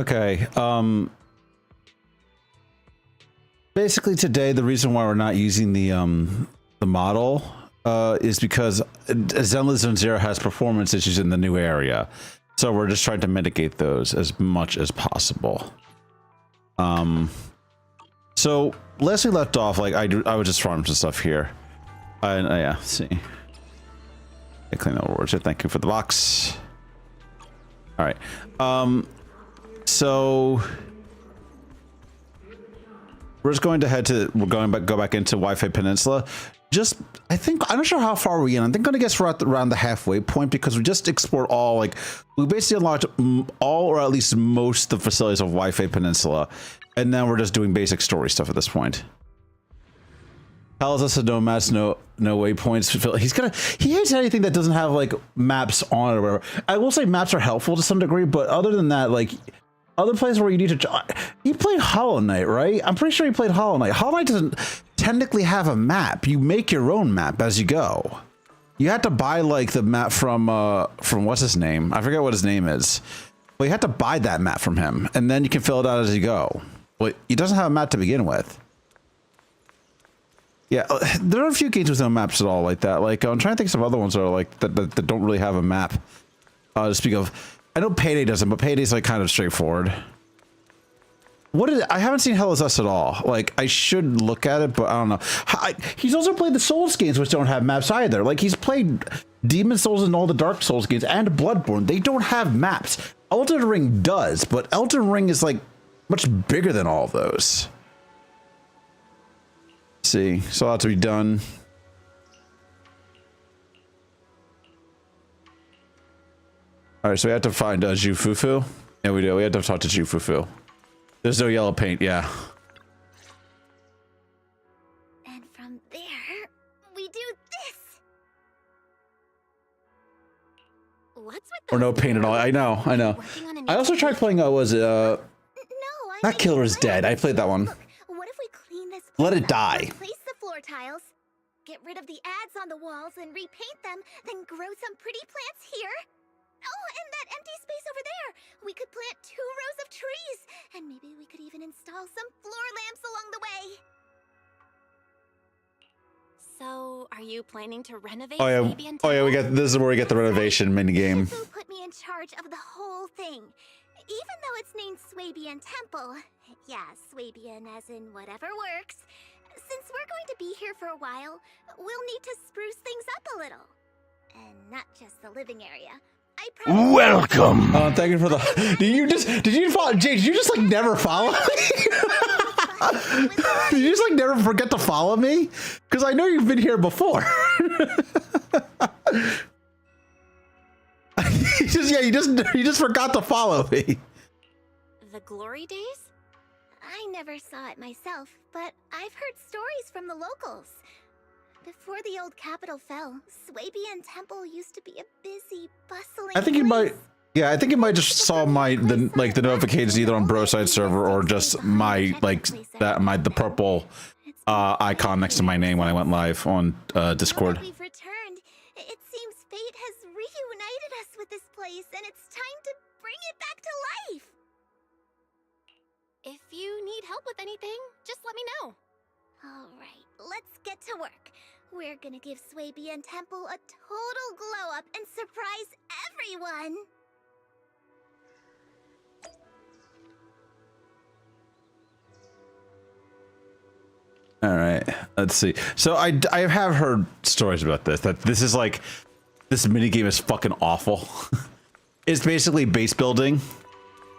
Okay. Basically today, the reason why we're not using the model is because Zenless Zone Zero has performance issues in the new area. So we're just trying to mitigate those as much as possible. So Leslie left off, like I was just farming some stuff here. And yeah, let's see. I clean the words here. Thank you for the box. All right. So we're just going to go back into Wi-Fi Peninsula. Just, I think, I'm not sure how far we're in. I think I'm gonna guess we're at around the halfway point because we just explored all, like, we basically unlocked all or at least most of the facilities of Wi-Fi Peninsula. And now we're just doing basic story stuff at this point. Tells us no maps, no waypoints. He hates anything that doesn't have like maps on it or whatever. I will say maps are helpful to some degree, but other than that, like other places where you need to, he played Hollow Knight, right? I'm pretty sure he played Hollow Knight. Hollow Knight doesn't technically have a map. You make your own map as you go. You had to buy like the map from what's his name? I forget what his name is. Well, you had to buy that map from him, and then you can fill it out as you go. But he doesn't have a map to begin with. Yeah, there are a few games with no maps at all like that. Like I'm trying to think of some other ones that are like that don't really have a map. To speak of, I know Payday doesn't, but Payday's like kind of straightforward. I haven't seen Hell Is Us at all. Like I should look at it, but I don't know. He's also played the Souls games, which don't have maps either. Like he's played Demon Souls and all the Dark Souls games and Bloodborne. They don't have maps. Elden Ring does, but Elden Ring is like much bigger than all of those. Let's see, so a lot to be done. All right, so we have to find Jufufu. Yeah, we do. We have to talk to Jufufu. There's no yellow paint, yeah. And from there, we do this. What's with or no paint at all. I know. I also tried playing. That Killer is Dead. I played that one. Look, what if we clean this? Let it die. Replace the floor tiles, get rid of the ads on the walls, and repaint them. Then grow some pretty plants here. Oh, and that empty space over there. We could plant 2 rows of trees, and maybe we could even install some floor lamps along the way. So, are you planning to renovate? Oh yeah, we got this is where we get the renovation mini game. Who put me in charge of the whole thing? Even though it's named Swabian Temple, yeah, Swabian as in whatever works. Since we're going to be here for a while, we'll need to spruce things up a little, and not just the living area. Welcome. Thank you for the. Did you follow? Jay, did you just like never follow me? Did you just like never forget to follow me? Because I know you've been here before. you just forgot to follow me. The glory days? I never saw it myself, but I've heard stories from the locals. Before the old capital fell, Swabian Temple used to be a busy, bustling I think you might. Yeah, I think you might just saw the notifications either on Broside server or just the purple icon next to my name when I went live on Discord. We've returned. It seems fate has reunited us with this place, and it's time to bring it back to life. If you need help with anything, just let me know. All right, let's get to work. We're gonna give Swabian Temple a total glow up and surprise everyone. All right, let's see. So I have heard stories about this, that this is like, this minigame is fucking awful. It's basically base building.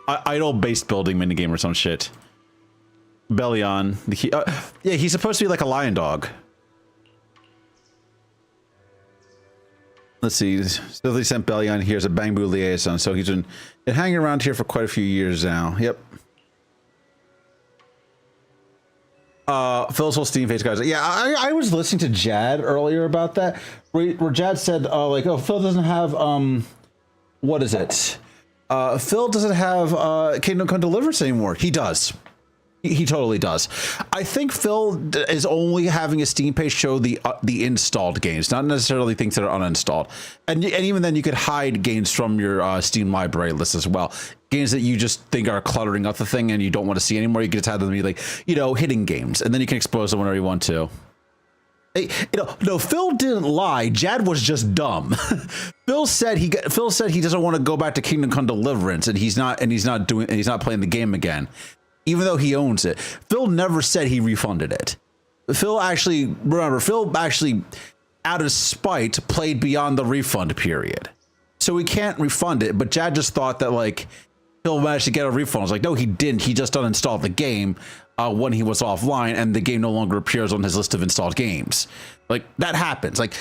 Idle base building minigame or some shit. Bellion. Yeah, he's supposed to be like a lion dog. Let's see. Still sent Bellion here as a Bamboo liaison, so he's been hanging around here for quite a few years now. Yep. Phil's whole Steam face guys. Yeah, I was listening to Jad earlier about that, where Jad said, like, oh, Phil doesn't have what is it? Phil doesn't have Kingdom Come Deliverance anymore. He does. He totally does. I think Phil is only having a Steam page show the installed games, not necessarily things that are uninstalled. And even then, you could hide games from your Steam library list as well. Games that you just think are cluttering up the thing and you don't want to see anymore. You can just have them be like, hidden games, and then you can expose them whenever you want to. Hey, no, Phil didn't lie. Jad was just dumb. Phil said he doesn't want to go back to Kingdom Come Deliverance, and he's not playing the game again, even though he owns it. Phil never said he refunded it. Phil actually, out of spite, played beyond the refund period, so he can't refund it. But Jad just thought that like Phil managed to get a refund. I was like, no, he didn't. He just uninstalled the game when he was offline, and the game no longer appears on his list of installed games. Like, that happens. Like,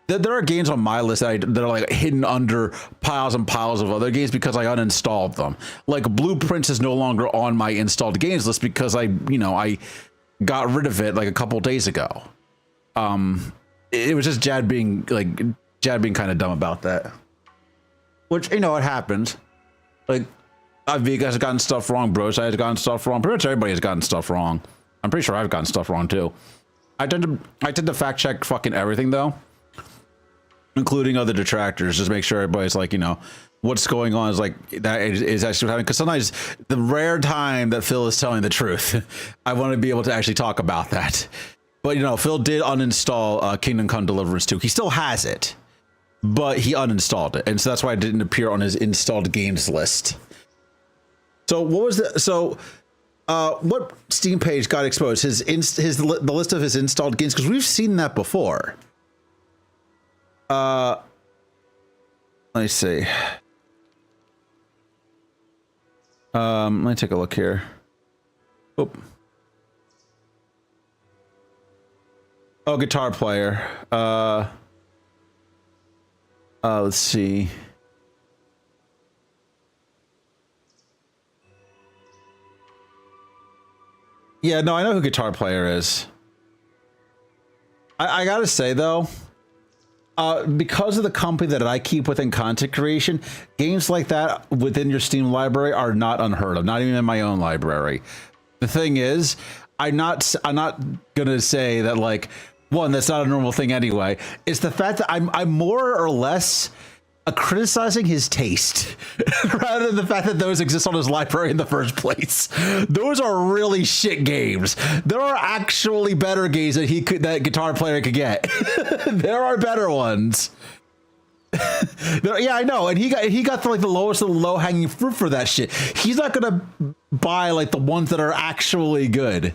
there are games on my list that are like hidden under piles and piles of other games because I uninstalled them. Like, Blueprints is no longer on my installed games list because I got rid of it like a couple days ago. It was just Jad being kind of dumb about that, which it happens. Like, you guys have gotten stuff wrong, bros. I have gotten stuff wrong. Pretty much everybody has gotten stuff wrong. I'm pretty sure I've gotten stuff wrong too. I tend to fact check fucking everything though, including other detractors. Just make sure everybody's like, what's going on is like that is actually happening. Because sometimes the rare time that Phil is telling the truth, I want to be able to actually talk about that. But Phil did uninstall Kingdom Come Deliverance 2. He still has it, but he uninstalled it, and so that's why it didn't appear on his installed games list. So what was what Steam page got exposed? The list of his installed games, because we've seen that before. Let me see. Let me take a look here. Oop. Oh, guitar player. Let's see. Yeah, no, I know who Guitar Player is. I gotta say though, because of the company that I keep within content creation, games like that within your Steam library are not unheard of. Not even in my own library. The thing is, I'm not gonna say that like, one, that's not a normal thing anyway. It's the fact that I'm more or less criticizing his taste rather than the fact that those exist on his library in the first place. Those are really shit games. There are actually better games that Guitar Player could get. There are better ones. Yeah, I know, and he got like the lowest of the low hanging fruit for that shit. He's not gonna buy like the ones that are actually good.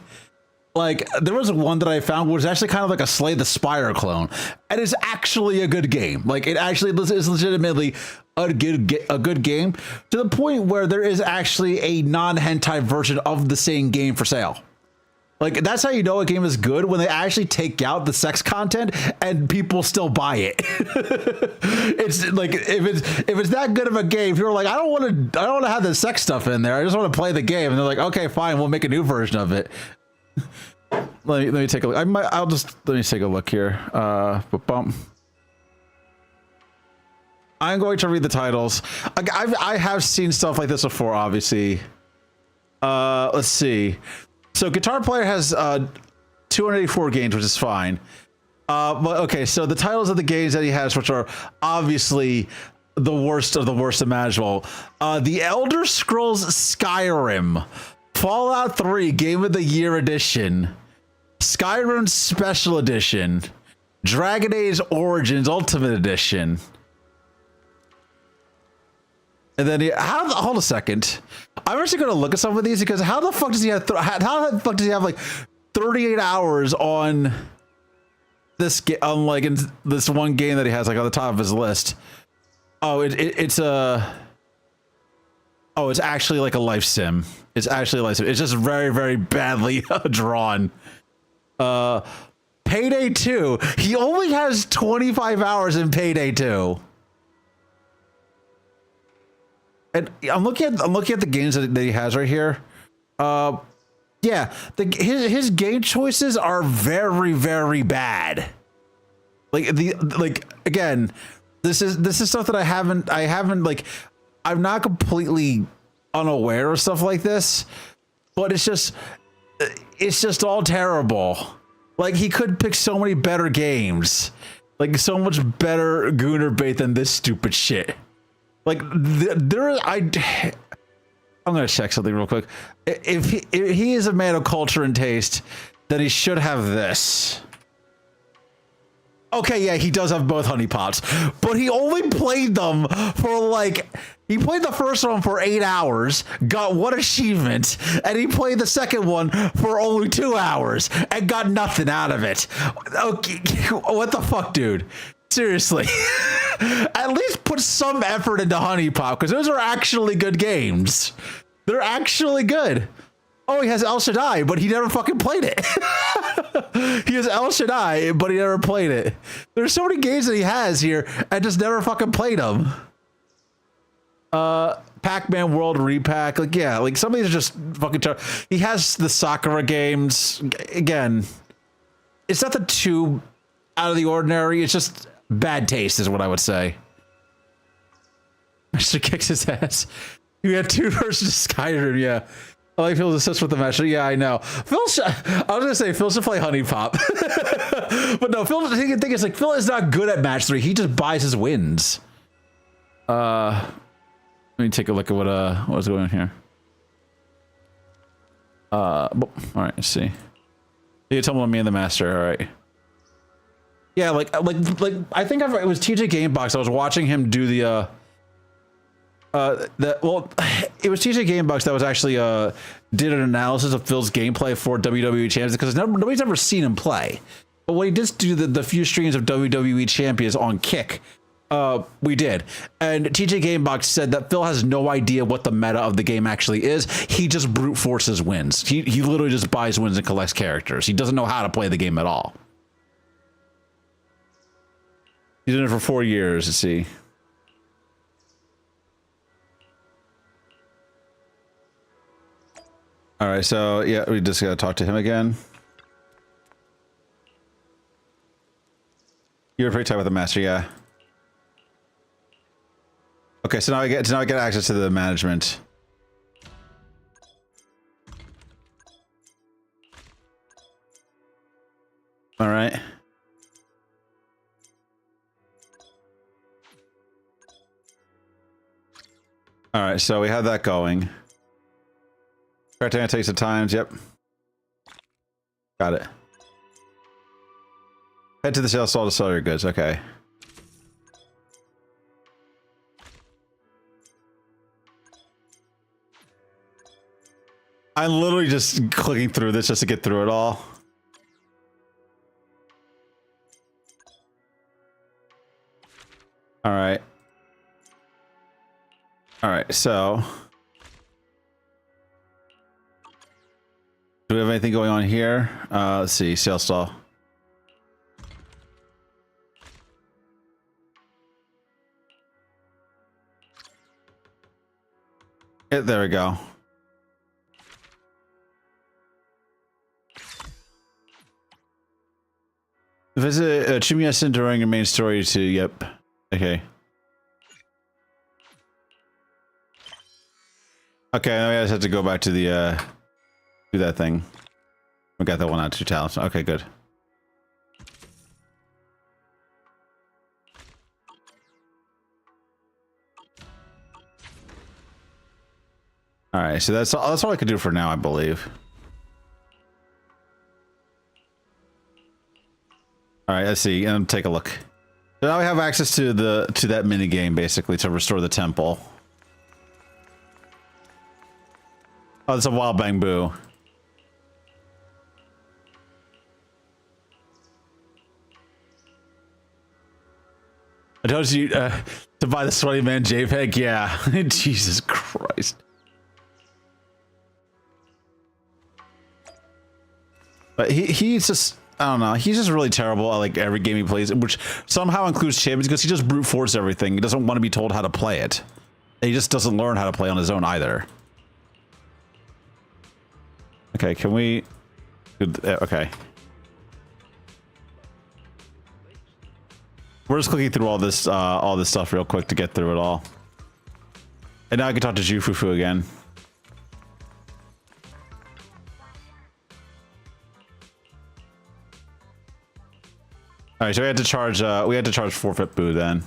Like, there was one that I found was actually kind of like a Slay the Spire clone, and it's actually a good game. Like, it actually is legitimately a good game, to the point where there is actually a non-hentai version of the same game for sale. Like, that's how you know a game is good, when they actually take out the sex content and people still buy it. It's like, if it's that good of a game, people are like, I don't want to have the sex stuff in there. I just want to play the game, and they're like, okay, fine, we'll make a new version of it. Let me take a look. Let me take a look here. I'm going to read the titles. I have seen stuff like this before, obviously. Let's see. So Guitar Player has 284 games, which is fine. But okay, so the titles of the games that he has, which are obviously the worst of the worst imaginable. The Elder Scrolls Skyrim, Fallout 3 Game of the Year Edition, Skyrim Special Edition, Dragon Age Origins Ultimate Edition. And then hold a second. I'm actually going to look at some of these, because how the fuck does he have like 38 hours on this like in this one game that he has like on the top of his list? Oh, it's actually like a life sim. It's actually a life sim. It's just very, very badly drawn. Payday 2. He only has 25 hours in Payday 2. And I'm looking at the games that he has right here. Yeah, his game choices are very, very bad. Again, this is stuff that I haven't like, I'm not completely unaware of stuff like this, but it's just, it's just all terrible. Like, he could pick so many better games. Like, so much better Gooner bait than this stupid shit. Like, I'm gonna check something real quick. If he is a man of culture and taste, then he should have this. Okay, yeah, he does have both honey pots, but he only played them for like, he played the first one for 8 hours, got 1 achievement, and he played the second one for only 2 hours and got nothing out of it. Okay, what the fuck, dude? Seriously. At least put some effort into Honey Pot, because those are actually good games. They're actually good. Oh, he has El Shaddai, but he never fucking played it. He has El Shaddai, but he never played it. There's so many games that he has here and just never fucking played them. Pac-Man World Repack. Like, yeah, like some of these are just fucking terrible. He has the Sakura games. Again, it's nothing too out of the ordinary. It's just bad taste is what I would say. Mr. kicks his ass. You had 2 versus Skyrim, yeah. I like Phil's obsessed with the match. Yeah, I know. I was gonna say Phil should play Honey Pop, but no. Phil, the thing is, like, Phil is not good at match 3. He just buys his wins. Let me take a look at what's going on here. All right, let's see. You tell me and the master. All right. Yeah, like I think it was TJ Gamebox. I was watching him do the it was TJ Gamebox that was actually did an analysis of Phil's gameplay for WWE Champions, because nobody's ever seen him play. But when he did do the few streams of WWE Champions on Kick, we did. And TJ Gamebox said that Phil has no idea what the meta of the game actually is. He just brute forces wins. He literally just buys wins and collects characters. He doesn't know how to play the game at all. He's done it for 4 years, let's see. All right, so yeah, we just gotta talk to him again. You were pretty tight with the master, yeah. Okay, so now I get access to the management. All right. All right, so we have that going. Criteria takes the times, yep. Got it. Head to the sales stall to sell your goods, okay. I'm literally just clicking through this just to get through it all. All right. All right, so do we have anything going on here? Let's see, sales stall. Yeah, there we go. Visit Chimiyasen during your main story to, yep. Okay. Okay, I just have to go back to the, do that thing. We got that one out, 2 talents. Okay, good. All right, so that's all I can do for now, I believe. All right, let's see. Take a look. So now we have access to that mini game, basically, to restore the temple. Oh, it's a wild bamboo. I told you to buy the Sweaty Man JPEG. Yeah, Jesus Christ. But he's just, I don't know, he's just really terrible at like every game he plays, which somehow includes Champions, because he just brute forces everything. He doesn't want to be told how to play it. And he just doesn't learn how to play on his own either. Okay, can we... Okay. We're just clicking through all this stuff real quick to get through it all. And now I can talk to Jufufu again. All right, so we had to charge forfeit boo then.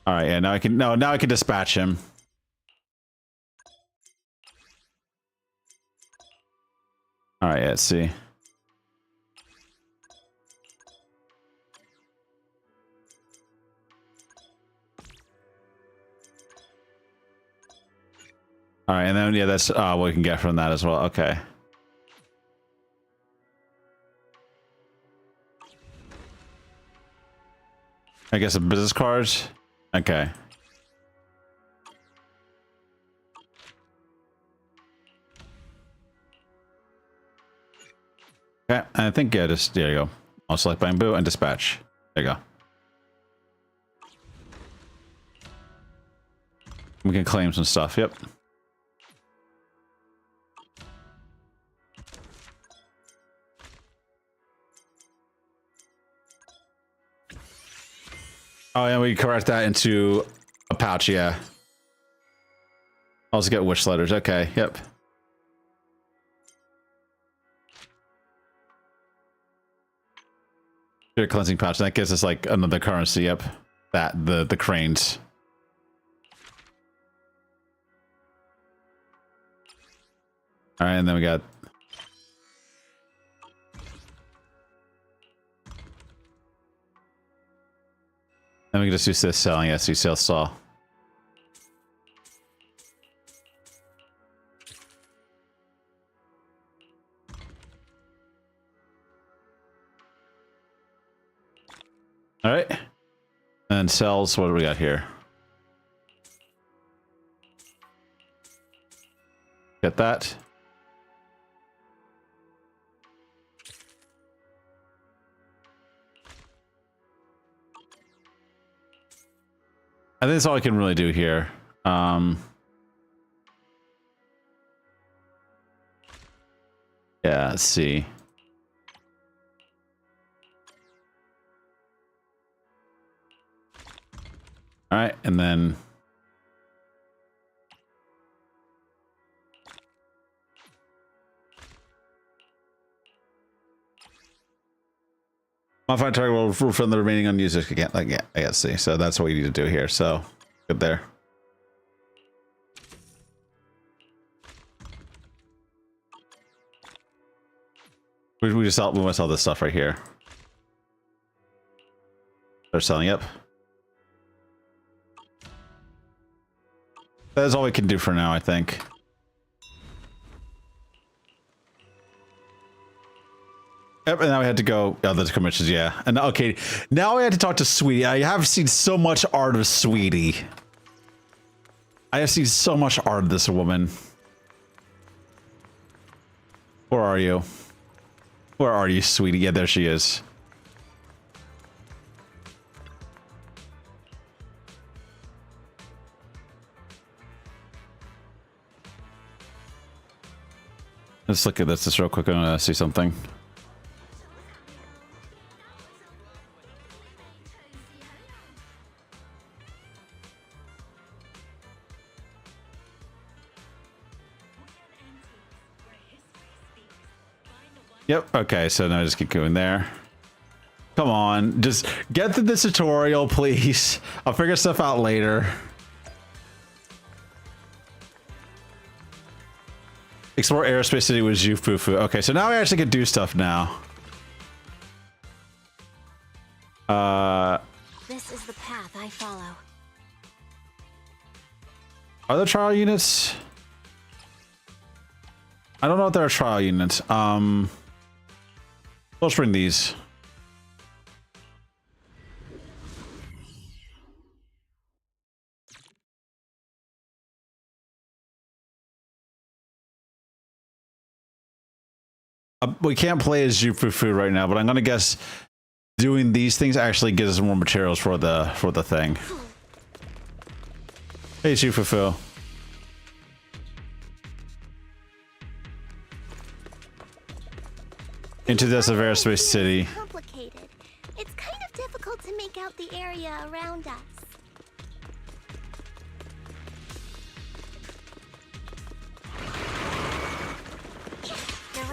All right, yeah, now I can dispatch him. All right, yeah, let's see. All right, and then yeah, that's what we can get from that as well. Okay. I guess a business card. Okay. Okay, I think yeah, just there you go. I'll select bamboo and dispatch. There you go. We can claim some stuff. Yep. Oh, and we correct that into a pouch. Yeah. I'll also get wish letters. Okay. Yep. Spirit cleansing pouch. That gives us like another currency. Yep. That the cranes. All right, and then we got. Then we can just use this selling. Yes, you sell saw. All right, and sells. What do we got here? Get that. I think that's all I can really do here. Yeah, let's see. All right, and then modify target will from the remaining unused again. Like, yeah, I guess see. So that's what we need to do here. So good there. We must sell this stuff right here. They're selling. Yep. That is all we can do for now, I think. Yep, and now we had to go. Oh, the commissions, yeah. And okay, now we had to talk to Sweetie. I have seen so much art of Sweetie. I have seen so much art of this woman. Where are you? Where are you, Sweetie? Yeah, there she is. Let's look at this just real quick. I'm gonna see something. Yep. Okay. So now I just keep going there. Come on, just get through this tutorial, please. I'll figure stuff out later. Explore Aerospace City with Jufufu. Okay, so now we actually can do stuff now. This is the path I follow. Are there trial units? I don't know if there are trial units. Let's bring these. We can't play as Jufufu right now, but I'm gonna guess doing these things actually gives us more materials for the thing. Hey, Jufufu. Into this Aerospace City. Complicated. It's kind of difficult to make out the area around us.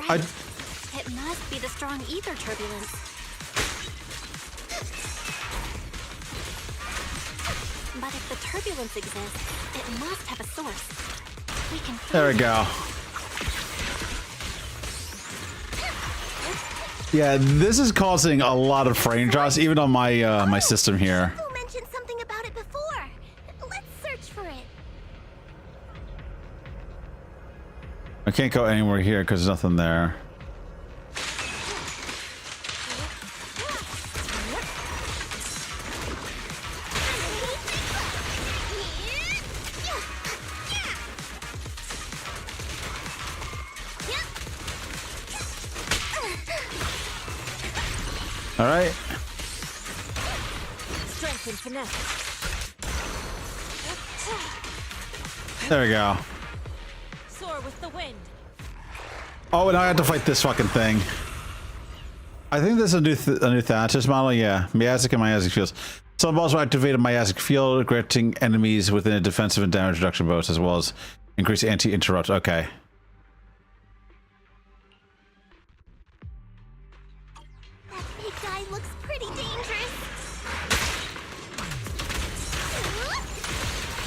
right. It must be the strong ether turbulence. But if the turbulence exists, it must have a source. We can find There we go. Yeah, this is causing a lot of frame drops, even on my my system here. Who mentioned something about it before? Let's search for it. I can't go anywhere here because there's nothing there. All right. Strength and finesse. There we go. Soar with the wind. Oh, and I have to fight this fucking thing. I think this is a new Thanatos model. Yeah, Miastic and Miastic fields. Some balls will activate a Miastic field, granting enemies within a defensive and damage reduction bonus, as well as increase anti-interrupt. Okay. That big guy looks pretty dangerous.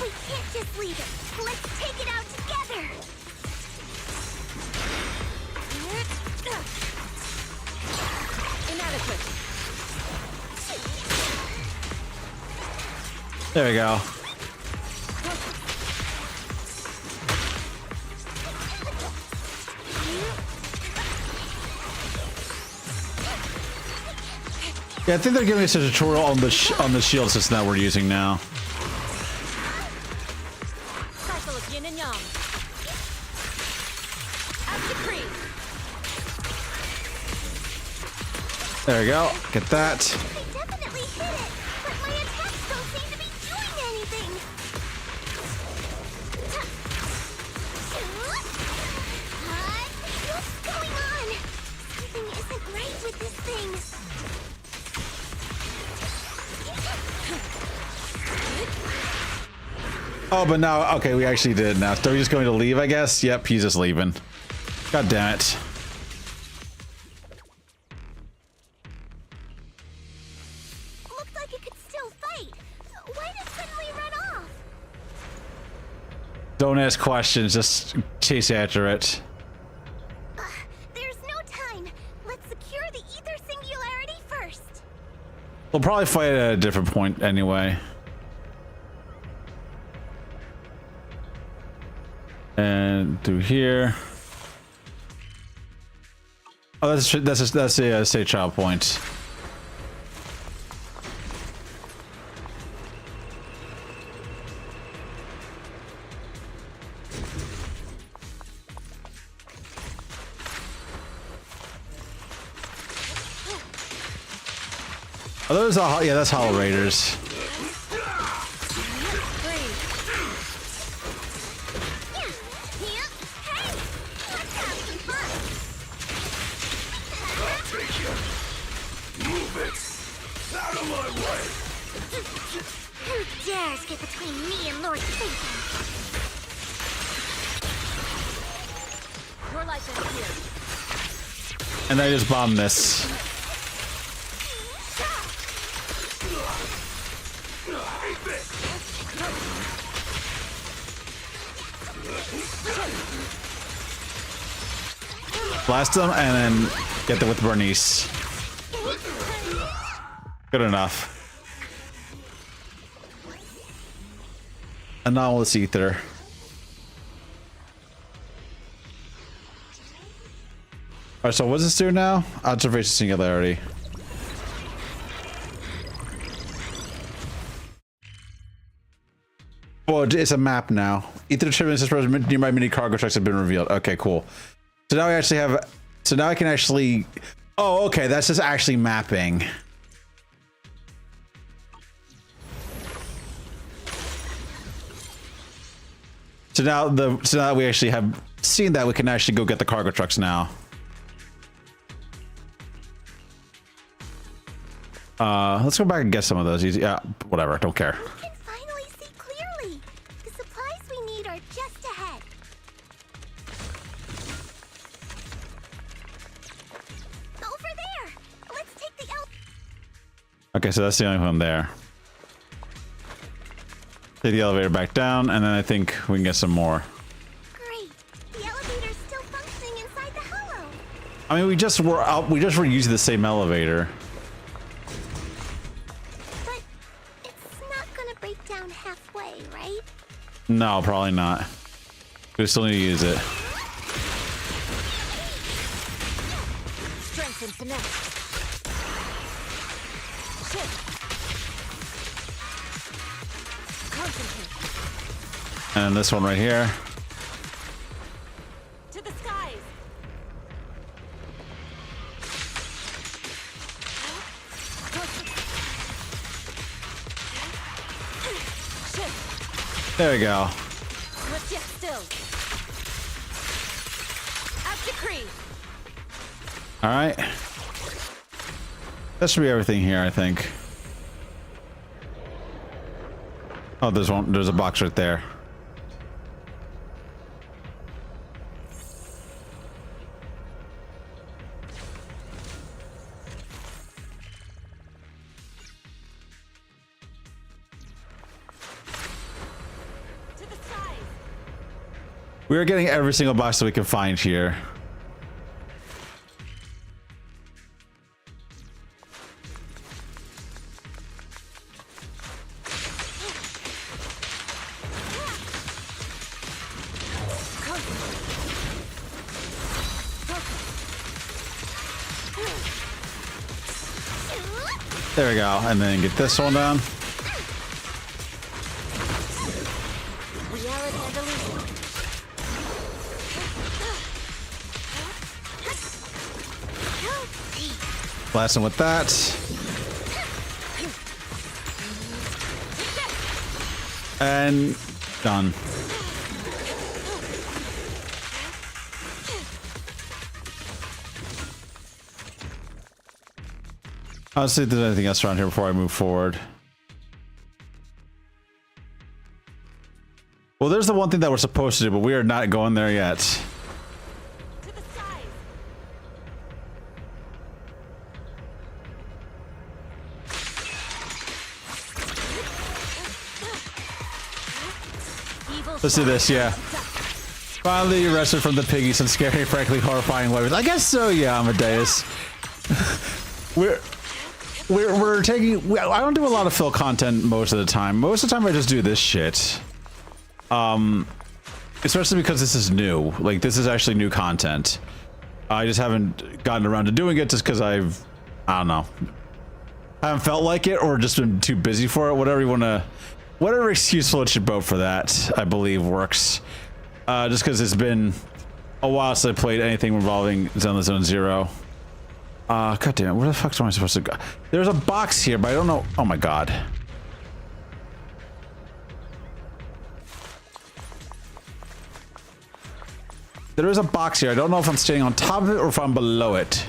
We can't just leave it. Let's take it out together. Inadequate. There we go. Yeah, I think they're giving us a tutorial on the shield system that we're using now. Cycle of yin and yang. As decreed. There we go. Get that. They definitely hit it, but my attacks don't seem to be doing anything. What's going on? Something isn't right with this thing. Oh, but now, okay, we actually did now. So we're just going to leave, I guess? Yep, he's just leaving. God damn it. Looked like it could still fight. Why did it suddenly run off? Don't ask questions, just chase after it. There's no time. Let's secure the ether singularity first. We'll probably fight at a different point anyway. And through here. Oh, that's a state child point. Oh, those are, yeah, that's Hollow Raiders. Who dares get between me and Lord Satan? Your life ends here. And I just bombed this. Blast them and then get them with Bernice. Good enough. Anomalous ether. Alright, so what does this do now? Observation singularity. Oh, it's a map now. Ether turbulence nearby mini cargo trucks have been revealed. Okay, cool. So now we actually have. So now I can actually. Oh, okay. That's just actually mapping. So now that we actually have seen that, we can actually go get the cargo trucks now. Let's go back and get some of those. Yeah, whatever. Don't care. We can finally see clearly. The supplies we need are just ahead. Okay, so that's the only one there. Take the elevator back down, and then I think we can get some more. Great. The elevator's still functioning inside the hollow. I mean, we just were using the same elevator. But it's not gonna break down halfway, right? No, probably not. We still need to use it. Strength and finesse. Shift. Concentrate. And this one right here. To the skies. Shift. There we go. Let's get still. At decree. All right. That should be everything here, I think. Oh, there's one. There's a box right there. To the skies. We are getting every single box that we can find here. There we go, and then get this one down. Reality and illusion. Blasting with that. And done. I'll see if there's anything else around here before I move forward. Well, there's the one thing that we're supposed to do, but we are not going there yet. To the skies. Evil Let's do this, yeah. Finally arrested from the piggy, some scary, frankly horrifying weapons. I guess so, yeah, Amadeus. We're taking. I don't do a lot of fill content most of the time. Most of the time, I just do this shit. Especially because this is new. Like, this is actually new content. I just haven't gotten around to doing it just because I don't know. I haven't felt like it or just been too busy for it. Whatever you want to. Whatever excuse floats your boat for that, I believe works. Just because it's been a while since I played anything involving Zenless Zone Zero. God damn it, where the fuck am I supposed to go? There's a box here, but I don't know. Oh my god. There is a box here. I don't know if I'm standing on top of it or if I'm below it.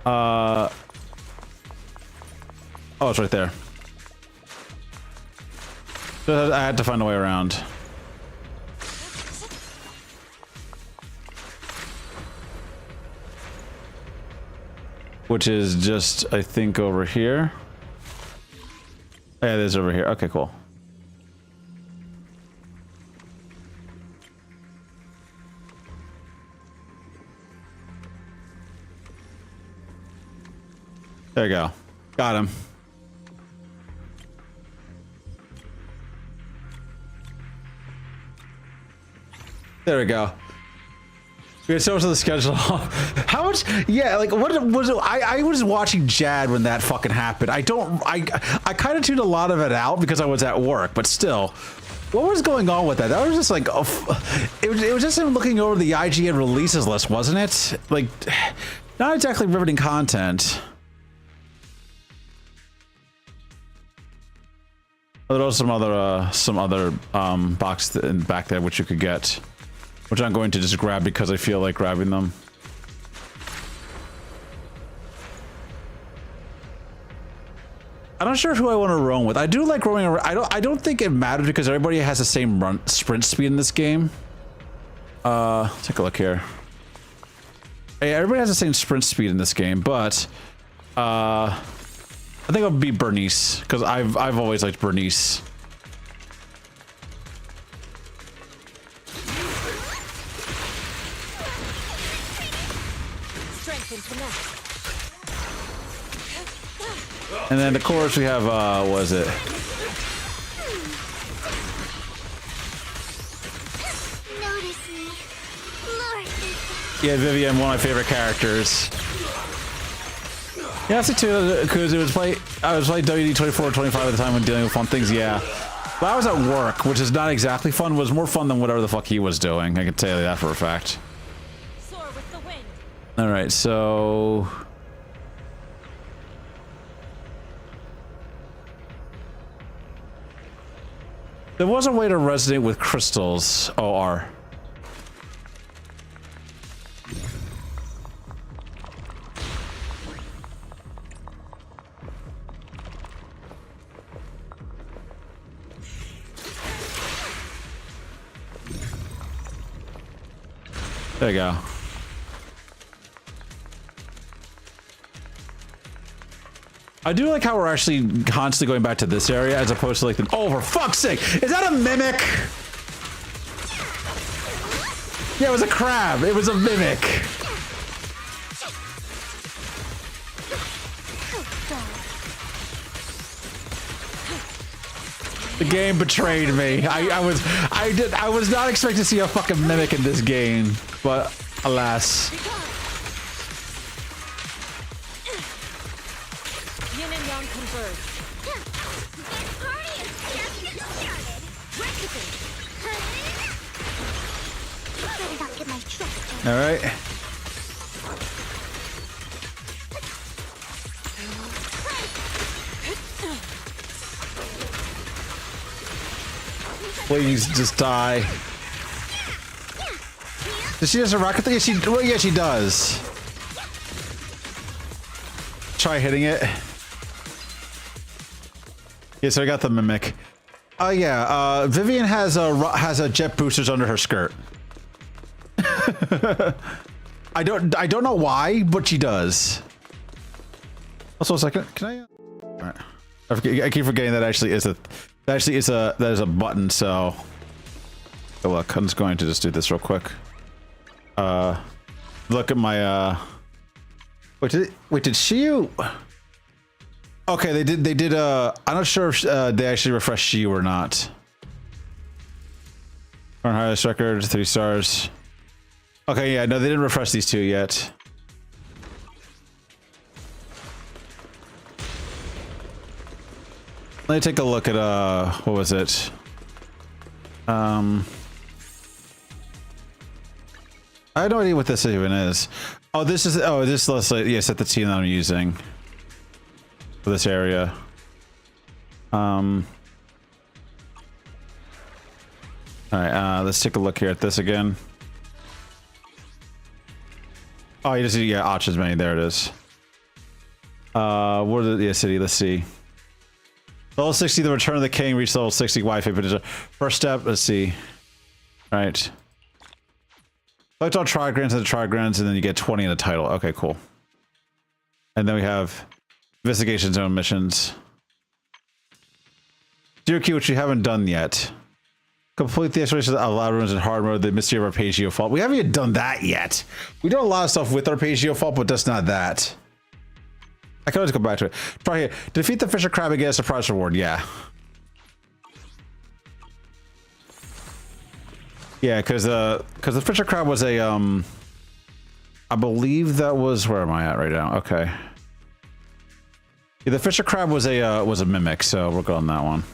Oh, it's right there. I had to find a way around. Which is just, I think, over here. Oh, yeah, it is over here. Okay, cool. There you go. Got him. There we go. Okay, so to the schedule. How much? Yeah, like what was it? I was watching Jad when that fucking happened. I kind of tuned a lot of it out because I was at work, but still, what was going on with that? That was just like, it was just him looking over the IGN releases list, wasn't it? Like, not exactly riveting content. There was some other box back there which you could get. Which I'm going to just grab because I feel like grabbing them. I'm not sure who I want to roam with. I do like roaming around. I don't think it matters because everybody has the same sprint speed in this game. Take a look here. Hey, everybody has the same sprint speed in this game, but I think it'll be Bernice because I've always liked Bernice. And then of course we have what is it? Notice me. Lord. Yeah, Vivian, one of my favorite characters. Yeah, I see too, because I was playing WD-24 25 at the time when dealing with fun things, yeah. But I was at work, which is not exactly fun. It was more fun than whatever the fuck he was doing. I can tell you that for a fact. Soar with the wind. Alright, so... There was a way to resonate with crystals. Oh, R. There you go. I do like how we're actually constantly going back to this area as opposed to like the— oh, for fuck's sake! Is that a mimic? Yeah, it was a crab. It was a mimic. The game betrayed me. I was not expecting to see a fucking mimic in this game, but alas. Yin and yang converge. This party is just getting started. Better not get my trust in. All right. Please just die. Does she have a rocket thing? Yeah, well, yeah, she does. Try hitting it. Yeah, so I got the mimic. Oh yeah, Vivian has a jet boosters under her skirt. I don't know why, but she does. Also, a second, can I? All right. I keep forgetting that actually is a button. So, oh, look, I'm just going to just do this real quick. Look at my Wait, did Shiyu? Okay, they did I'm not sure if they actually refreshed Shiyu or not. Current highest record, 3 stars. Okay, yeah, no, they didn't refresh these two yet. Let me take a look at what was it? I have no idea what this even is. Oh, this is let's say, yeah, set the team that I'm using for this area. All right, let's take a look here at this again. Oh, you just see, yeah, Archer's menu. There it is. What is the city? Let's see. Level 60, the Return of the King. Reach level 60 Wi-Fi. But first step, let's see. All right. Select all trigrams and the trigrams, and then you get 20 in the title. Okay, cool. And then we have investigation zone missions. Zero key, which we haven't done yet. Complete the exploration of loud rooms in hard mode. The mystery of Arpeggio Fault. We haven't even done that yet. We do a lot of stuff with Arpeggio Fault, but just not that. I can always go back to it. Try here. Defeat the Fisher Crab and get a surprise reward. Yeah. Yeah, because the Fisher Crab was a I believe that was, where am I at right now? Okay. Yeah, the Fisher Crab was a mimic, so we'll go on that one.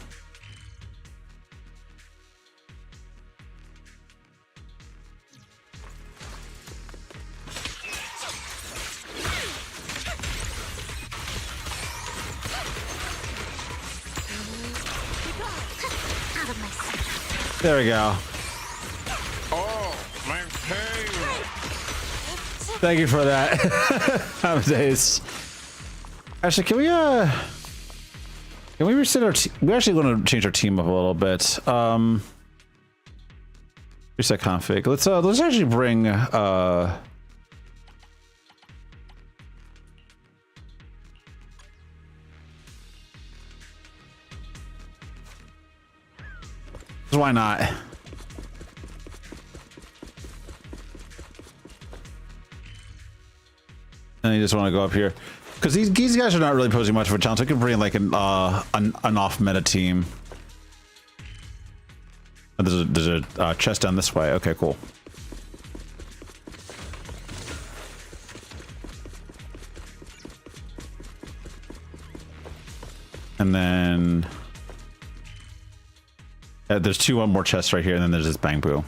There we go. Oh, my pain. Thank you for that. Nowadays. Actually, can we reset our team? We're actually going to change our team up a little bit. Reset config. Let's actually bring Why not? And you just want to go up here because these guys are not really posing much of a challenge. I can bring like an off meta team. Oh, there's a chest down this way. Okay, cool. And then there's one more chests right here, and then there's this bamboo.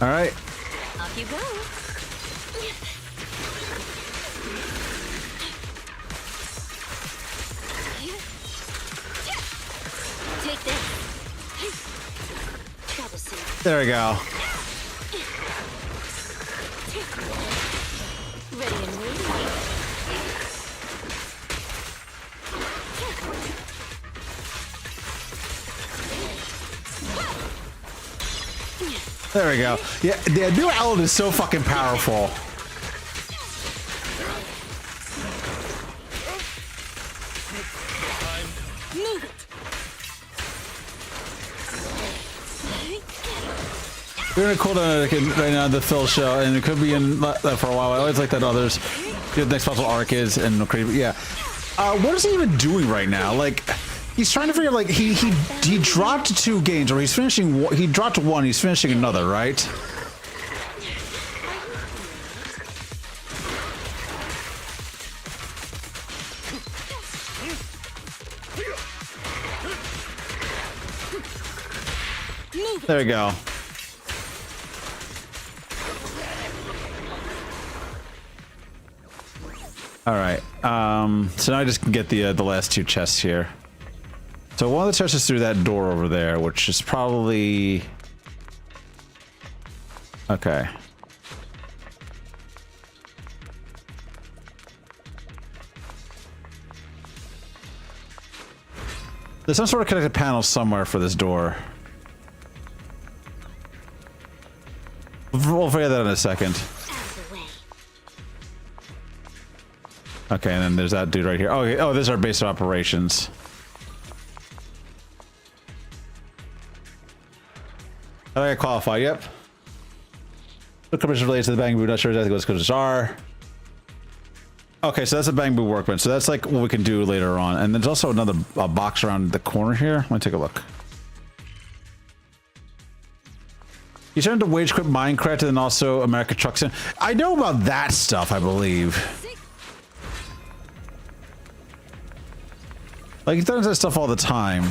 All right. Off you go. Take this. Troublesome. There we go. Ready and waiting. There we go. Yeah, the new element is so fucking powerful. Move it. We're gonna cool down right now the Phil show, and it could be in that for a while. I always like that others. The next puzzle arc is and yeah. What is he even doing right now? Like, he's trying to figure like he dropped 2 games, or he's finishing. He dropped 1. He's finishing another, right? There we go. All right. So now I just can get the last 2 chests here. So one of the chests is through that door over there, which is probably okay. There's some sort of connected panel somewhere for this door. We'll figure that out in a second. Okay, and then there's that dude right here. Oh, okay. Oh, this is our base of operations. How do I qualify? Yep. The commission related to the bamboo. Not sure exactly what those are. Okay, so that's a bamboo workbench. So that's like what we can do later on. And there's also another box around the corner here. Let me take a look. You turned to Wage Quit Minecraft and then also America Trucks. I know about that stuff, I believe. Like, he does that stuff all the time.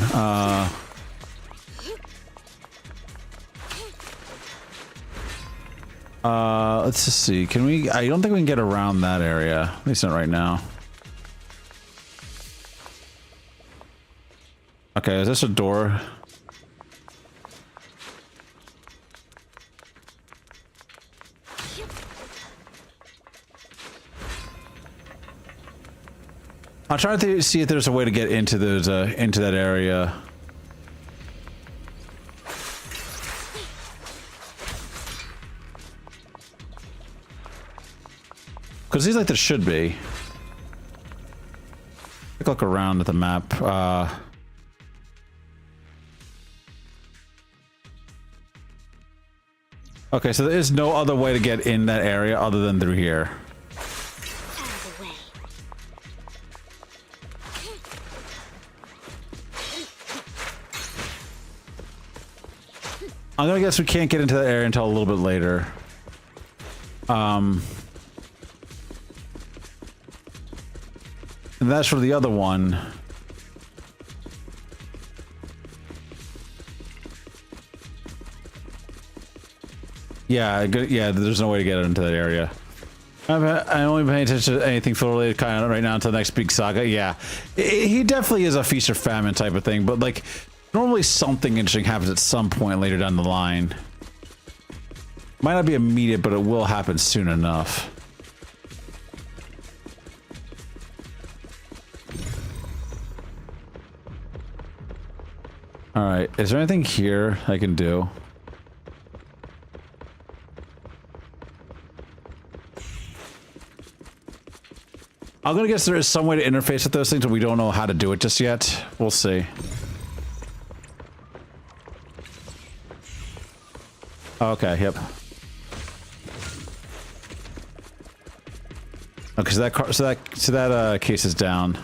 Let's just see. Can we? I don't think we can get around that area. At least not right now. Okay, is this a door? I'm trying to see if there's a way to get into those into that area. Because it seems like there should be. Take a look around at the map. Okay, so there is no other way to get in that area other than through here. I'm gonna guess we can't get into that area until a little bit later. And that's for the other one. Yeah, good. Yeah, there's no way to get into that area. I'm only paying attention to anything Phil related kind of right now until the next big saga. Yeah, he definitely is a feast or famine type of thing, but like normally something interesting happens at some point later down the line. Might not be immediate, but it will happen soon enough. All right, is there anything here I can do? I'm gonna guess there is some way to interface with those things, but we don't know how to do it just yet. We'll see. Okay, yep. Okay, so that case is down.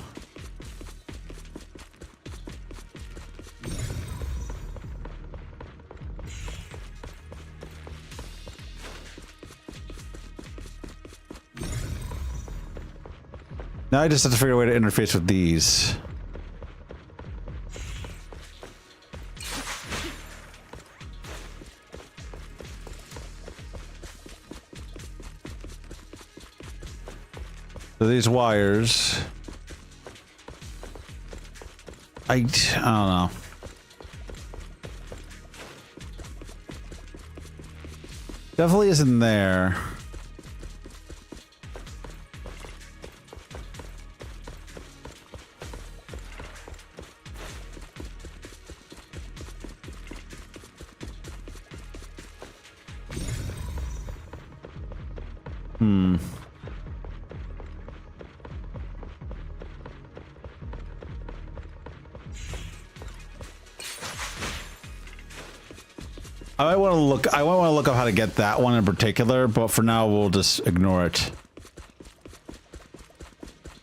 Now I just have to figure out a way to interface with these. So these wires, I don't know. Definitely isn't there. I want to look up how to get that one in particular, but for now we'll just ignore it.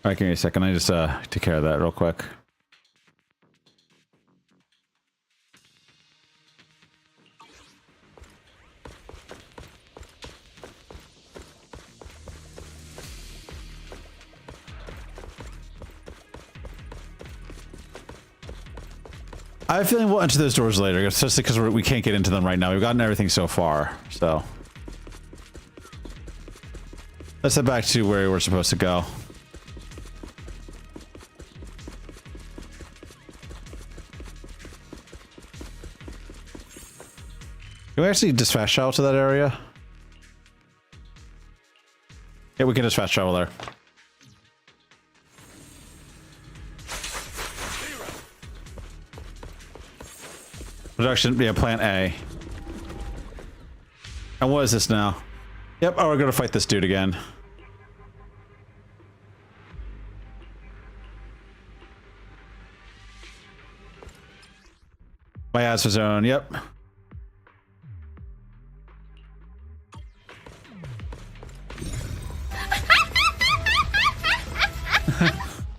All right, give me a second. I just take care of that real quick. I have a feeling we'll enter those doors later, especially because we can't get into them right now. We've gotten everything so far, so. Let's head back to where we're supposed to go. Can we actually just fast travel to that area? Yeah, we can just fast travel there. Production, yeah, plan A. And what is this now? Yep, oh, we're gonna fight this dude again. My ass was zone, yep.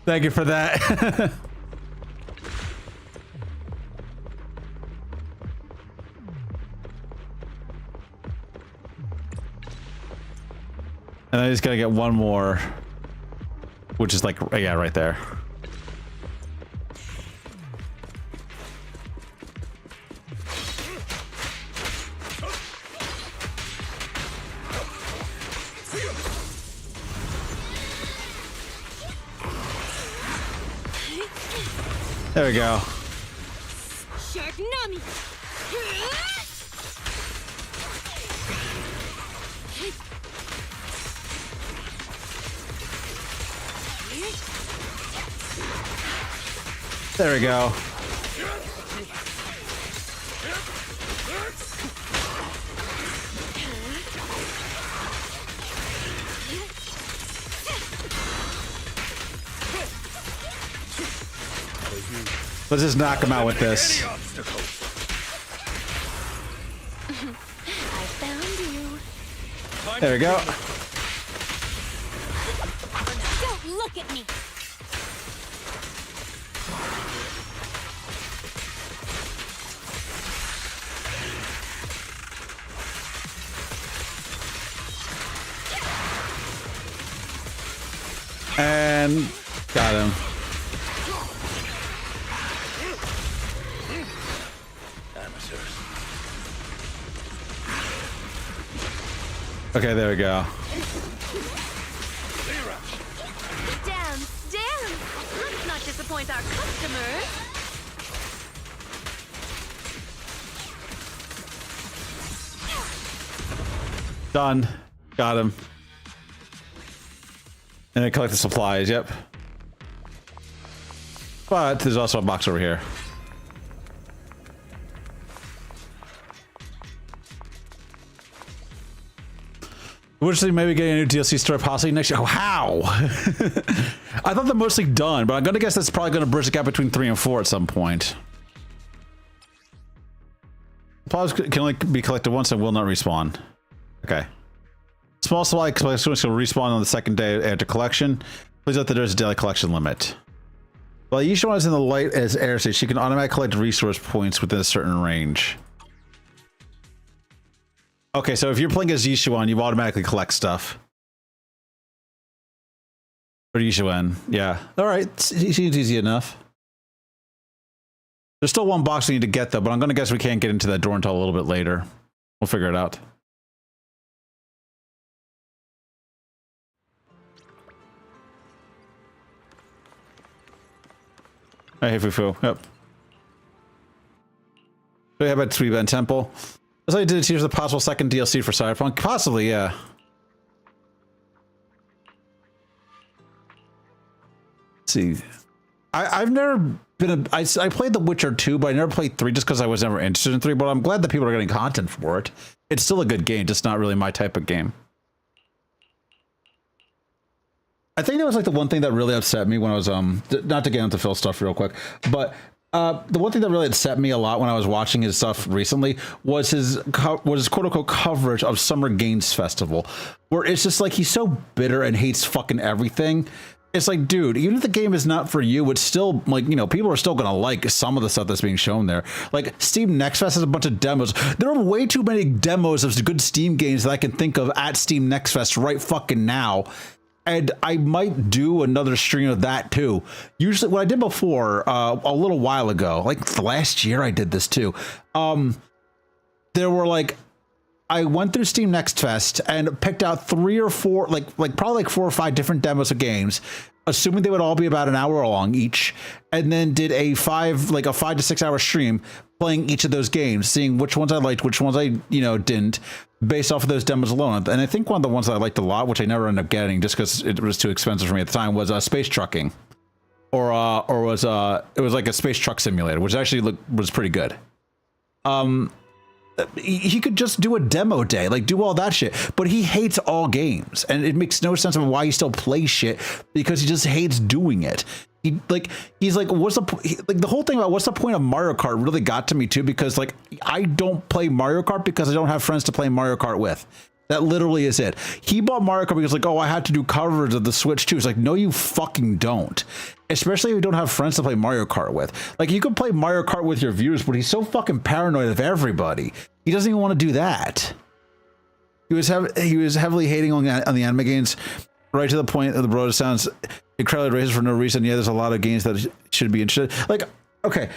Thank you for that. And I just gotta get one more, which is like, yeah, right there. There we go. There we go. Let's just knock him out with this. I found you. There we go. Don't look at me. And got him. Okay, there we go. Dance, dance. Let's not disappoint our customers. Done. Got him. And then collect the supplies, yep. But there's also a box over here. Which they maybe getting a new DLC story possibly next year. Oh, how? I thought they're mostly done, but I'm gonna guess that's probably gonna bridge the gap between 3 and 4 at some point. Pause can only be collected once and will not respawn. Okay. Small supply collections will respawn on the second day after collection. Please note that there's a daily collection limit. While Yishuan is in the light as air state, she can automatically collect resource points within a certain range. Okay, so if you're playing as Yishuan, you automatically collect stuff. For Yishuan, yeah. Alright, seems easy enough. There's still one box we need to get though, but I'm gonna guess we can't get into that door until a little bit later. We'll figure it out. Hey, Fufu. Yep. So we have a 3-band temple. That's how you did it. Here's the possible second DLC for Cyberpunk. Possibly, yeah. Let's see. I've never been I played The Witcher 2, but I never played 3 just because I was never interested in 3, but I'm glad that people are getting content for it. It's still a good game, just not really my type of game. I think that was like the one thing that really upset me when I was not to get into Phil stuff real quick, but the one thing that really upset me a lot when I was watching his stuff recently was his quote-unquote coverage of Summer Games Festival, where it's just like he's so bitter and hates fucking everything. It's like, dude, even if the game is not for you, it's still like, you know, people are still gonna like some of the stuff that's being shown there. Like Steam Next Fest has a bunch of demos. There are way too many demos of good Steam games that I can think of at Steam Next Fest right fucking now. And I might do another stream of that too. Usually what I did before, a little while ago, like last year I did this too. There were like, I went through Steam Next Fest and picked out 3 or 4, like probably like 4 or 5 different demos of games, assuming they would all be about an hour long each, and then did a 5 to 6 hour stream playing each of those games, seeing which ones I liked, which ones I, you know, didn't, based off of those demos alone. And I think one of the ones that I liked a lot, which I never ended up getting just because it was too expensive for me at the time, was space trucking, or was it was like a space truck simulator, which actually was pretty good. He could just do a demo day, like do all that shit, but he hates all games, and it makes no sense of why he still plays shit, because he just hates doing it. He's like, what's the like the whole thing about what's the point of Mario Kart really got to me too, because like I don't play Mario Kart because I don't have friends to play Mario Kart with. That literally is it. He bought Mario Kart because like, oh, I had to do coverage of the Switch too. It's like, no, you fucking don't. Especially if you don't have friends to play Mario Kart with. Like, you can play Mario Kart with your viewers, but he's so fucking paranoid of everybody. He doesn't even want to do that. He was heavily hating on the anime games, right to the point that the bro sounds incredibly racist for no reason. Yeah, there's a lot of games that should be interested. Like, okay.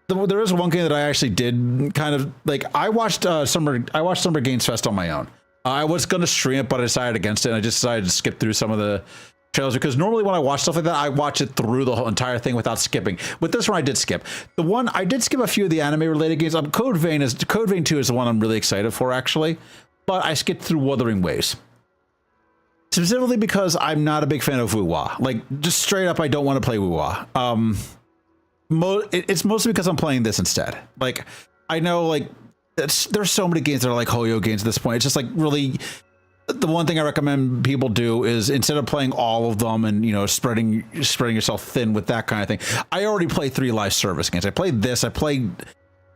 There is one game that I actually did kind of like. I watched Summer Games Fest on my own. I was gonna stream it, but I decided against it. And I just decided to skip through some of the trailers, because normally when I watch stuff like that, I watch it through the whole entire thing without skipping. With this one, I did skip. The one I did skip a few of the anime related games. Code Vein 2 is the one I'm really excited for, actually. But I skipped through Wuthering Waves. Specifically because I'm not a big fan of Woo-Wah. Like, just straight up, I don't want to play Woo-Wah. It's mostly because I'm playing this instead. Like, I know, like, there's so many games that are like Hoyo games at this point. It's just like, really, the one thing I recommend people do is, instead of playing all of them and, you know, spreading yourself thin with that kind of thing. I already played 3 live service games. I played this. I played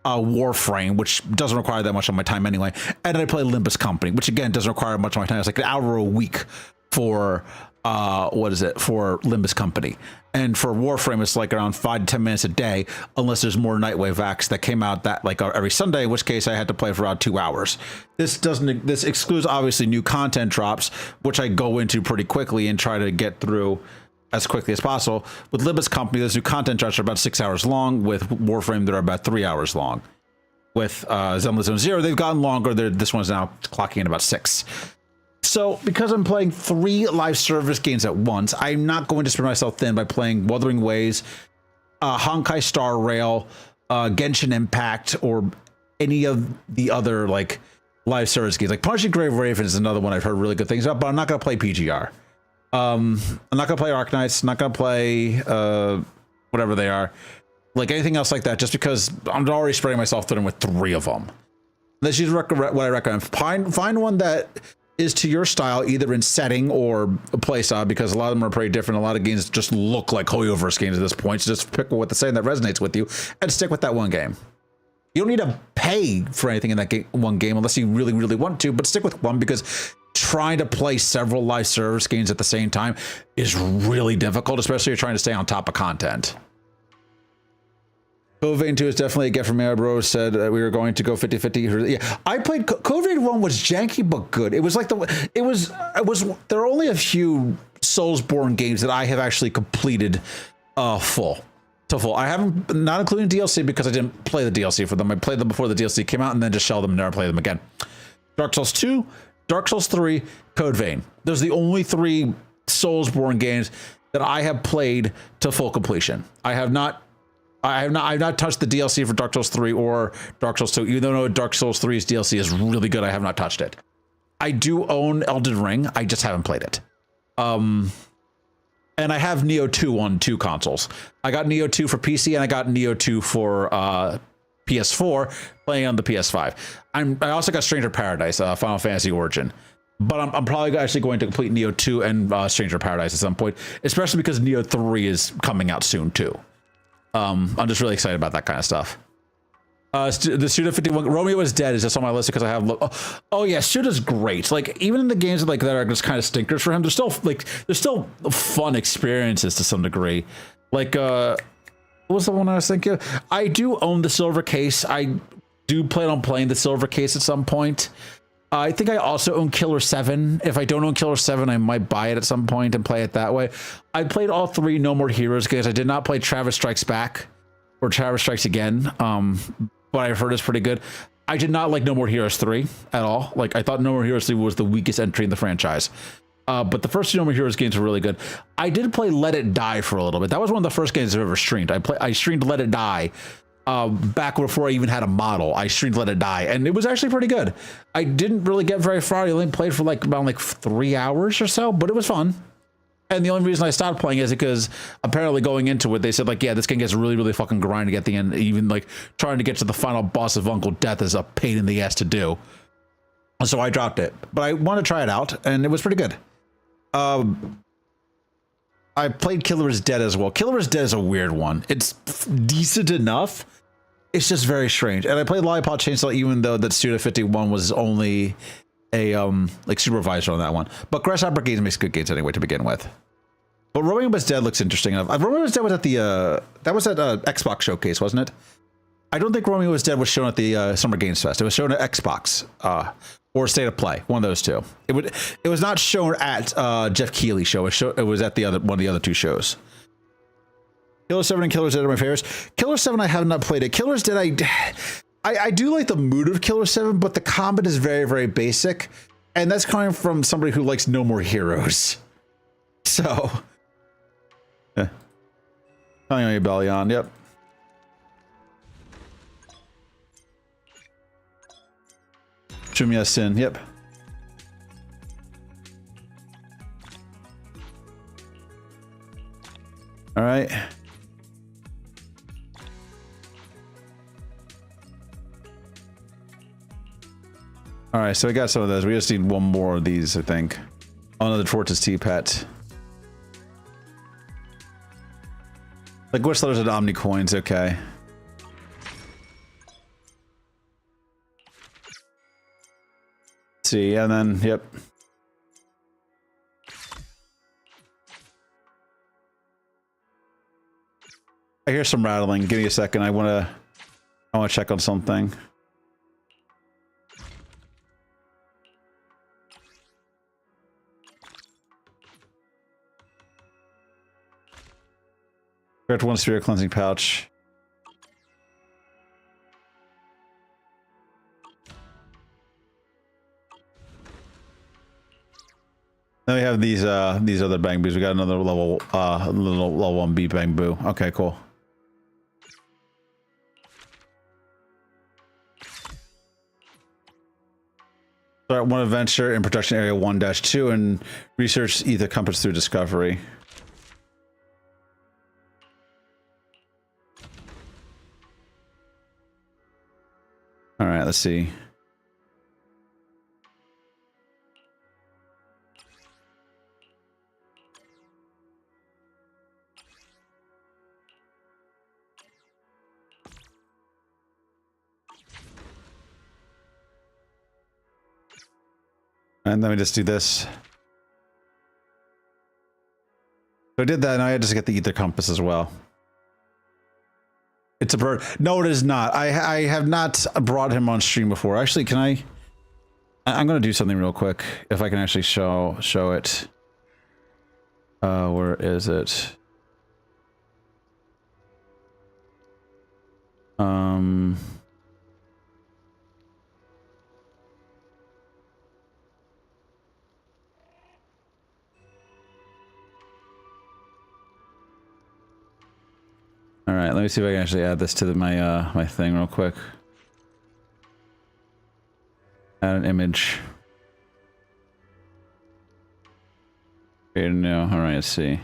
Warframe, which doesn't require that much of my time anyway. And I play Limbus Company, which again doesn't require much of my time. It's like an hour a week for for Limbus Company. And for Warframe, it's like around 5 to 10 minutes a day, unless there's more Nightwave acts that came out that like every Sunday, in which case I had to play for around 2 hours. This excludes obviously new content drops, which I go into pretty quickly and try to get through as quickly as possible. With Limbus Company, those new content drops are about 6 hours long. With Warframe, they're about 3 hours long. With Zenless Zone Zero, they've gotten longer. This one's now clocking in about 6. So, because I'm playing 3 live service games at once, I'm not going to spread myself thin by playing Wuthering Waves, Honkai Star Rail, Genshin Impact, or any of the other like live service games. Like Punishing Grave Raven is another one I've heard really good things about, but I'm not going to play PGR. I'm not going to play Arknights, not going to play whatever they are, like anything else like that, just because I'm already spreading myself thin with 3 of them. That's usually what I recommend. Find one that is to your style, either in setting or play style, because a lot of them are pretty different. A lot of games just look like Hoyoverse games at this point. So just pick what the setting that resonates with you and stick with that one game. You don't need to pay for anything in that one game unless you really, really want to, but stick with one, because trying to play several live service games at the same time is really difficult, especially if you're trying to stay on top of content. Code Vein 2 is definitely a get from Air Bro. Said we were going to go 50-50. Yeah, I played Code Vein 1 was janky but good. It was like there are only a few Soulsborne games that I have actually completed full. I haven't, not including DLC, because I didn't play the DLC for them. I played them before the DLC came out and then just shelved them and never played them again. Dark Souls 2, Dark Souls 3, Code Vein. Those are the only 3 Soulsborne games that I have played to full completion. I've not touched the DLC for Dark Souls 3 or Dark Souls 2. Even though Dark Souls 3's DLC is really good, I have not touched it. I do own Elden Ring. I just haven't played it. And I have Neo 2 on 2 consoles. I got Neo 2 for PC and I got Neo 2 for PS4, playing on the PS5. I also got Stranger Paradise, Final Fantasy Origin. But I'm probably actually going to complete Neo 2 and Stranger Paradise at some point, especially because Neo 3 is coming out soon too. I'm just really excited about that kind of stuff. The Suda 51 Romeo is Dead is just on my list because I have oh yeah, Suda's great. Like even in the games that are just kind of stinkers for him, there's still fun experiences to some degree. Like what was the one I was thinking of? I do own the Silver Case. I do plan on playing the Silver Case at some point. I think I also own Killer 7. If I don't own Killer 7, I might buy it at some point and play it that way. I played all 3 No More Heroes games. I did not play Travis Strikes Back or Travis Strikes Again, but I've heard it's pretty good. I did not like No More Heroes 3 at all. Like I thought No More Heroes 3 was the weakest entry in the franchise. But the first 2 No More Heroes games were really good. I did play Let It Die for a little bit. That was one of the first games I've ever streamed. I streamed Let It Die. Back before I even had a model. I streamed Let It Die, and it was actually pretty good. I didn't really get very far. I only played for about 3 hours or so, but it was fun. And the only reason I stopped playing is because apparently going into it, they said yeah, this game gets really, really fucking grinding at the end. Even trying to get to the final boss of Uncle Death is a pain in the ass to do. So I dropped it, but I want to try it out, and it was pretty good. I played Killer is Dead as well. Killer is Dead is a weird one. It's decent enough. It's just very strange. And I played Lollipop Chainsaw even though that Suda 51 was only a supervisor on that one. But Grasshopper Games makes good games anyway to begin with. But Romeo is Dead looks interesting enough. Romeo is Dead was at the that was at Xbox Showcase, wasn't it? I don't think Romeo is Dead was shown at the Summer Games Fest. It was shown at Xbox or State of Play, one of those two. It was not shown at Jeff Keighley's show. It was at one of the other 2 shows. Killer 7 and Killer Dead are my favorites. Killer 7, I have not played it. Killer Dead, I do like the mood of Killer 7, but the combat is very, very basic. And that's coming from somebody who likes No More Heroes. So, yeah. Telling on you, Bellion, yep. Shumia Sin, yep. All right. All right, so we got some of those. We just need one more of these, I think. Oh, another Fortis T-Pet. Like Wish Letters and Omni Coins, okay. Let's see, and then, yep. I hear some rattling. Give me a second. I want to check on something. Correct, 1 spirit cleansing pouch. Then we have these other Bangboos. We got another level little level 1B Bangbu. Okay, cool. Start one adventure in production area 1-2 and research ether compass through discovery. All right, let's see. And let me just do this. So I did that, and I had to get the ether compass as well. It's a bird. No, it is not. I have not brought him on stream before. Actually, can I? I'm gonna do something real quick if I can actually show it. Where is it? All right, let me see if I can actually add this to my my thing real quick. Add an image. Create a new. All right, let's see.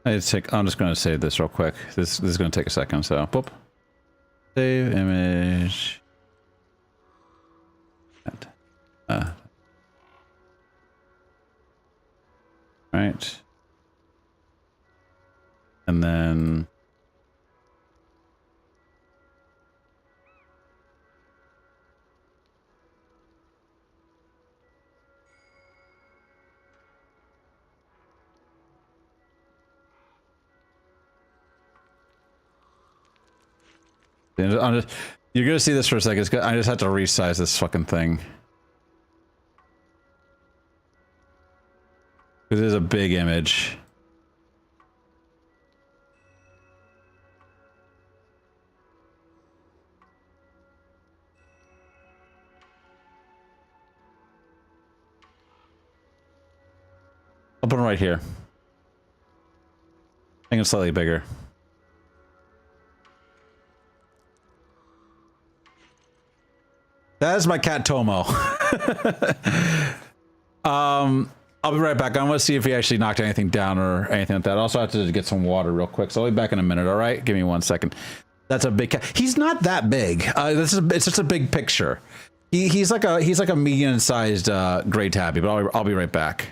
I'm just going to save this real quick. This is going to take a second, so boop. Save image. Right. And then you're gonna see this for a second. I just have to resize this fucking thing. It is a big image. I'll put it right here. I think it's slightly bigger. That is my cat Tomo. I'll be right back. I want to see if he actually knocked anything down or anything like that. I also have to get some water real quick, so I'll be back in a minute. All right, give me 1 second. That's a big cat. He's not that big. It's just a big picture. He's like a medium-sized gray tabby. But I'll be right back.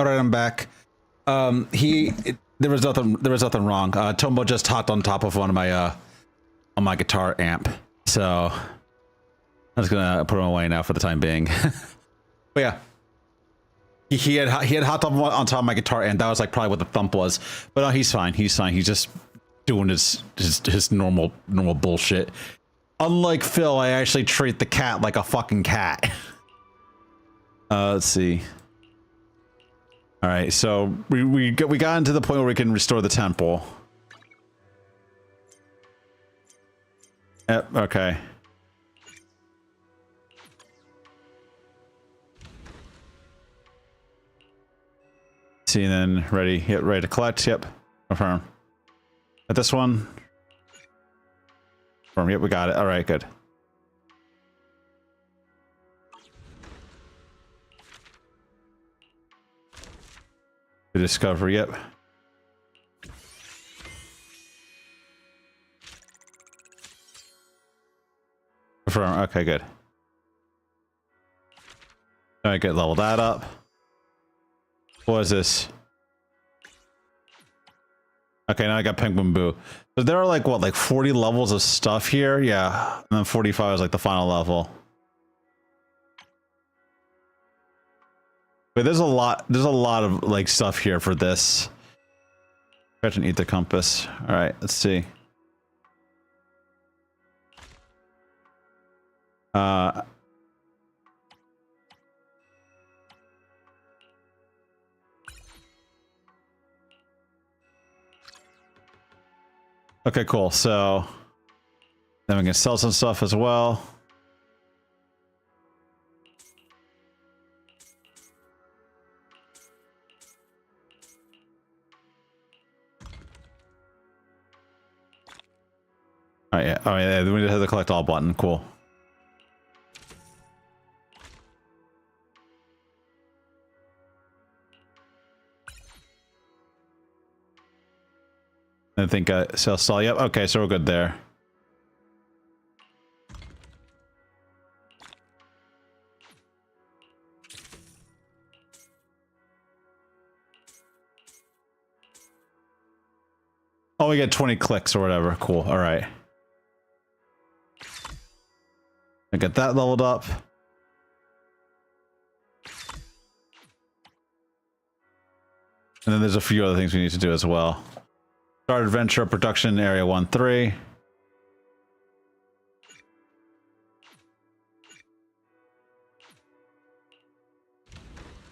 All right, I'm back. There was nothing wrong. Tombo just hopped on top of one of my on my guitar amp, so I'm just gonna put him away now for the time being. But yeah, he had hopped up on top of my guitar, and that was like probably what the thump was. But no, he's fine. He's fine. He's just doing his normal bullshit. Unlike Phil, I actually treat the cat like a fucking cat. Let's see. All right, so we got into the point where we can restore the temple. Yep. Okay. See, and then ready. Yep, ready to collect. Yep. Confirm. At this one. Confirm. Yep, we got it. All right, good. The discovery. Yep. Confirm. Okay, good. All right, good. Level that up. What is this? Okay, now I got Penguin Boo. So there are like what, like 40 levels of stuff here? Yeah. And then 45 is like the final level. But there's a lot of like stuff here for this. Scratch and eat the compass. Alright, let's see. Okay, cool. So then we can sell some stuff as well. Oh yeah. Oh yeah. We just have the collect all button. Cool. I think sell. Yep. Okay, so we're good there. Oh, we get 20 clicks or whatever. Cool. All right. I get that leveled up. And then there's a few other things we need to do as well. Start adventure production area 1-3.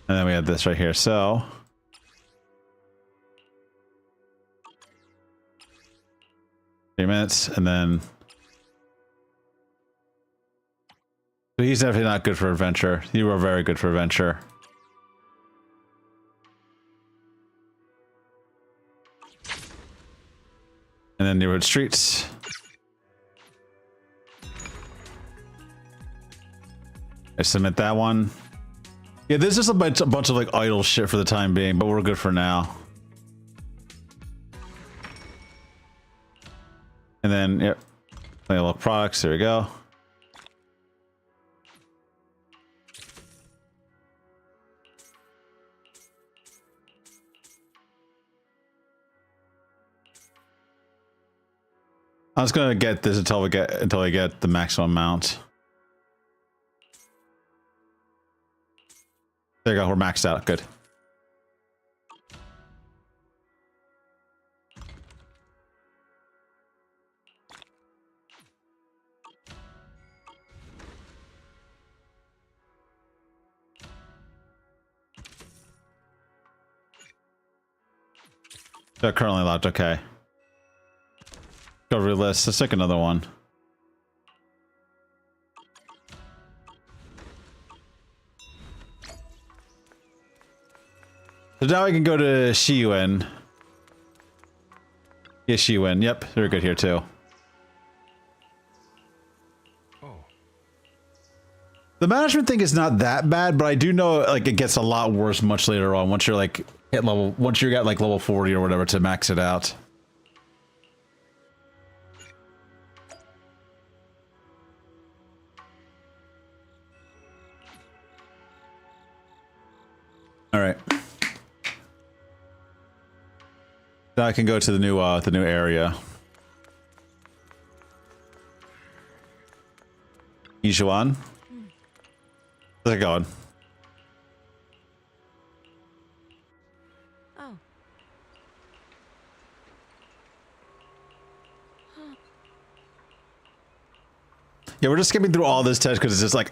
And then we have this right here. So 3 minutes, and then so he's definitely not good for adventure. You are very good for adventure. And then neighborhood streets. I submit that one. Yeah, this is a bunch of like idle shit for the time being, but we're good for now. And then, yep, label products. There we go. I'm just gonna get this until I get the maximum amount. There you go. We're maxed out. Good. They're currently locked. Okay. Discovery list. Let's take another one. So now I can go to Shiyuan. Yeah, Shiyuan. Yep, they're good here too. Oh. The management thing is not that bad, but I do know like it gets a lot worse much later on once you're like hit level, once you got like level 40 or whatever to max it out. All right. Now I can go to the new area. Yijuan. How's it going? Oh. Yeah, we're just skipping through all this text because it's just like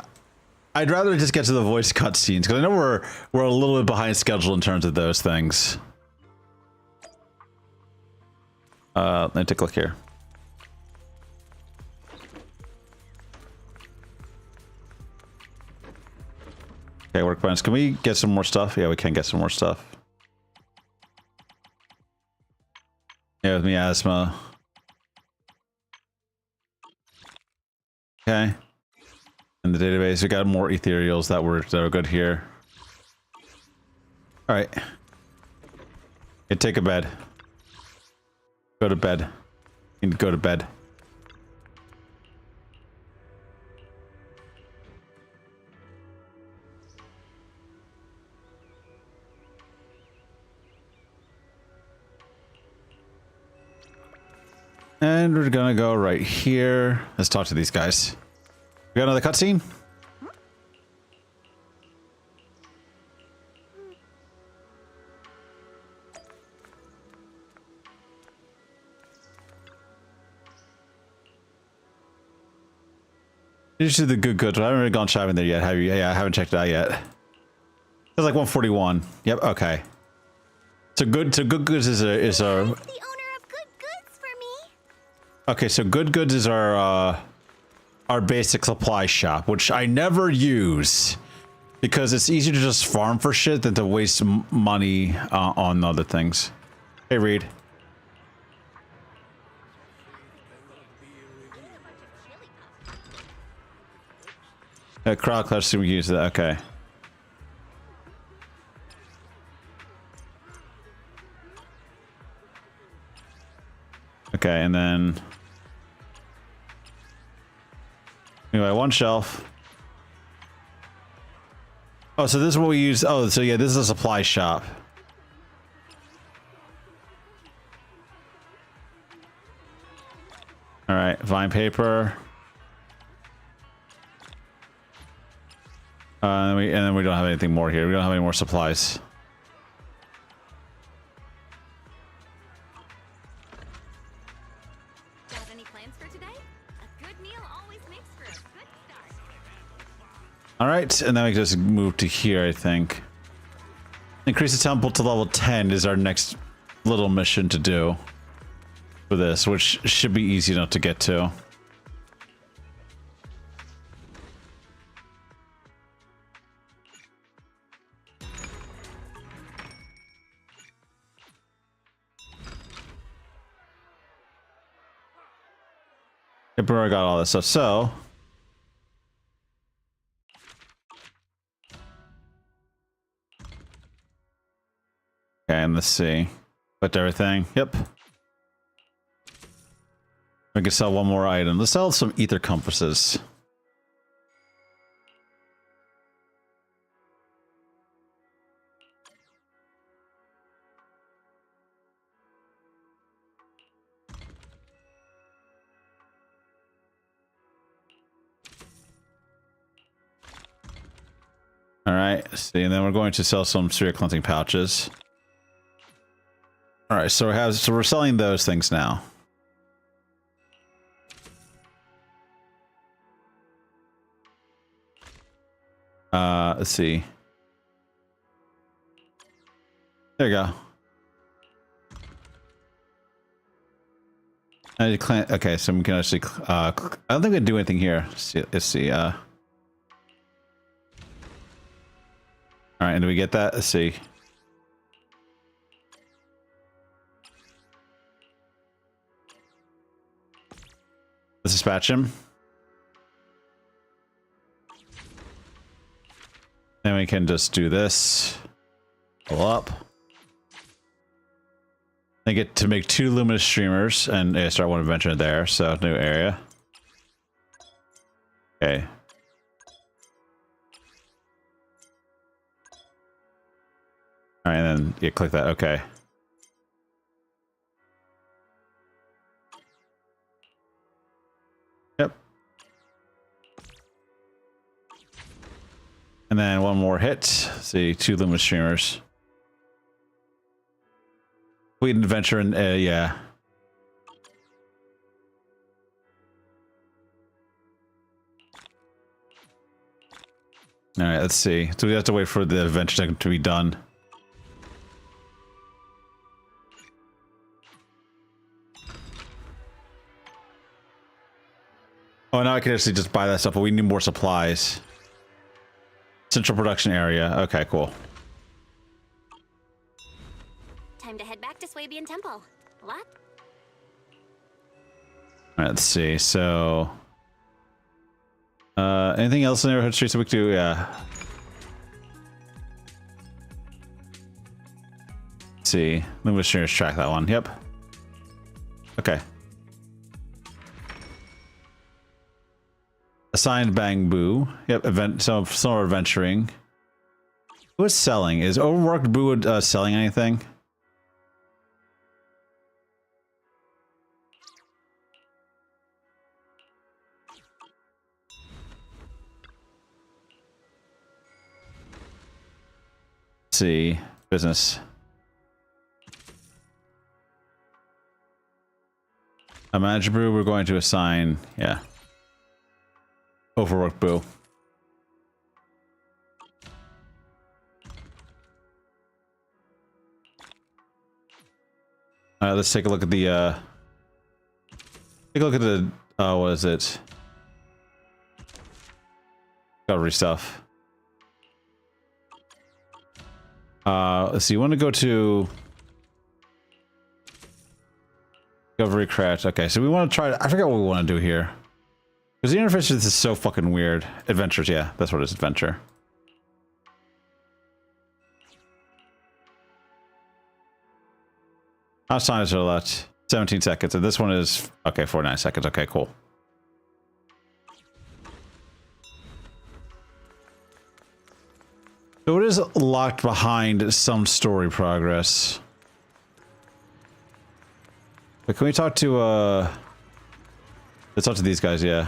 I'd rather just get to the voice cutscenes because I know we're a little bit behind schedule in terms of those things. Let me take a look here. Okay, work plans. Can we get some more stuff? Yeah, we can get some more stuff. Yeah, with miasma. Okay. In the database, we got more ethereals that are good here. All right. Yeah, take a bed. Go to bed. You need to go to bed. And we're gonna go right here. Let's talk to these guys. We got another cutscene? Did you see the good goods? I haven't really gone shopping there yet, have you? Yeah, I haven't checked it out yet. It's like 141. Yep, okay. So good goods is a Who's the owner of good goods for me? okay, so good goods is our basic supply shop, which I never use because it's easier to just farm for shit than to waste money on other things. Hey, Reed. Crowd clutch, we use that. Okay. Okay, and then anyway, one shelf. Oh, so this is what we use. Oh, so yeah, this is a supply shop. All right, vine paper. And then we don't have anything more here. We don't have any more supplies. Got any plans for today? A good meal always makes for a good start. All right, and then we can just move to here, I think. Increase the temple to level 10 is our next little mission to do for this, which should be easy enough to get to. Yep, we already got all this stuff, so okay, and let's see. Put everything. Yep. We can sell one more item. Let's sell some ether compasses. All right, see, and then we're going to sell some spirit cleansing pouches. All right, so we're selling those things now. Let's see. There you go. Okay, so we can actually. I don't think we can do anything here. Let's see. All right, and do we get that? Let's see. Let's dispatch him. Then we can just do this. Pull up. I get to make 2 luminous streamers and start one adventure there. So new area. Okay. All right, and then you click that. Okay. And then one more hit. Let's see, 2 luminous streamers. Fleet adventure and yeah. All right, let's see. So we have to wait for the adventure to be done. Oh, now I can actually just buy that stuff, but we need more supplies. Central production area. Okay, cool. Time to head back to Swabian Temple. What? All right, let's see. So, anything else in the neighborhood streets that we could do? Yeah. Let's see. Let me just track that one. Yep. Okay. Assigned Bang Boo. Yep. Event. Some are adventuring. Who is selling? Is Overworked Boo selling anything? Let's see. Business. A manager brew. We're going to assign. Yeah. Overworked Boo. All right, let's take a look at the take a look at the what is it? Discovery stuff. Let's see, you want to go to Discovery Crash. Okay, so we want to try, I forget what we want to do here. Because the interface is so fucking weird. Adventures, yeah, that's what it is, adventure. How much time is there left? 17 seconds, and this one is, okay, 49 seconds, okay, cool. So it is locked behind some story progress. But can we talk to, let's talk to these guys, yeah.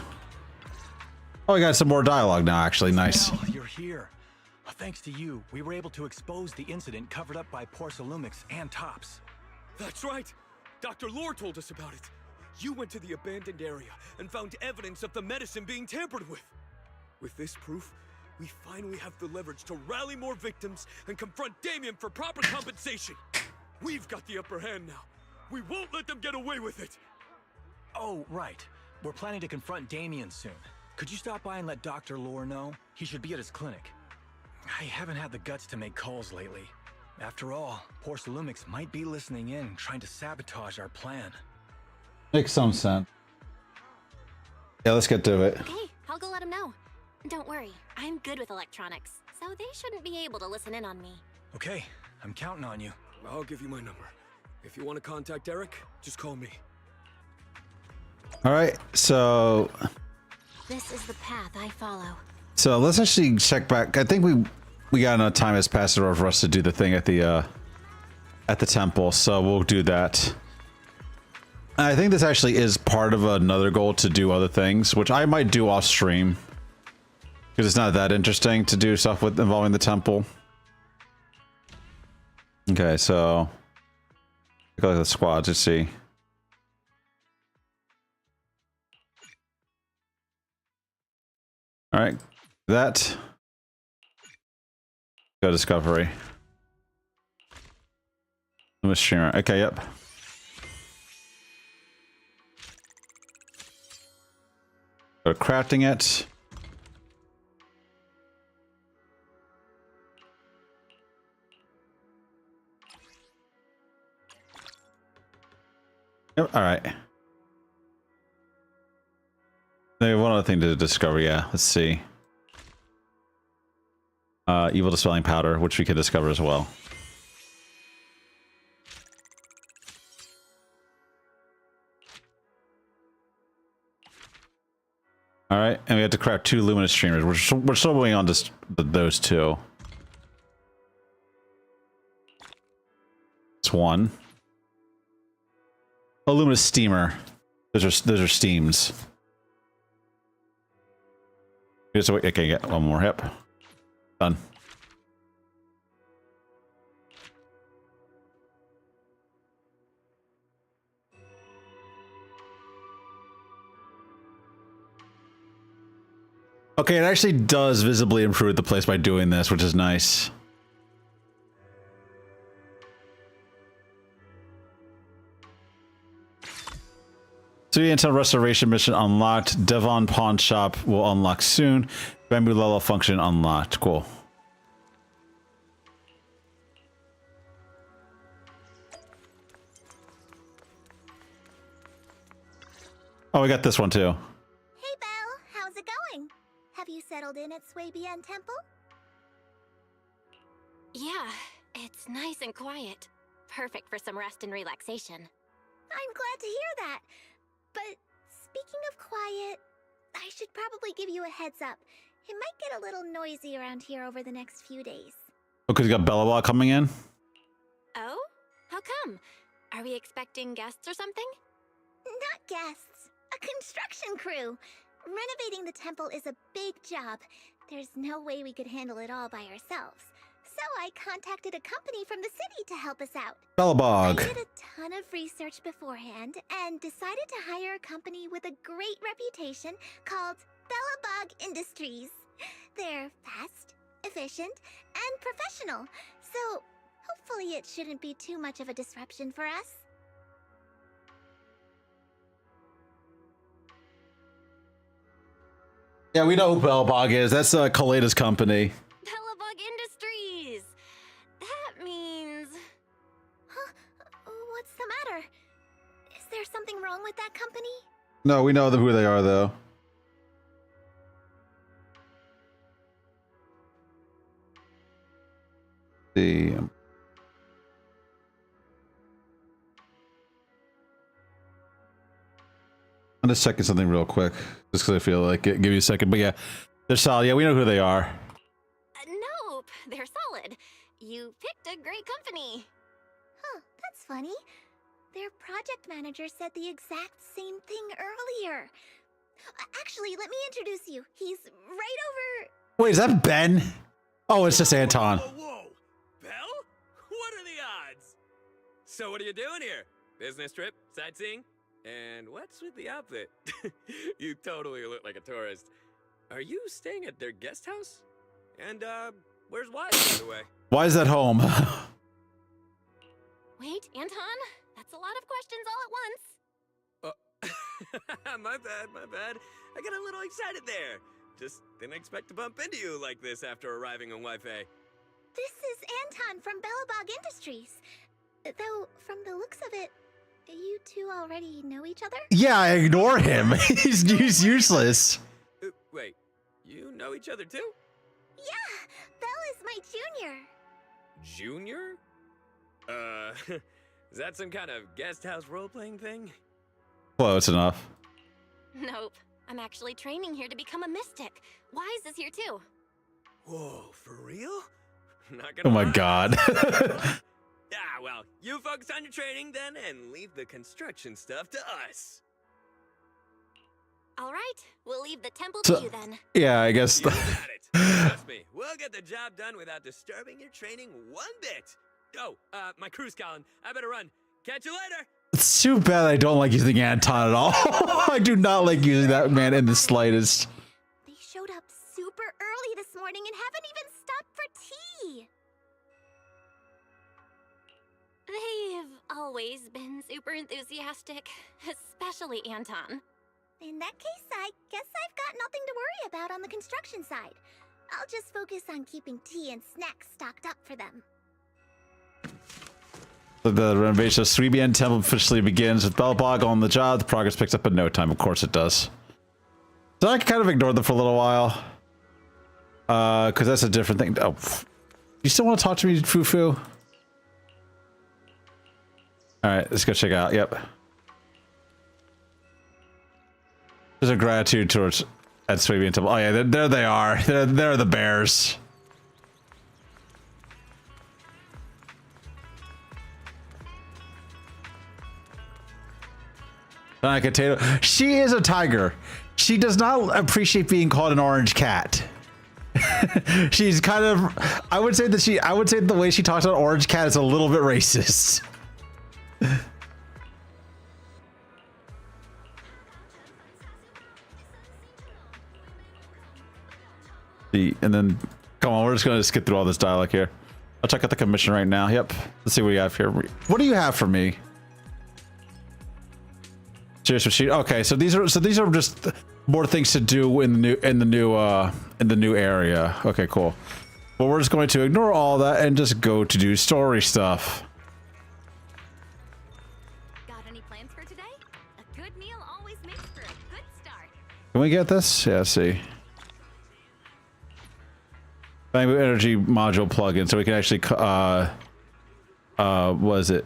Oh, we got some more dialogue now, actually. Nice. Well, you're here. Thanks to you, we were able to expose the incident covered up by Porcelumix and Tops. That's right. Dr. Lore told us about it. You went to the abandoned area and found evidence of the medicine being tampered with. With this proof, we finally have the leverage to rally more victims and confront Damien for proper compensation. We've got the upper hand now. We won't let them get away with it. Oh, right. We're planning to confront Damien soon. Could you stop by and let Dr. Lore know? He should be at his clinic. I haven't had the guts to make calls lately. After all, Porcelumix might be listening in, trying to sabotage our plan. Makes some sense. Yeah, let's get to it. Okay, I'll go let him know. Don't worry, I'm good with electronics, so they shouldn't be able to listen in on me. Okay, I'm counting on you. I'll give you my number. If you want to contact Eric, just call me. All right, so This is the path I follow. let's actually check back. I think we got enough time has passed over for us to do the thing at the temple, so we'll do that. And I think this actually is part of another goal to do other things, which I might do off stream because it's not that interesting to do stuff with involving the temple. Okay, so take a look at the squads. Let's see. All right, that. Go Discovery. Streamer. Okay, yep. Go crafting it. Yep, all right. Maybe one other thing to discover, yeah. Let's see. Evil dispelling powder, which we could discover as well. All right, and we have to craft 2 luminous streamers. We're still waiting on just those 2. It's 1. A luminous steamer. Those are steams. Okay, get one more hip. Done. Okay, it actually does visibly improve the place by doing this, which is nice. So the Intel Restoration mission unlocked. Devon Pawn Shop will unlock soon. Bamboo level function unlocked. Cool. Oh, we got this one too. Hey, Belle, how's it going? Have you settled in at Swabian Temple? Yeah, it's nice and quiet. Perfect for some rest and relaxation. I'm glad to hear that. But speaking of quiet, I should probably give you a heads up. It might get a little noisy around here over the next few days. Oh, because you got Bellawah coming in? Oh? How come? Are we expecting guests or something? Not guests. A construction crew. Renovating the temple is a big job. There's no way we could handle it all by ourselves. So I contacted a company from the city to help us out. Bellabog. I did a ton of research beforehand and decided to hire a company with a great reputation called Bellabog Industries. They're fast, efficient, and professional. So hopefully it shouldn't be too much of a disruption for us. Yeah, we know who Bellabog is. That's Kaleda's company. Bellabog Industries! That means... Huh? What's the matter? Is there something wrong with that company? No, we know who they are, though. See. I'm just checking something real quick, just because I feel like it. Give you a second, but yeah, they're solid. Yeah, we know who they are. Nope, they're solid. You picked a great company. Huh, that's funny. Their project manager said the exact same thing earlier. Actually, let me introduce you. He's right over... Wait, is that Ben? Oh, it's just Anton. Whoa, whoa! Belle? What are the odds? So what are you doing here? Business trip? Sightseeing? And what's with the outfit? You totally look like a tourist. Are you staying at their guest house? And, where's Wise, by the way? Why is that home? Wait, Anton? That's a lot of questions all at once. My bad. I got a little excited there. Just didn't expect to bump into you like this after arriving on Wi-Fi. This is Anton from Bellabog Industries. Though, from the looks of it, you two already know each other? Yeah, I ignore him. He's useless. Wait, you know each other too? Yeah, Belle is my junior. Junior? Is that some kind of guest house role-playing thing? Close enough. Nope. I'm actually training here to become a mystic. Wise is here too. Whoa, for real? Not Oh gonna my lie. god. Ah, well, you focus on your training then and leave the construction stuff to us. All right, we'll leave the temple So- to you then. Yeah, I guess. You got it. Trust me, we'll get the job done without disturbing your training one bit. Oh, my crew's calling. I better run. Catch you later. It's too bad I don't like using Anton at all. I do not like using that man in the slightest. They showed up super early this morning and haven't even stopped for tea. They've always been super enthusiastic, especially Anton. In that case, I guess I've got nothing to worry about on the construction side. I'll just focus on keeping tea and snacks stocked up for them. The renovation of Swabian Temple officially begins with Bellabog on the job. The progress picks up in no time. Of course it does. So I kind of ignored them for a little while. Because that's a different thing. Oh, you still want to talk to me, Fufu? Alright, let's go check out. Yep. There's a gratitude towards at Swabian Temple. Oh yeah, there they are. They're the bears. Potato. She is a tiger. She does not appreciate being called an orange cat. She's kind of, I would say the way she talks about Orange Cat is a little bit racist. And then, come on, we're just gonna skip through all this dialogue here. I'll check out the commission right now. Yep. Let's see what we have here. What do you have for me? Okay, so these are just more things to do in the new area. Okay, cool. Well, we're just going to ignore all that and just go to do story stuff. Got any plans for today? A good meal always makes for a good start. Can we get this? Yeah, let's see. Bamboo energy module plug-in, so we can actually what is it?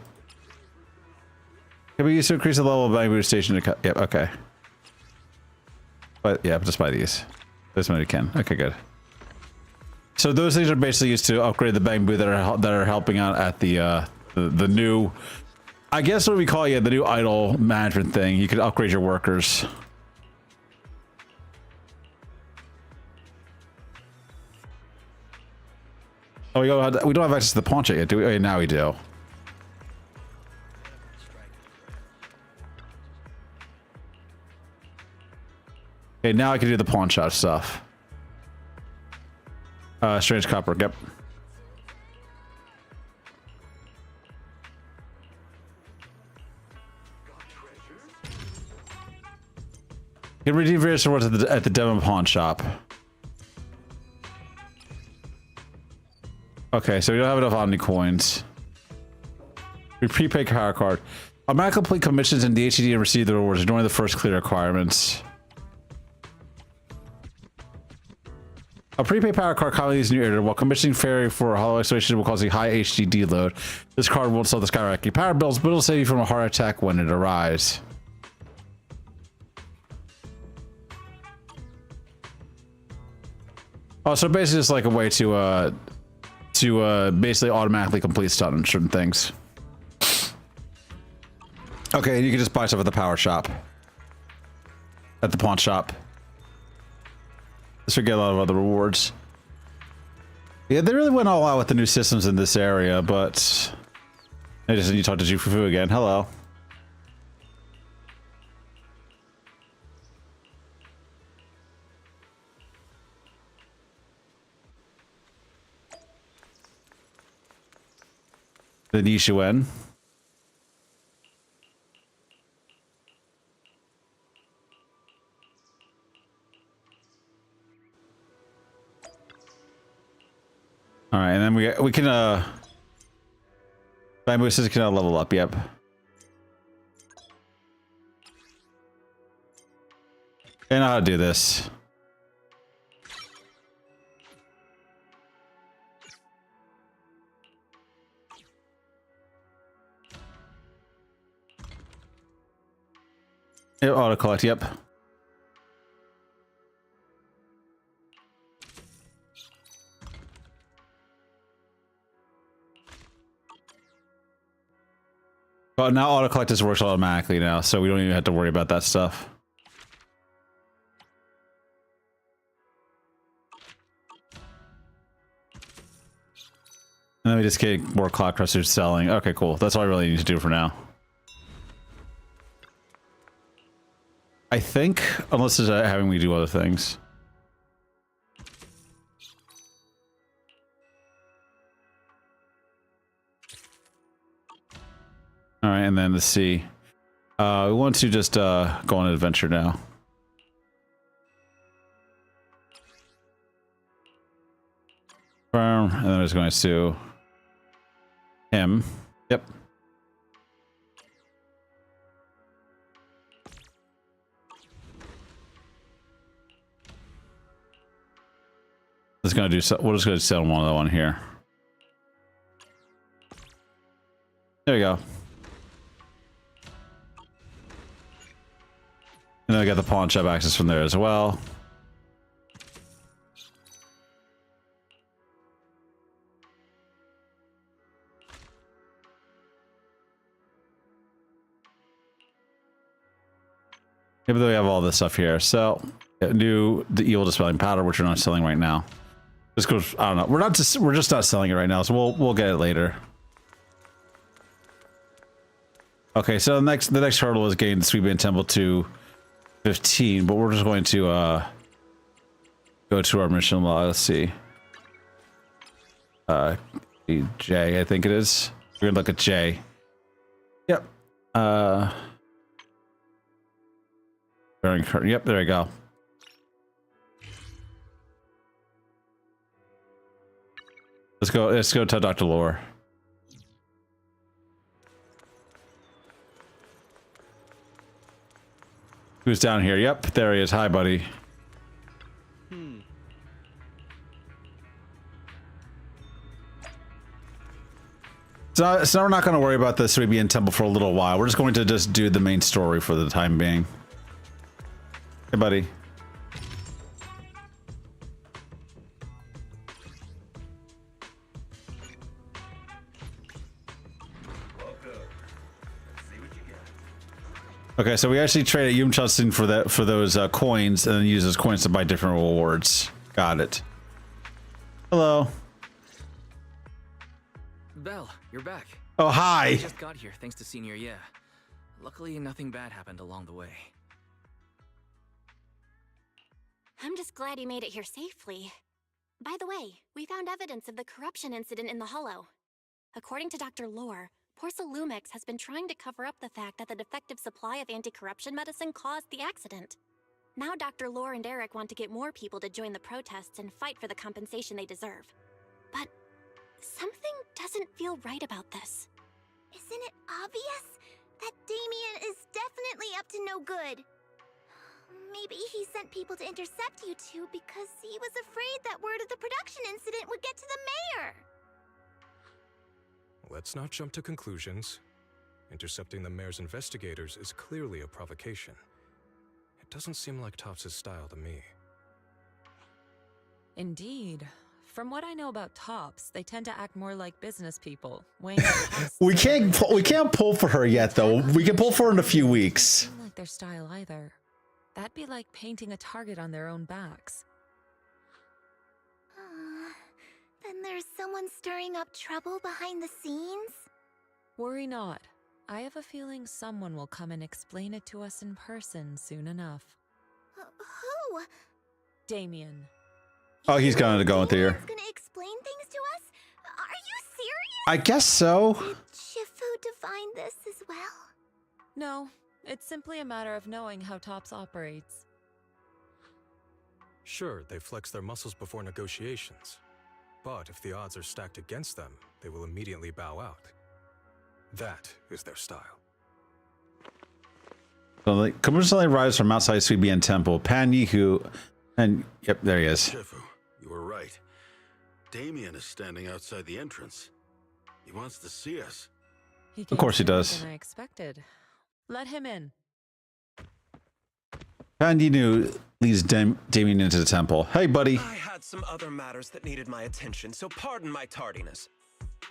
Can we use to increase the level of bamboo station? Yep, okay. But yeah, just buy these. This one we can. Okay, good. So those things are basically used to upgrade the bamboo that are helping out at the new, I guess what we call the new idle management thing. You can upgrade your workers. Oh, we don't have access to the pawn shop yet, do we? Oh, yeah, now we do. Okay, now I can do the pawn shop stuff. Strange copper, yep. You can redeem various rewards at the demo pawn shop. Okay, so we don't have enough Omni coins. We prepaid power card. Automatically complete commissions in the HDD and receive the rewards, ignoring the first clear requirements. A prepaid power card commonly used in your area while commissioning fairy for hollow excavation will cause a high HDD load. This card won't sell the skyrocketing power bills, but it'll save you from a heart attack when it arrives. Oh, so basically it's like a way to basically automatically complete stuff on certain things. Okay, you can just buy stuff at the power shop. At the pawn shop. This would get a lot of other rewards. Yeah, they really went all out with the new systems in this area, but I just need to talk to Jufufu again. Hello. The Nishuen. All right, and then we can bamboo says can level up. Yep. I know how to do this. Auto collect, yep. Well, now auto collect just works automatically now, so we don't even have to worry about that stuff. And then we just get more clock crushers selling. Okay, cool. That's all I really need to do for now. I think, unless it's having me do other things. All right, and then let's see. We want to just go on an adventure now. And then I'm just going to him. Yep. Just gonna do so. We're just gonna sell one of one here. There we go. And then I got the pawn shop access from there as well. Yeah, but then we have all this stuff here. So, the evil dispelling powder, which we're not selling right now. This goes. I don't know. We're just not selling it right now, so we'll get it later. Okay, so the next hurdle is getting the Sweetband Temple to 15, but we're just going to go to our mission log. Let's see. J, I think it is. We're gonna look at J. Yep. Yep, there we go. Let's go to Dr. Lore. Who's down here? Yep, there he is. Hi, buddy. So we're not going to worry about the Sweetband Temple for a little while. We're just going to just do the main story for the time being. Hey, buddy. Okay, so we actually traded Yum Chustin for those coins, and then use those coins to buy different rewards. Got it. Hello. Belle, you're back. Oh, hi. I just got here thanks to Senior Yeah. Luckily, nothing bad happened along the way. I'm just glad you made it here safely. By the way, we found evidence of the corruption incident in the Hollow. According to Dr. Lore, Porcel Lumix has been trying to cover up the fact that the defective supply of anti-corruption medicine caused the accident. Now Dr. Lore and Eric want to get more people to join the protests and fight for the compensation they deserve. But something doesn't feel right about this. Isn't it obvious? That Damien is definitely up to no good. Maybe he sent people to intercept you two because he was afraid that word of the production incident would get to the mayor. Let's not jump to conclusions. Intercepting the mayor's investigators is clearly a provocation. It doesn't seem like Topps' style to me. Indeed. From what I know about Topps, they tend to act more like business people. weighing the costs We of can't pull for her yet, though. We can pull for her in a few weeks. Doesn't like their style either. That'd be like painting a target on their own backs. Then there's someone stirring up trouble behind the scenes? Worry not. I have a feeling someone will come and explain it to us in person soon enough. Who? Damien. Oh, he's gonna go into here. Damien's gonna explain things to us? Are you serious? I guess so. Did Shifu define this as well? No, it's simply a matter of knowing how Topps operates. Sure, they flex their muscles before negotiations. But if the odds are stacked against them, they will immediately bow out. That is their style. So, like, commercially arrives from outside Sweetband Temple. Pan Yihu, and yep, there he is. Shifu, you were right. Damien is standing outside the entrance. He wants to see us. Of course he came does. sooner than I expected. Let him in. Pan Yihu leads Damien into the temple. Hey, buddy. I had some other matters that needed my attention, so pardon my tardiness.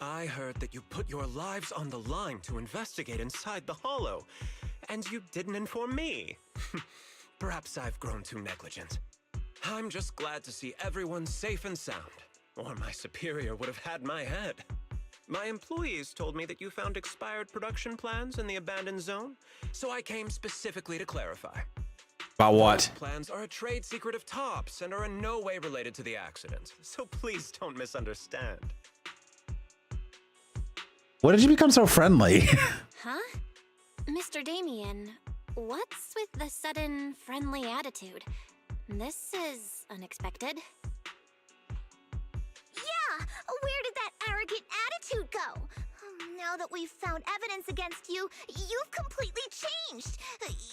I heard that you put your lives on the line to investigate inside the Hollow, and you didn't inform me. Perhaps I've grown too negligent. I'm just glad to see everyone safe and sound, or my superior would have had my head. My employees told me that you found expired production plans in the abandoned zone, so I came specifically to clarify. About what? Those plans are a trade secret of Topps and are in no way related to the accident, so please don't misunderstand. What did you become so friendly? Huh? Mr. Damien, what's with the sudden friendly attitude? This is unexpected. Yeah! Where did that arrogant attitude go? Now that we've found evidence against you, you've completely changed.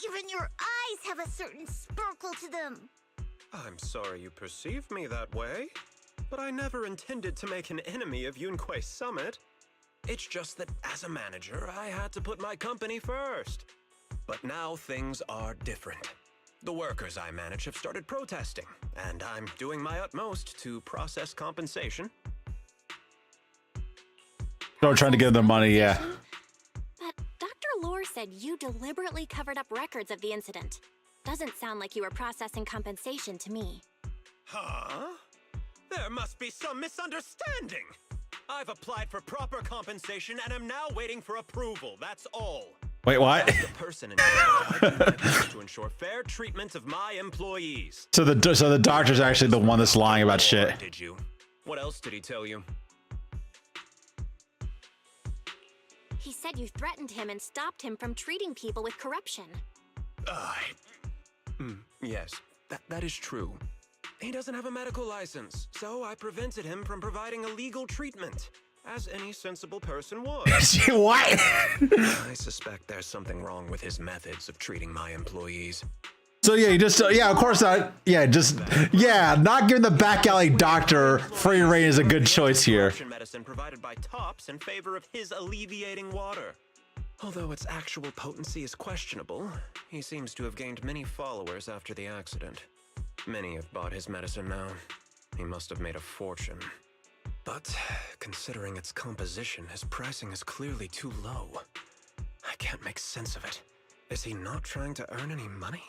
Even your eyes have a certain sparkle to them. I'm sorry you perceive me that way, but I never intended to make an enemy of Yunquei Summit. It's just that as a manager, I had to put my company first. But now things are different. The workers I manage have started protesting, and I'm doing my utmost to process compensation. They're trying to give them money, yeah. But Dr. Lore said you deliberately covered up records of the incident. Doesn't sound like you were processing compensation to me. Huh? There must be some misunderstanding. I've applied for proper compensation and am now waiting for approval. That's all. Wait, what? As the person in charge, I do my best to ensure fair treatment of my employees. So the doctor's actually the one that's lying about shit. Did you? What else did he tell you? He said you threatened him and stopped him from treating people with corruption. Yes, that is true. He doesn't have a medical license, so I prevented him from providing illegal treatment, as any sensible person would. What? I suspect there's something wrong with his methods of treating my employees. So yeah, you just yeah, of course not. Yeah, not giving the back alley doctor free reign is a good choice here. Medicine provided by Tops in favor of his alleviating water. Although its actual potency is questionable, he seems to have gained many followers after the accident. Many have bought his medicine now. He must have made a fortune. But considering its composition, his pricing is clearly too low. I can't make sense of it. Is he not trying to earn any money?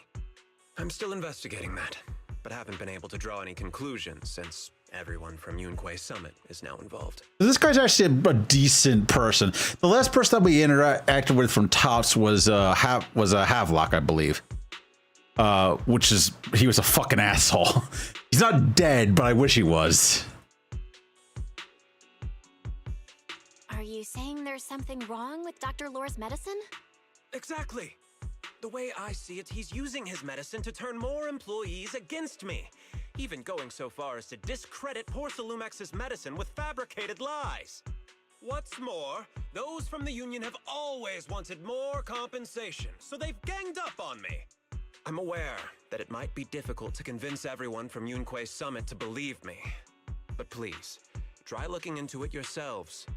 I'm still investigating that, but haven't been able to draw any conclusions since everyone from Yunquay Summit is now involved. This guy's actually a decent person. The last person that we interacted with from Tops was Havelock, I believe. He was a fucking asshole. He's not dead, but I wish he was. Are you saying there's something wrong with Dr. Lore's medicine? Exactly. The way I see it, he's using his medicine to turn more employees against me. Even going so far as to discredit Porcelumex's medicine with fabricated lies. What's more, those from the Union have always wanted more compensation, so they've ganged up on me. I'm aware that it might be difficult to convince everyone from Yunquay Summit to believe me. But please, try looking into it yourselves.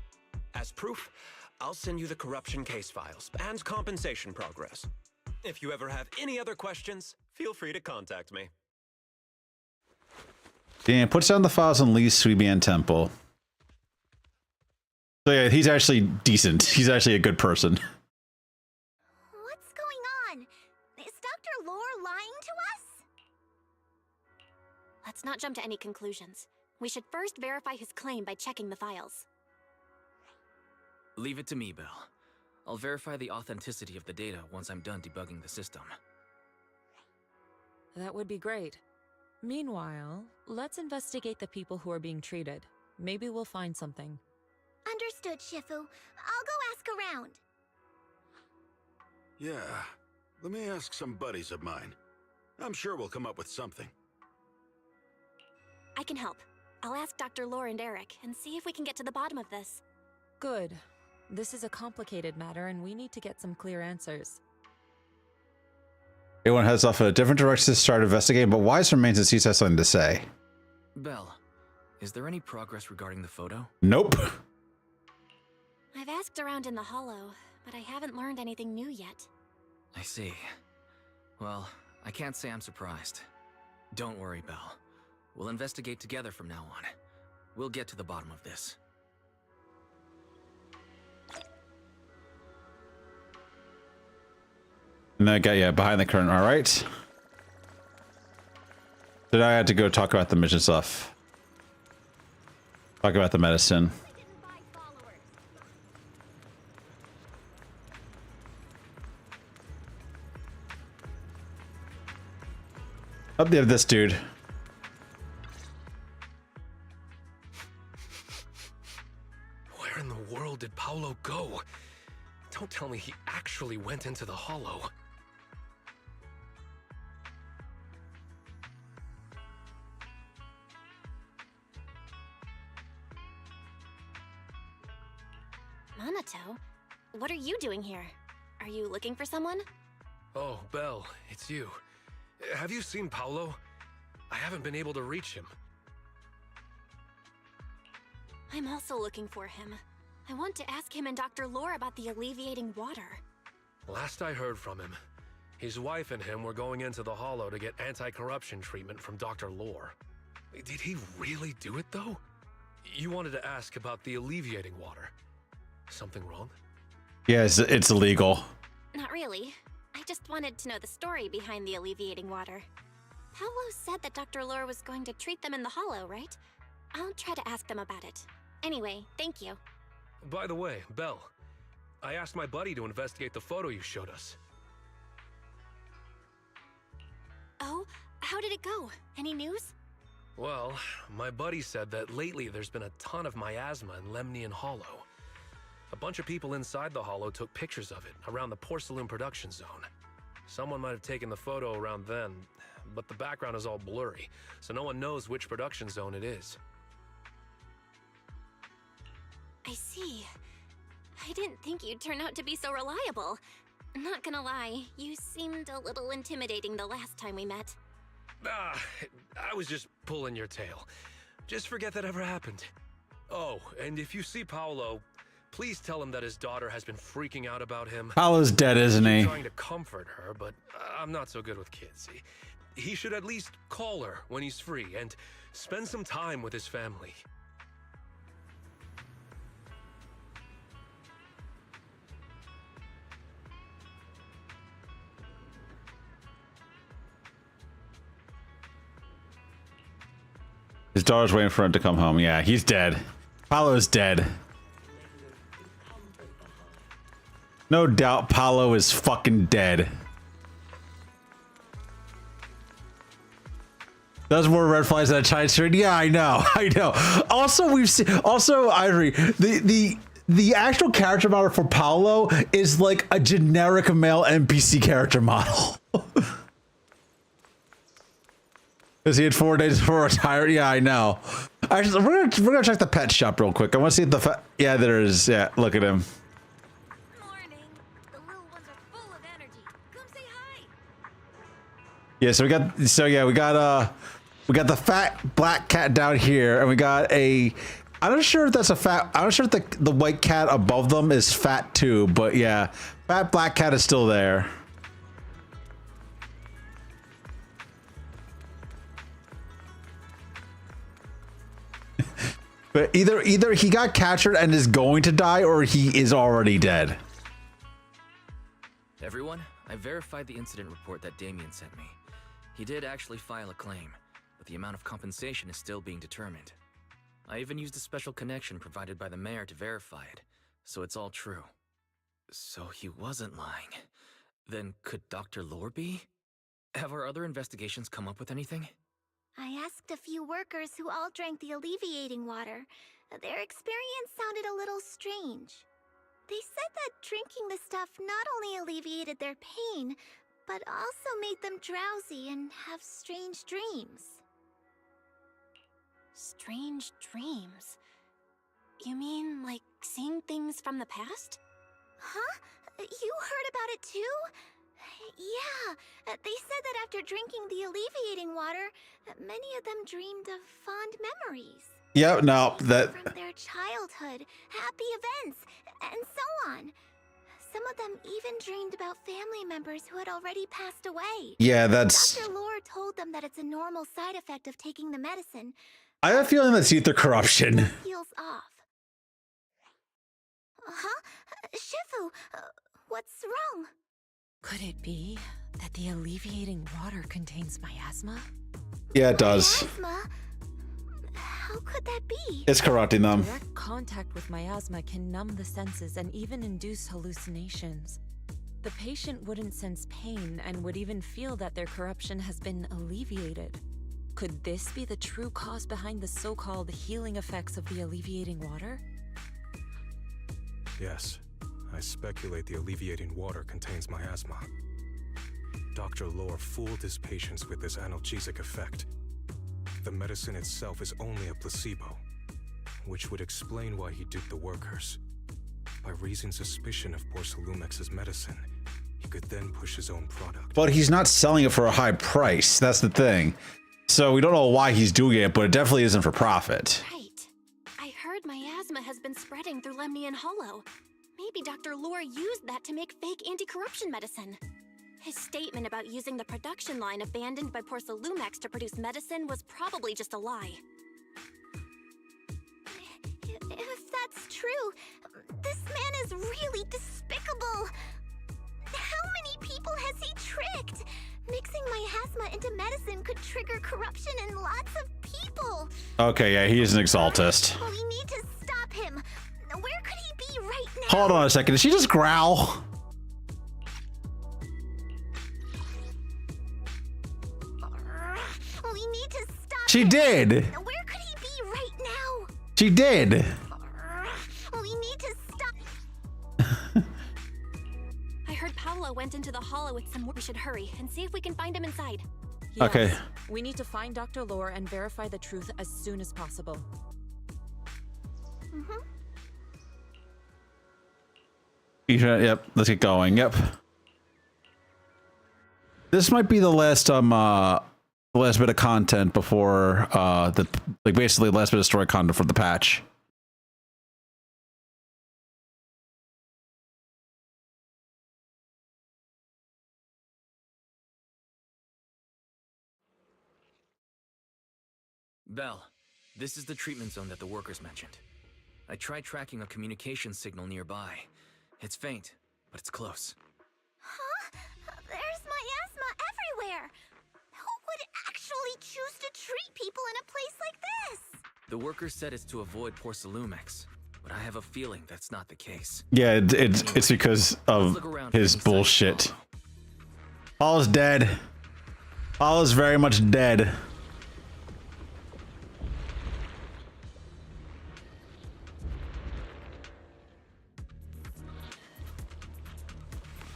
As proof, I'll send you the corruption case files and compensation progress. If you ever have any other questions, feel free to contact me. Dan puts down the files and leaves Sweebian Temple. So yeah, he's actually decent. He's actually a good person. What's going on? Is Dr. Lore lying to us? Let's not jump to any conclusions. We should first verify his claim by checking the files. Leave it to me, Belle. I'll verify the authenticity of the data once I'm done debugging the system. That would be great. Meanwhile, let's investigate the people who are being treated. Maybe we'll find something. Understood, Shifu. I'll go ask around. Yeah, let me ask some buddies of mine. I'm sure we'll come up with something. I can help. I'll ask Dr. Lore and Eric and see if we can get to the bottom of this. Good. This is a complicated matter and we need to get some clear answers. Everyone heads off in a different direction to start investigating, but Wise remains as he has something to say. Belle, is there any progress regarding the photo? Nope. I've asked around in the Hollow, but I haven't learned anything new yet. I see. Well, I can't say I'm surprised. Don't worry, Belle. We'll investigate together from now on. We'll get to the bottom of this. And I got behind the curtain. All right. Then I had to go talk about the mission stuff. Talk about the medicine. Up there, this dude. Where in the world did Paolo go? Don't tell me he actually went into the Hollow. Minato? What are you doing here? Are you looking for someone? Oh, Belle, it's you. Have you seen Paolo? I haven't been able to reach him. I'm also looking for him. I want to ask him and Dr. Lore about the alleviating water. Last I heard from him, his wife and him were going into the Hollow to get anti-corruption treatment from Dr. Lore. Did he really do it, though? You wanted to ask about the alleviating water. Something wrong? Yes, it's illegal. Not really. I just wanted to know the story behind the alleviating water. Paolo said that Dr. Lore was going to treat them in the Hollow, right? I'll try to ask them about it. Anyway, thank you. By the way, Belle, I asked my buddy to investigate the photo you showed us. Oh, how did it go? Any news? Well, my buddy said that lately there's been a ton of miasma in Lemnian Hollow. A bunch of people inside the Hollow took pictures of it around the porcelain production zone. Someone might have taken the photo around then, but the background is all blurry, so no one knows which production zone it is. I see. I didn't think you'd turn out to be so reliable. Not gonna lie, you seemed a little intimidating the last time we met. Ah, I was just pulling your tail. Just forget that ever happened. Oh, and if you see Paolo, please tell him that his daughter has been freaking out about him. Paolo's dead, isn't he? I'm trying to comfort her, but I'm not so good with kids. He should at least call her when he's free and spend some time with his family. His daughter's waiting for him to come home. Yeah, he's dead. Paolo's dead. No doubt Paolo is fucking dead. Those more red flags than a Chinese street. Yeah, I know. I know. Also, we've seen. Also, Ivory, the actual character model for Paolo is like a generic male NPC character model. Because he had 4 days before retire. Yeah, I know. Actually, we're gonna check the pet shop real quick. I want to see if the yeah, there is. Yeah, look at him. Morning. The little ones are full of energy. Come say hi. Yeah, we got the fat black cat down here, and we got a. I'm not sure if that's a fat. I'm not sure if the white cat above them is fat too, but yeah, fat black cat is still there. But either he got captured and is going to die, or he is already dead. Everyone, I verified the incident report that Damien sent me. He did actually file a claim, but the amount of compensation is still being determined. I even used a special connection provided by the mayor to verify it, so it's all true. So he wasn't lying. Then could Dr. Lore be? Have our other investigations come up with anything? I asked a few workers who all drank the alleviating water. Their experience sounded a little strange. They said that drinking the stuff not only alleviated their pain, but also made them drowsy and have strange dreams. Strange dreams? You mean, like, seeing things from the past? Huh? You heard about it too? Yeah, they said that after drinking the alleviating water, many of them dreamed of fond memories. Yeah, no, that... From their childhood, happy events, and so on. Some of them even dreamed about family members who had already passed away. Yeah, that's... Dr. Lore told them that it's a normal side effect of taking the medicine. I have a feeling that's ether corruption. Heals off. Huh? Shifu, what's wrong? Could it be that the alleviating water contains miasma? Yeah, it does. Miasma? How could that be? It's corrupting them. Direct contact with miasma can numb the senses and even induce hallucinations. The patient wouldn't sense pain and would even feel that their corruption has been alleviated. Could this be the true cause behind the so-called healing effects of the alleviating water? Yes. I speculate the alleviating water contains miasma. Dr. Lore fooled his patients with this analgesic effect. The medicine itself is only a placebo, which would explain why he duped the workers. By raising suspicion of Porcelumex's medicine, he could then push his own product. But he's not selling it for a high price. That's the thing. So we don't know why he's doing it, but it definitely isn't for profit. Right. I heard miasma has been spreading through Lemnian Hollow. Maybe Dr. Lore used that to make fake anti-corruption medicine. His statement about using the production line abandoned by Porcelumex to produce medicine was probably just a lie. If that's true, this man is really despicable. How many people has he tricked? Mixing miasma into medicine could trigger corruption in lots of people. Okay, yeah, he is an exaltist. We need to stop him. Where could he be right now? Hold on a second. Did she just growl? We need to stop She him. did. Where could he be right now? She did. We need to stop. I heard Paolo went into the hollow with some. We should hurry and see if we can find him inside. Yes, Okay. We need to find Dr. Lore and verify the truth as soon as possible. Yep, let's get going. Yep. This might be the last bit of content before basically the last bit of story content for the patch. Belle, this is the treatment zone that the workers mentioned. I tried tracking a communication signal nearby. It's faint, but it's close. Huh? There's miasma everywhere. Who would actually choose to treat people in a place like this? The workers said it's to avoid Porcelumex, but I have a feeling that's not the case. Yeah, it's because of his bullshit. Paul's dead. Paul is very much dead.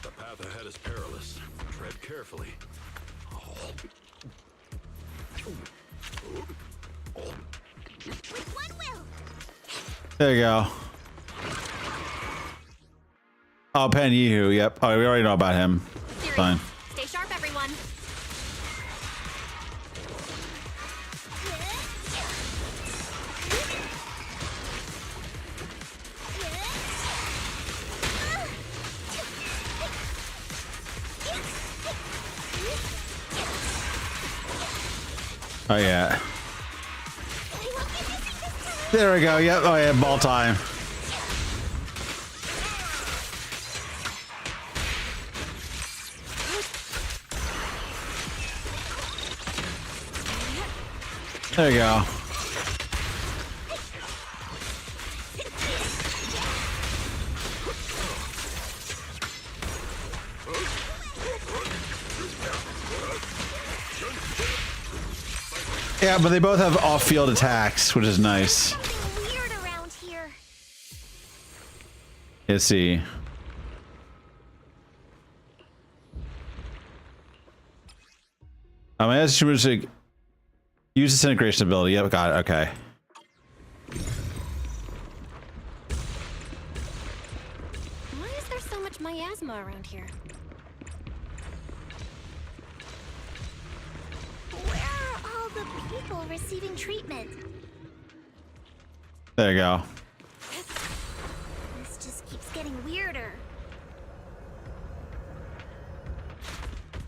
The path ahead is perilous. Tread carefully. With one will. There you go. Oh, Pan Yehu. Yep. Oh, we already know about him. Fine. Stay sharp, everyone. Oh yeah. There we go. Yep. Oh yeah. Ball time. There you go. Yeah, but they both have off-field attacks, which is nice. Something weird around here. Let's see. I asked you to use disintegration ability. Yep, got it. Okay. Why is there so much miasma around here? Where are all the people receiving treatment? There you go. This just keeps getting weirder.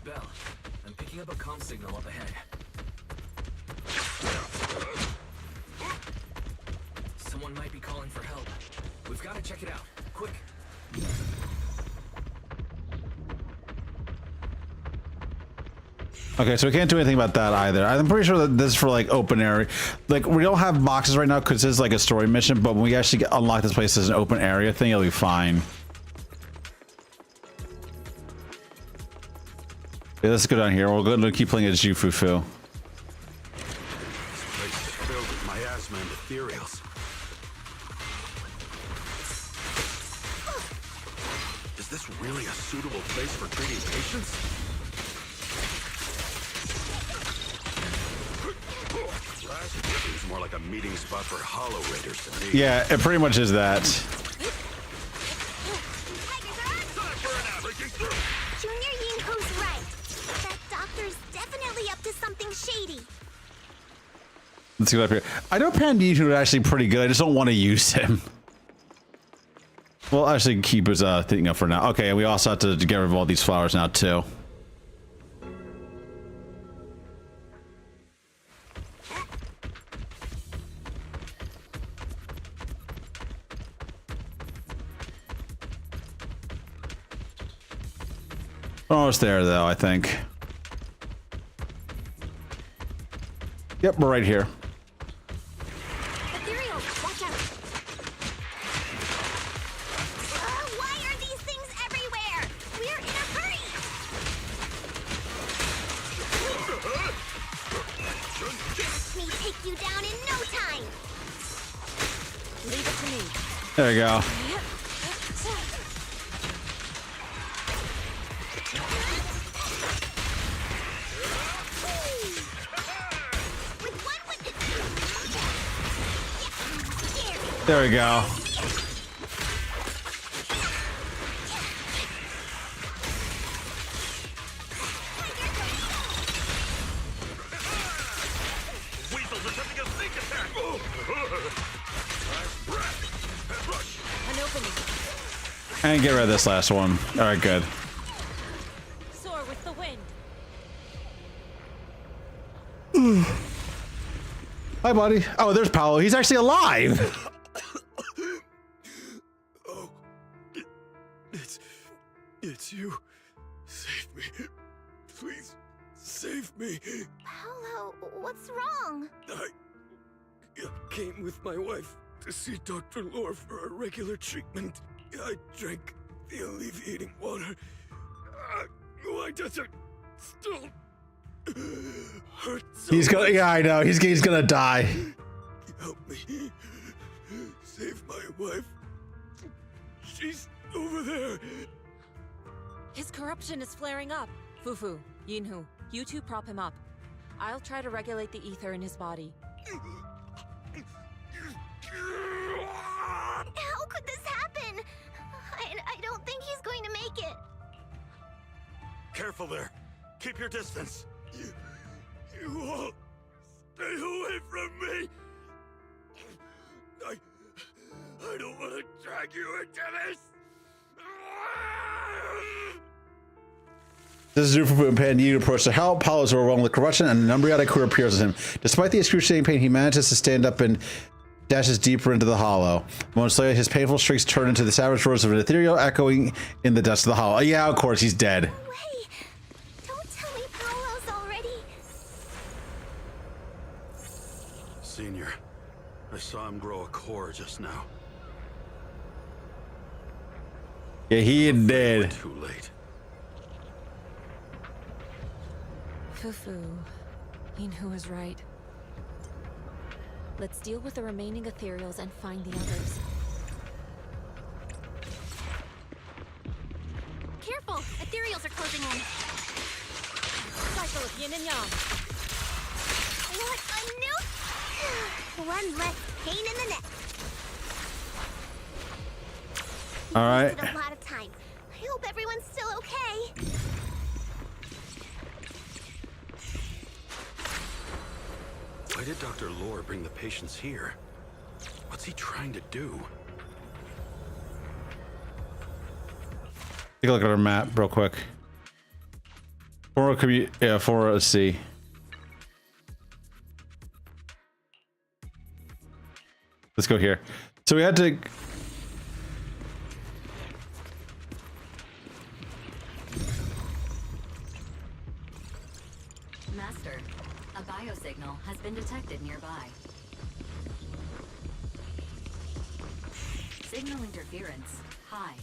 Belle, I'm picking up a comm signal up ahead. Someone might be calling for help. We've got to check it out. Quick. Okay, so we can't do anything about that either. I'm pretty sure that this is for like open area. Like we don't have boxes right now because this is like a story mission, but when we actually unlock this place as an open area thing, it'll be fine. Yeah, let's go down here. We're going to keep playing as Jufufu. This place is filled with miasma and ethereals. Is this really a suitable place for treating patients? Seems more like a meeting spot for Hollow Raiders to me. Yeah, it pretty much is that. Junior Yinko's right. That doctor's definitely up to something shady. Let's go up here. I know Pandito is actually pretty good. I just don't want to use him. We'll actually keep his thing up for now. Okay, and we also have to get rid of all these flowers now too. We're almost there though, I think. Yep, we're right here. There you go. There we go. And get rid of this last one. All right, good. Soar with the wind. Hi, buddy. Oh, there's Paolo. He's actually alive. Oh, it's you. Save me. Please, save me. Paolo, what's wrong? I came with my wife to see Dr. Lore for a regular treatment. I drank the alleviating water. Why does it still hurt so He's gonna. much? Yeah, I know. He's gonna die. Help me. Save my wife. She's over there. His corruption is flaring up. Fufu, Yinhu, you two prop him up. I'll try to regulate the ether in his body. How could this happen? I don't think he's going to make it. Careful there. Keep your distance. You all stay away from me. I don't want to drag you into this. This is Zufu and Pan Yu approach to help. Paolo is overwhelmed with corruption, and an embryonic crew appears with him. Despite the excruciating pain, he manages to stand up and dashes deeper into the hollow. Moments later, his painful shrieks turn into the savage roars of an ethereal echoing in the dust of the hollow. Yeah, of course, he's dead. No way! Don't tell me Paolo's already... Senior, I saw him grow a core just now. Yeah, he is dead. Too late. Fufu, Yinhu is right. Let's deal with the remaining ethereals and find the others. Careful! Ethereals are closing in. Cycle of yin and yang. What a nuke! One less pain in the neck. All right. Wasted a lot of time. I hope everyone's still okay. Why did Dr. Lore bring the patients here? What's he trying to do? Take a look at our map real quick. Let's see. Let's go here. So we had to. Master, a biosignal has been detected nearby. Signal interference high.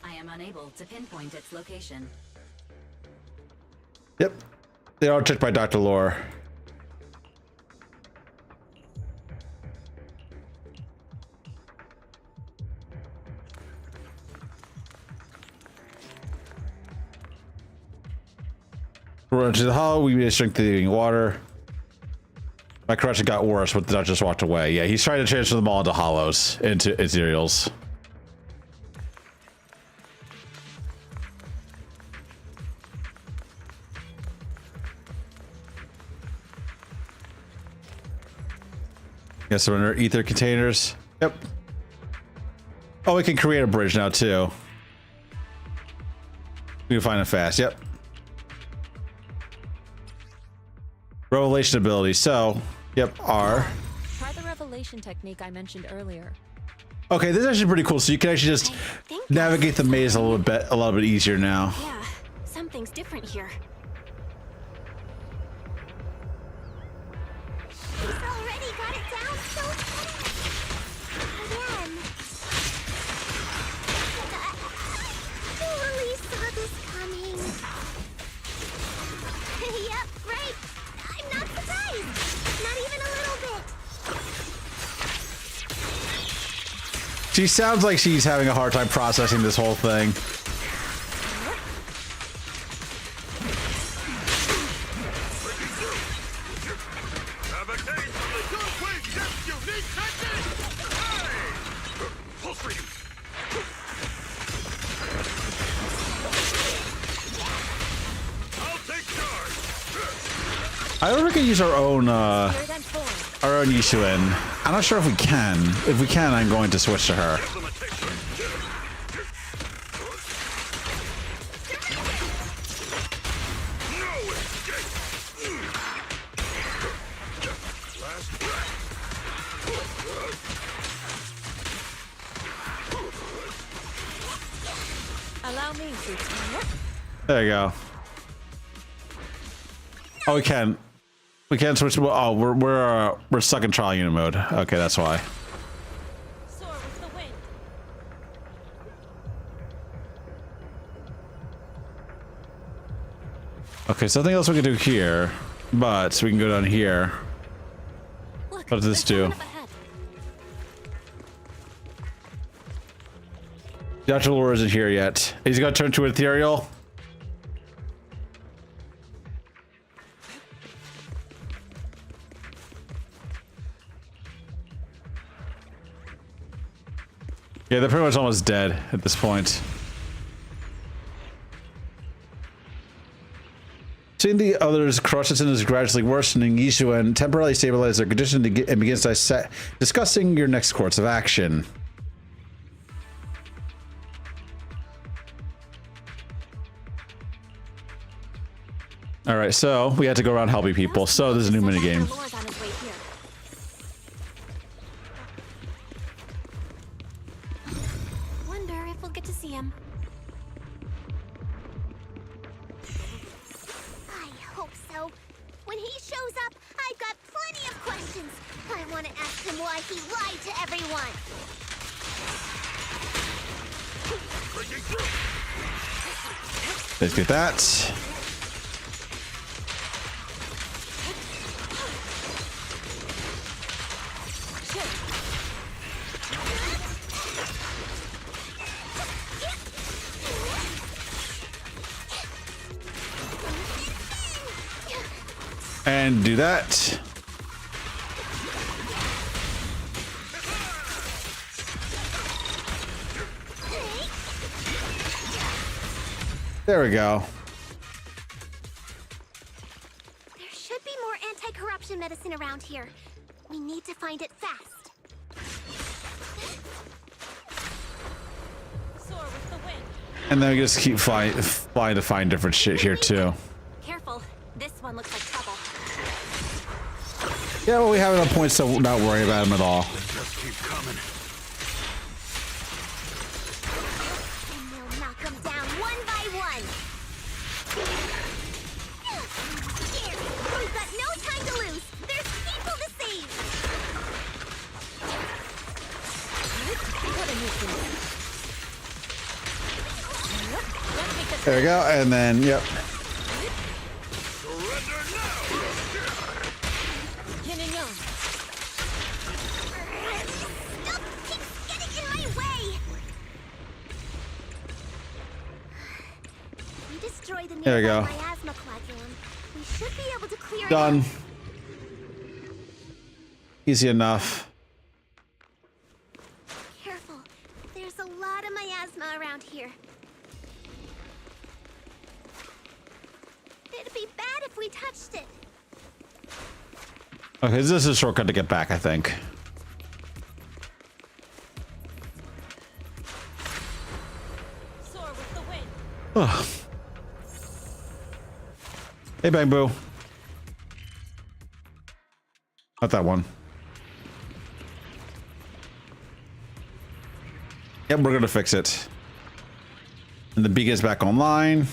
I am unable to pinpoint its location. Yep. They are checked by Dr. Lore. We're into the hollow. We made a strengthening water. My corruption got worse, but the Dutch just walked away. Yeah, he's trying to transfer them all into hollows, into ethereals. Yes, so under ether containers. Yep. Oh, we can create a bridge now too. We can find it fast. Yep. Revelation ability. So, yep, R. Try the revelation technique I mentioned earlier. Okay, this is actually pretty cool. So you can actually just navigate the maze a little bit easier now. Yeah, something's different here. He's already got it down so fast. Again. Totally saw this coming. Yep, right. I'm not surprised. Not even a little bit. She sounds like she's having a hard time processing this whole thing. I don't think we can use our own Yishuen. I'm not sure if we can. If we can, I'm going to switch to her. Allow me to. There you go. Oh, we can. We can't switch. Oh, we're stuck in trial unit mode. Okay, that's why. Soar with the wind. Okay, so nothing else we can do here, but we can go down here. Look, What does this do? up ahead. Dr. Lore isn't here yet. He's gonna turn to ethereal. Yeah, they're pretty much almost dead at this point. Seeing the others' corruption is gradually worsening, Yishuen temporarily stabilizes their condition and begins discussing your next course of action. All right, so we had to go around helping people. So there's a new minigame. Lord's on his way here. Wonder if we'll get to see him. I hope so. When he shows up, I've got plenty of questions. I want to ask him why he lied to everyone. Let's get that. And do that. There we go. There should be more anti-corruption medicine around here. We need to find it fast. Soar with the wind. And then we just keep flying to find different shit here too. Careful. This one looks like trouble. Yeah, well, we have enough points to not worry about them at all. Just keep coming. And we'll knock them down one by one. Here, we've got no time to lose. There's people to save. There we go, and then, yep. Yin and yang. Stuff keeps getting in my way. If we destroy the There we nearby go. miasma coagulum, we should be able to clear Done. it out. Easy enough. Careful. There's a lot of miasma around here. It'd be bad if we touched it. Okay, this is a shortcut to get back, I think. Soar with the wind. Ugh. Hey, Bang Boo. Not that one. Yep, we're gonna fix it. And the beacon's back online.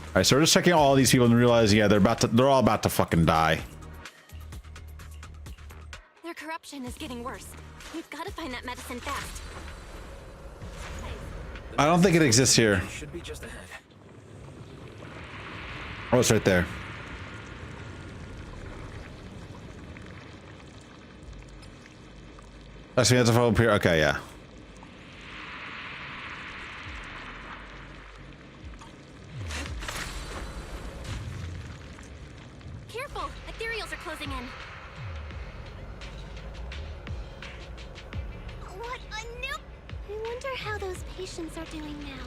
Alright, so we're just checking all these people and realize, yeah, they're all about to fucking die. Their corruption is getting worse. We've got to find that medicine fast. I don't think it exists here. Should be just ahead. Oh, it's right there. Actually, we have to follow up here. Okay, yeah. Careful! Ethereals are closing in. What a noob! I wonder how those patients are doing now.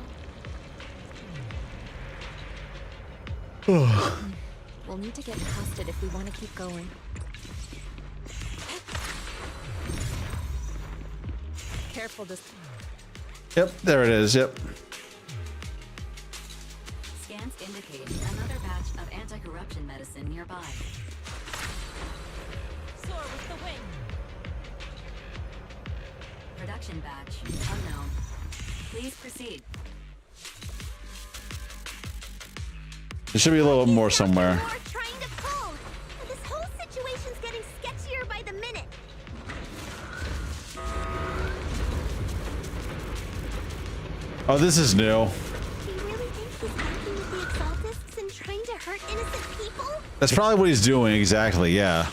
We'll need to get past it if we want to keep going. Careful this. Yep, there it is. Yep. Scans indicate another batch of anti-corruption medicine nearby. Soar with the wing. Production batch unknown. Please proceed. There should be a little more somewhere. More trying to pull. This whole situation's getting sketchier by the minute. Oh, this is new. Do you really think he's working with the Exaltists and trying to hurt innocent people? That's probably what he's doing, exactly, yeah.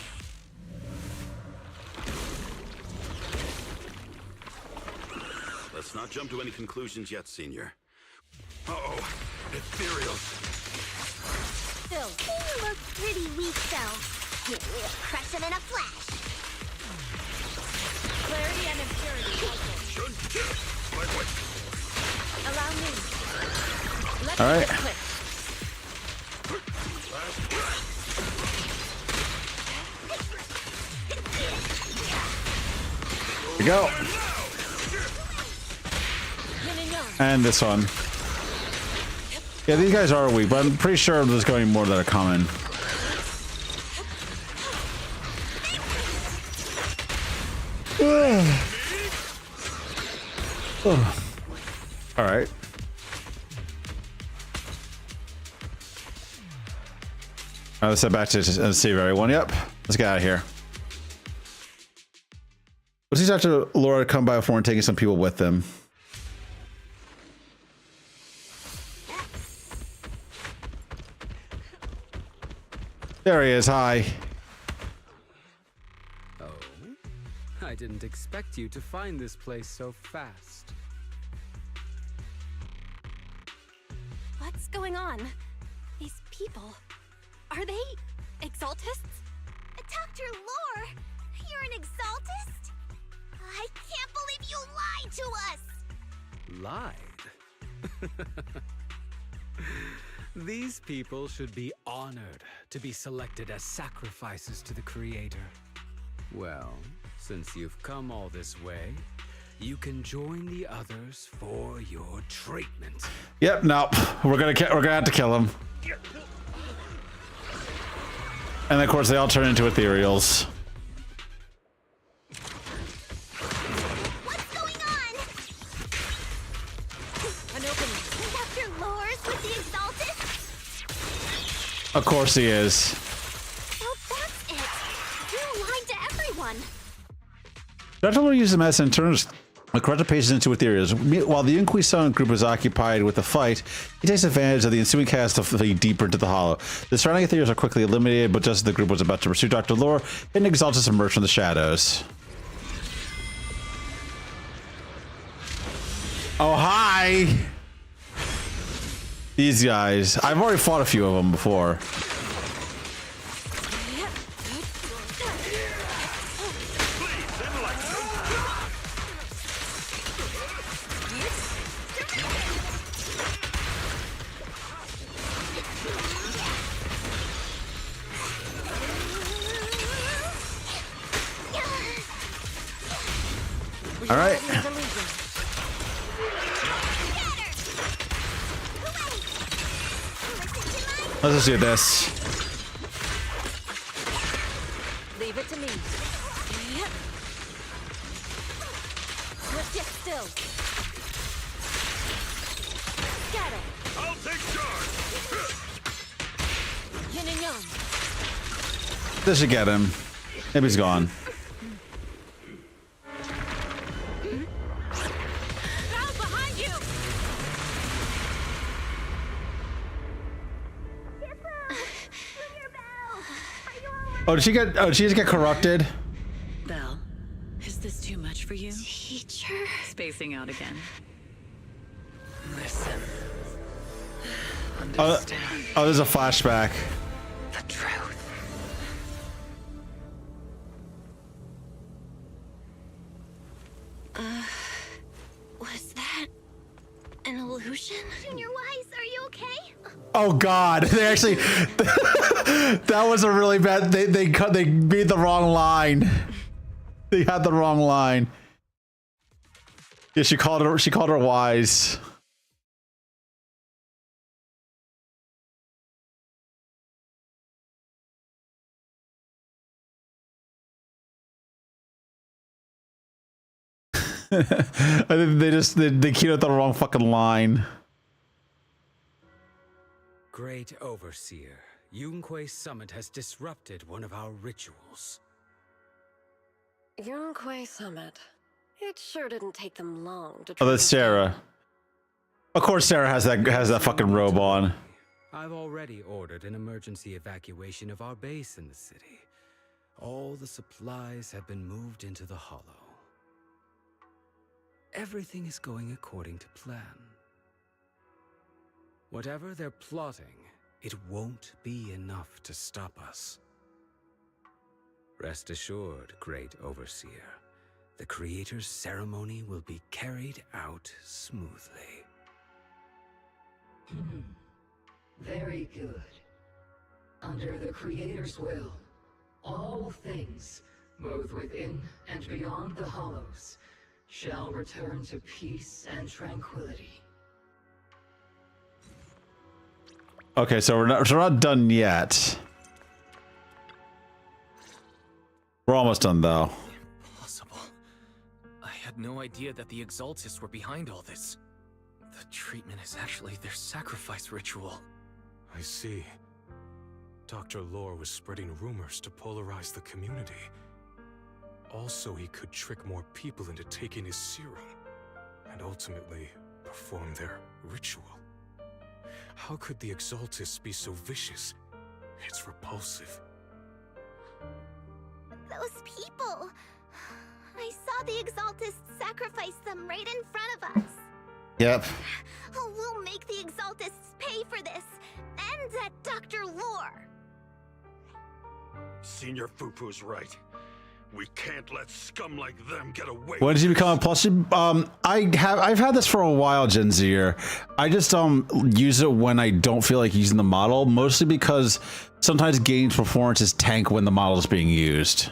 Let's not jump to any conclusions yet, Senior. Uh-oh, ethereals. Still, they look pretty weak though. Yeah, we'll crush them in a flash. Clarity and impurity. Allow me. Let's all right. get quick. Here we go. And this one. Yeah, these guys are weak, but I'm pretty sure there's going to be more that are coming. All right. Let's head back to save everyone. Yep. Let's get out of here. Let's see Dr. Laura come by before and taking some people with them. There he is. Hi. Oh, I didn't expect you to find this place so fast. What's going on? These people, are they Exaltists? Dr. Lore, you're an Exaltist? I can't believe you lied to us! Lied? These people should be honored to be selected as sacrifices to the Creator. Well, since you've come all this way, you can join the others for your treatment. Yep. No, we're gonna have to kill him. And of course, they all turn into ethereals. What's going on? An opening. Dr. Lore's with the Exaltists? Of course he is. So that's it. You lied to everyone. Dr. Lore uses the medicine and turns the corrupted patients into ethereals. While the Inquisition group is occupied with the fight, he takes advantage of the ensuing chaos to flee deeper into the hollow. The surrounding ethereals are quickly eliminated, but just as the group was about to pursue Dr. Lore, an Exaltus emerged from the shadows. Oh, hi! These guys. I've already fought a few of them before. All right. Let's just do this. Leave it to me. Yep. Let's get still. Scatter. I'll take charge. Yin and yang. This should get him. Maybe he's gone. Ground behind you. Oh, did she get? Oh, did she just get corrupted? Belle, is this too much for you? Teacher. Spacing out again. Listen. Oh, Understand there's a flashback. the truth. Was that an illusion? Junior Wise, are you okay? Oh God, they actually. That was a really bad. They made the wrong line. They had the wrong line. Yeah, she called her wise. I think they keyed out the wrong fucking line. Great Overseer, Yunque's summit has disrupted one of our rituals. Yunque Summit. It sure didn't take them long to. Oh, that's Sarah. Of course, Sarah has that fucking robe on. I've already ordered an emergency evacuation of our base in the city. All the supplies have been moved into the Hollow. Everything is going according to plan. Whatever they're plotting, it won't be enough to stop us. Rest assured, Great Overseer, the Creator's ceremony will be carried out smoothly. Very good. Under the Creator's will, all things, both within and beyond the Hollows, shall return to peace and tranquility. Okay, so we're not done yet. We're almost done though. Impossible. I had no idea that the Exaltists were behind all this. The treatment is actually their sacrifice ritual. I see. Dr. Lore was spreading rumors to polarize the community. Also, he could trick more people into taking his serum, and ultimately perform their ritual. How could the Exaltists be so vicious? It's repulsive. Those people. I saw the Exaltists sacrifice them right in front of us. Yep. We'll make the Exaltists pay for this. And that Dr. Lore. Senior Fufu's right. We can't let scum like them get away. When did you become a plushie? I've had this for a while, Genzier. I just use it when I don't feel like using the model, mostly because sometimes games performances tank when the model is being used.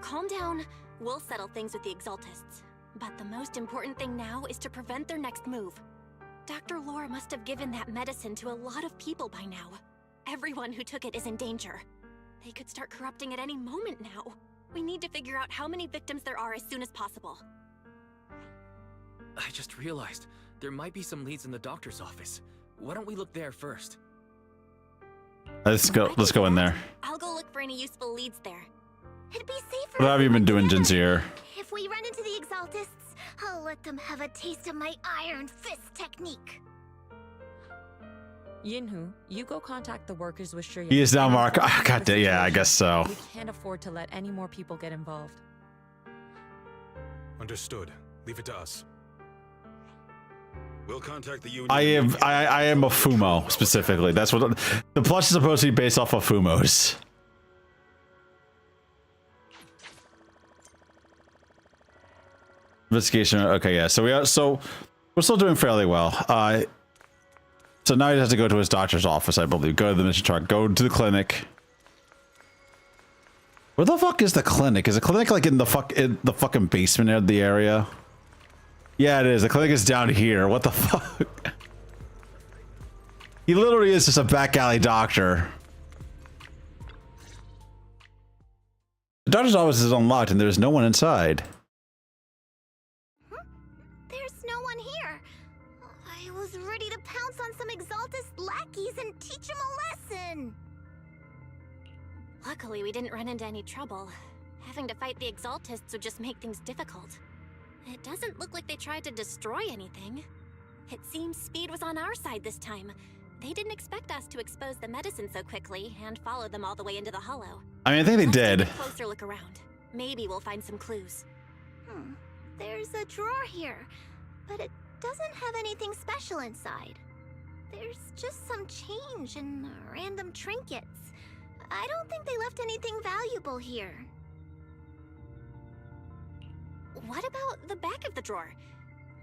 Calm down. We'll settle things with the Exaltists. But the most important thing now is to prevent their next move. Dr. Lore must have given that medicine to a lot of people by now. Everyone who took it is in danger. They could start corrupting at any moment now. We need to figure out how many victims there are as soon as possible. I just realized there might be some leads in the doctor's office. Why don't we look there first? Let's go in there. I'll go look for any useful leads there. It'd be safer. What have you been doing, Genzier? If we run into the Exaltists, I'll let them have a taste of my iron fist technique. Yinhu, you go contact the workers with Shirya. He is now Mark. Oh, God damn, yeah, I guess so. We can't afford to let any more people get involved. Understood. Leave it to us. We'll contact the union. I am a Fumo specifically. That's what the plush is supposed to be based off of Fumos. Investigation. Okay, yeah. So we're still doing fairly well. So now he has to go to his doctor's office, I believe. Go to the mission truck. Go to the clinic. Where the fuck is the clinic? Is the clinic like in the fucking basement of the area? Yeah, it is. The clinic is down here. What the fuck? He literally is just a back alley doctor. The doctor's office is unlocked and there's no one inside. There's no one here. I was ready to pounce on some Exaltist lackeys and teach them a lesson. Luckily, we didn't run into any trouble. Having to fight the Exaltists would just make things difficult. It doesn't look like they tried to destroy anything. It seems speed was on our side this time. They didn't expect us to expose the medicine so quickly and follow them all the way into the Hollow. I mean, I think they did. Take a closer look around. Maybe we'll find some clues. There's a drawer here, but it doesn't have anything special inside. There's just some change and random trinkets. I don't think they left anything valuable here. What about the back of the drawer?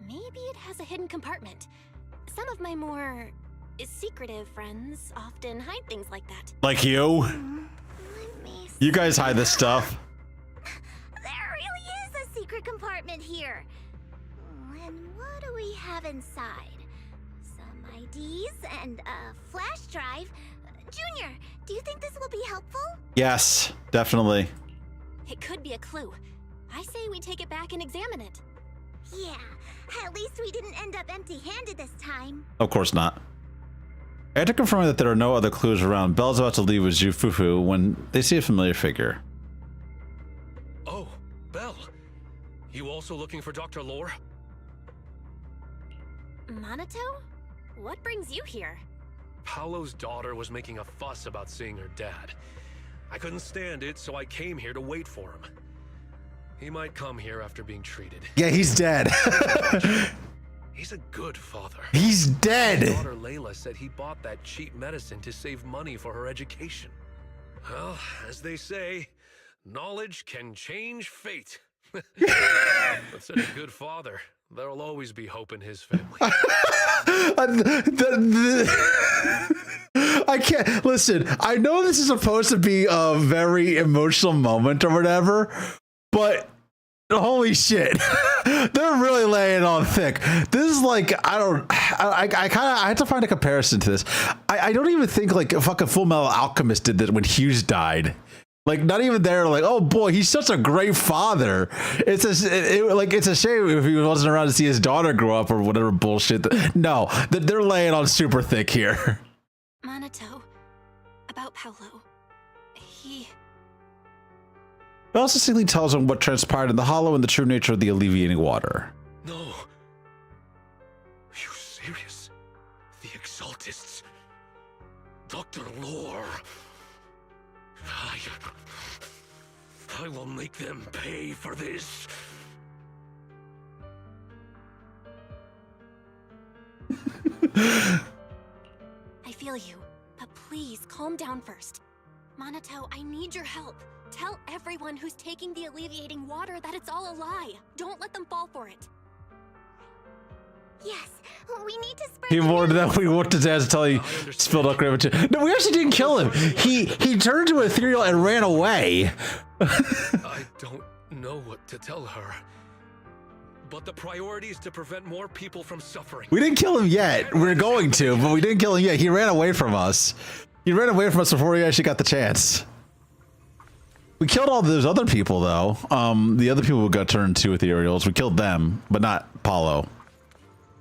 Maybe it has a hidden compartment. Some of my more secretive friends often hide things like that. Like you? You guys hide this stuff. There really is a secret compartment here. And what do we have inside? Some IDs and a flash drive. Junior, do you think this will be helpful? Yes, definitely. It could be a clue. I say we take it back and examine it. Yeah, at least we didn't end up empty-handed this time. Of course not. I had to confirm that there are no other clues around. Belle's about to leave with Fufu when they see a familiar figure. Oh, Belle. You also looking for Dr. Lore? Minato? What brings you here? Paolo's daughter was making a fuss about seeing her dad. I couldn't stand it, so I came here to wait for him. He might come here after being treated. Yeah, he's dead. He's a good father. He's dead. His daughter Layla said he bought that cheap medicine to save money for her education. Well, as they say, knowledge can change fate. But such a good father, there'll always be hope in his family. I can't listen. I know this is supposed to be a very emotional moment or whatever, but holy shit, they're really laying on thick. This is like, I had to find a comparison to this. I don't even think like a fucking Full Metal Alchemist did that when Hughes died. Like, not even there, like, oh boy, he's such a great father. It's a shame if he wasn't around to see his daughter grow up or whatever bullshit. No, they're laying on super thick here. Minato, about Paolo. He... It also succinctly tells him what transpired in the hollow and the true nature of the alleviating water. No. Are you serious? The Exaltists. Dr. Lore. I will make them pay for this. I feel you, but please calm down first. Minato, I need your help. Tell everyone who's taking the alleviating water that it's all a lie. Don't let them fall for it. Yes, we need to spread. He warned that we wanted to tell you spilled up gravity. No, we actually didn't kill him. He turned to ethereal and ran away. I don't know what to tell her. But the priority is to prevent more people from suffering. We didn't kill him yet. We're going to, but we didn't kill him yet. He ran away from us. He ran away from us before we actually got the chance. We killed all those other people, though. The other people who got turned to ethereals, we killed them, but not Paulo.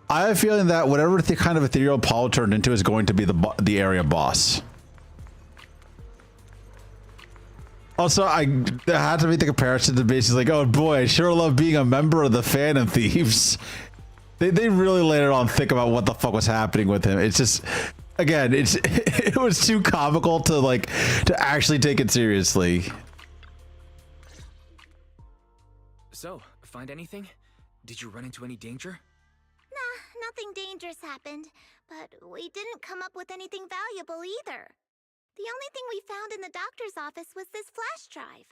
I have a feeling that whatever the kind of ethereal Paulo turned into is going to be the area boss. Also, I had to make the comparison to basically like, oh boy, I sure love being a member of the Phantom Thieves. They really laid it on thick about what the fuck was happening with him. It's just, again, it was too comical to actually take it seriously. So, find anything? Did you run into any danger? Nah, nothing dangerous happened, but we didn't come up with anything valuable either. The only thing we found in the doctor's office was this flash drive.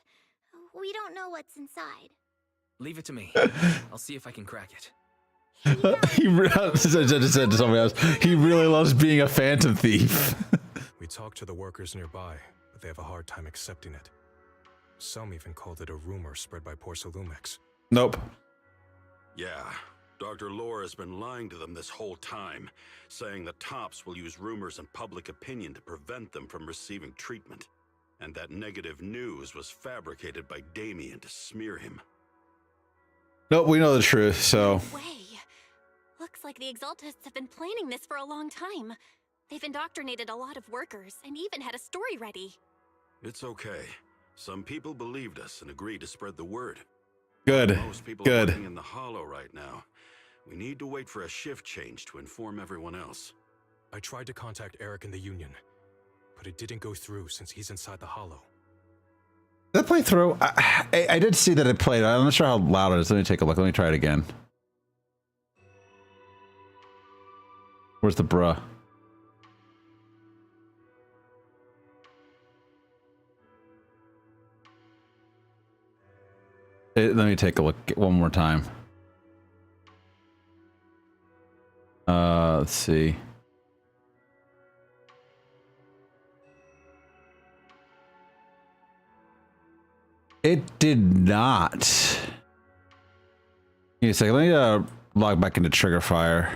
We don't know what's inside. Leave it to me. I'll see if I can crack it. He said to somebody else, he really loves being a Phantom Thief. We talked to the workers nearby, but they have a hard time accepting it. Some even called it a rumor spread by Porcelumex. Nope. Yeah, Dr. Lore has been lying to them this whole time, saying the Tops will use rumors and public opinion to prevent them from receiving treatment. And that negative news was fabricated by Damien to smear him. Nope, we know the truth, so... No way. Looks like the Exaltists have been planning this for a long time. They've indoctrinated a lot of workers and even had a story ready. It's okay. Some people believed us and agreed to spread the word. Good. Most people Good. are working in the Hollow right now. We need to wait for a shift change to inform everyone else. I tried to contact Eric in the Union, but it didn't go through since he's inside the Hollow. Did that play through? I did see that it played. I'm not sure how loud it is. Let me take a look. Let me try it again. Where's the bruh? Let me take a look one more time. Let's see. It did not. Give me a second. Let me log back into Trigger Fire.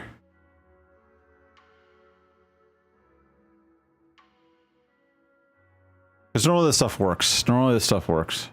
Because normally this stuff works. Normally this stuff works.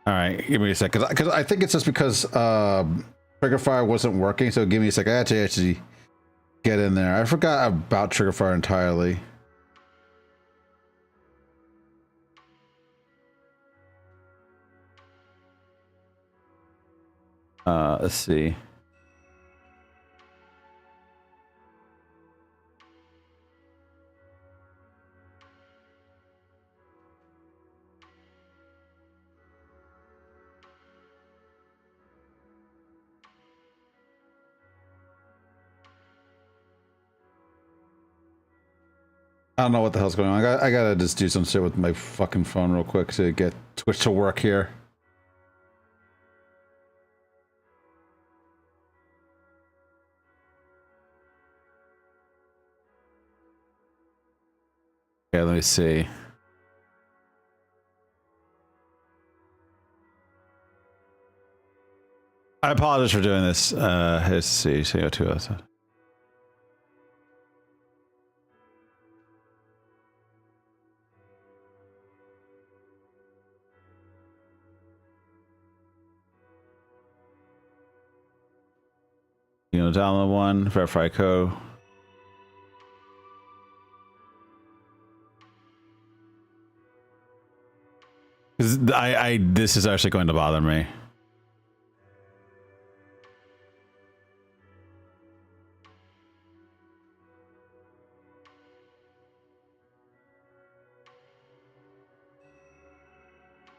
All right, give me a second, because I think it's just because Trigger Fire wasn't working. So give me a second. I had to actually get in there. I forgot about Trigger Fire entirely. Let's see. I don't know what the hell's going on. I gotta just do some shit with my fucking phone real quick to get Twitch to work here. Okay, let me see. I apologize for doing this. Let's see. CO2 outside. You know, download one, verify code. This is actually going to bother me.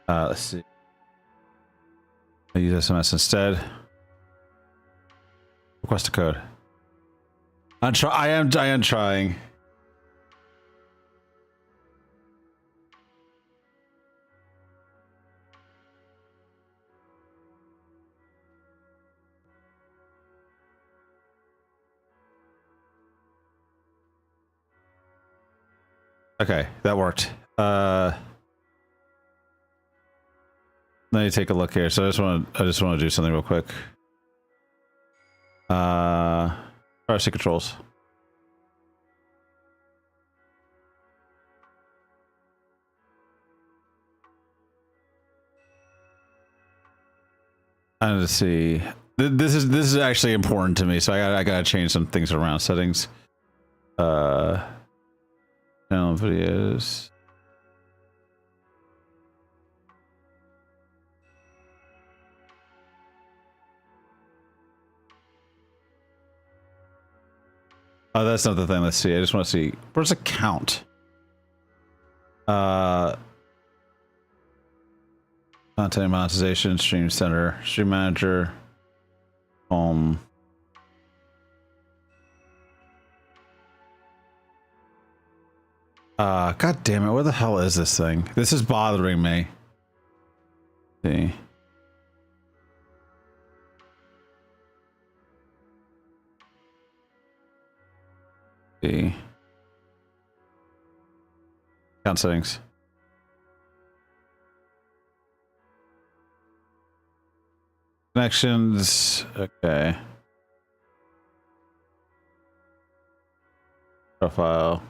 Let's see. I use SMS instead. Request a code. I am trying. Okay, that worked. Let me take a look here. So I just want to do something real quick. RC controls. And let's see. This is actually important to me, so I gotta change some things around. Settings. Channel videos. Oh, that's not the thing. Let's see. I just want to see. Where's the count? Content monetization, stream center, stream manager, home. God damn it. Where the hell is this thing? This is bothering me. Let's see. See. Account settings. Connections. Okay. Profile.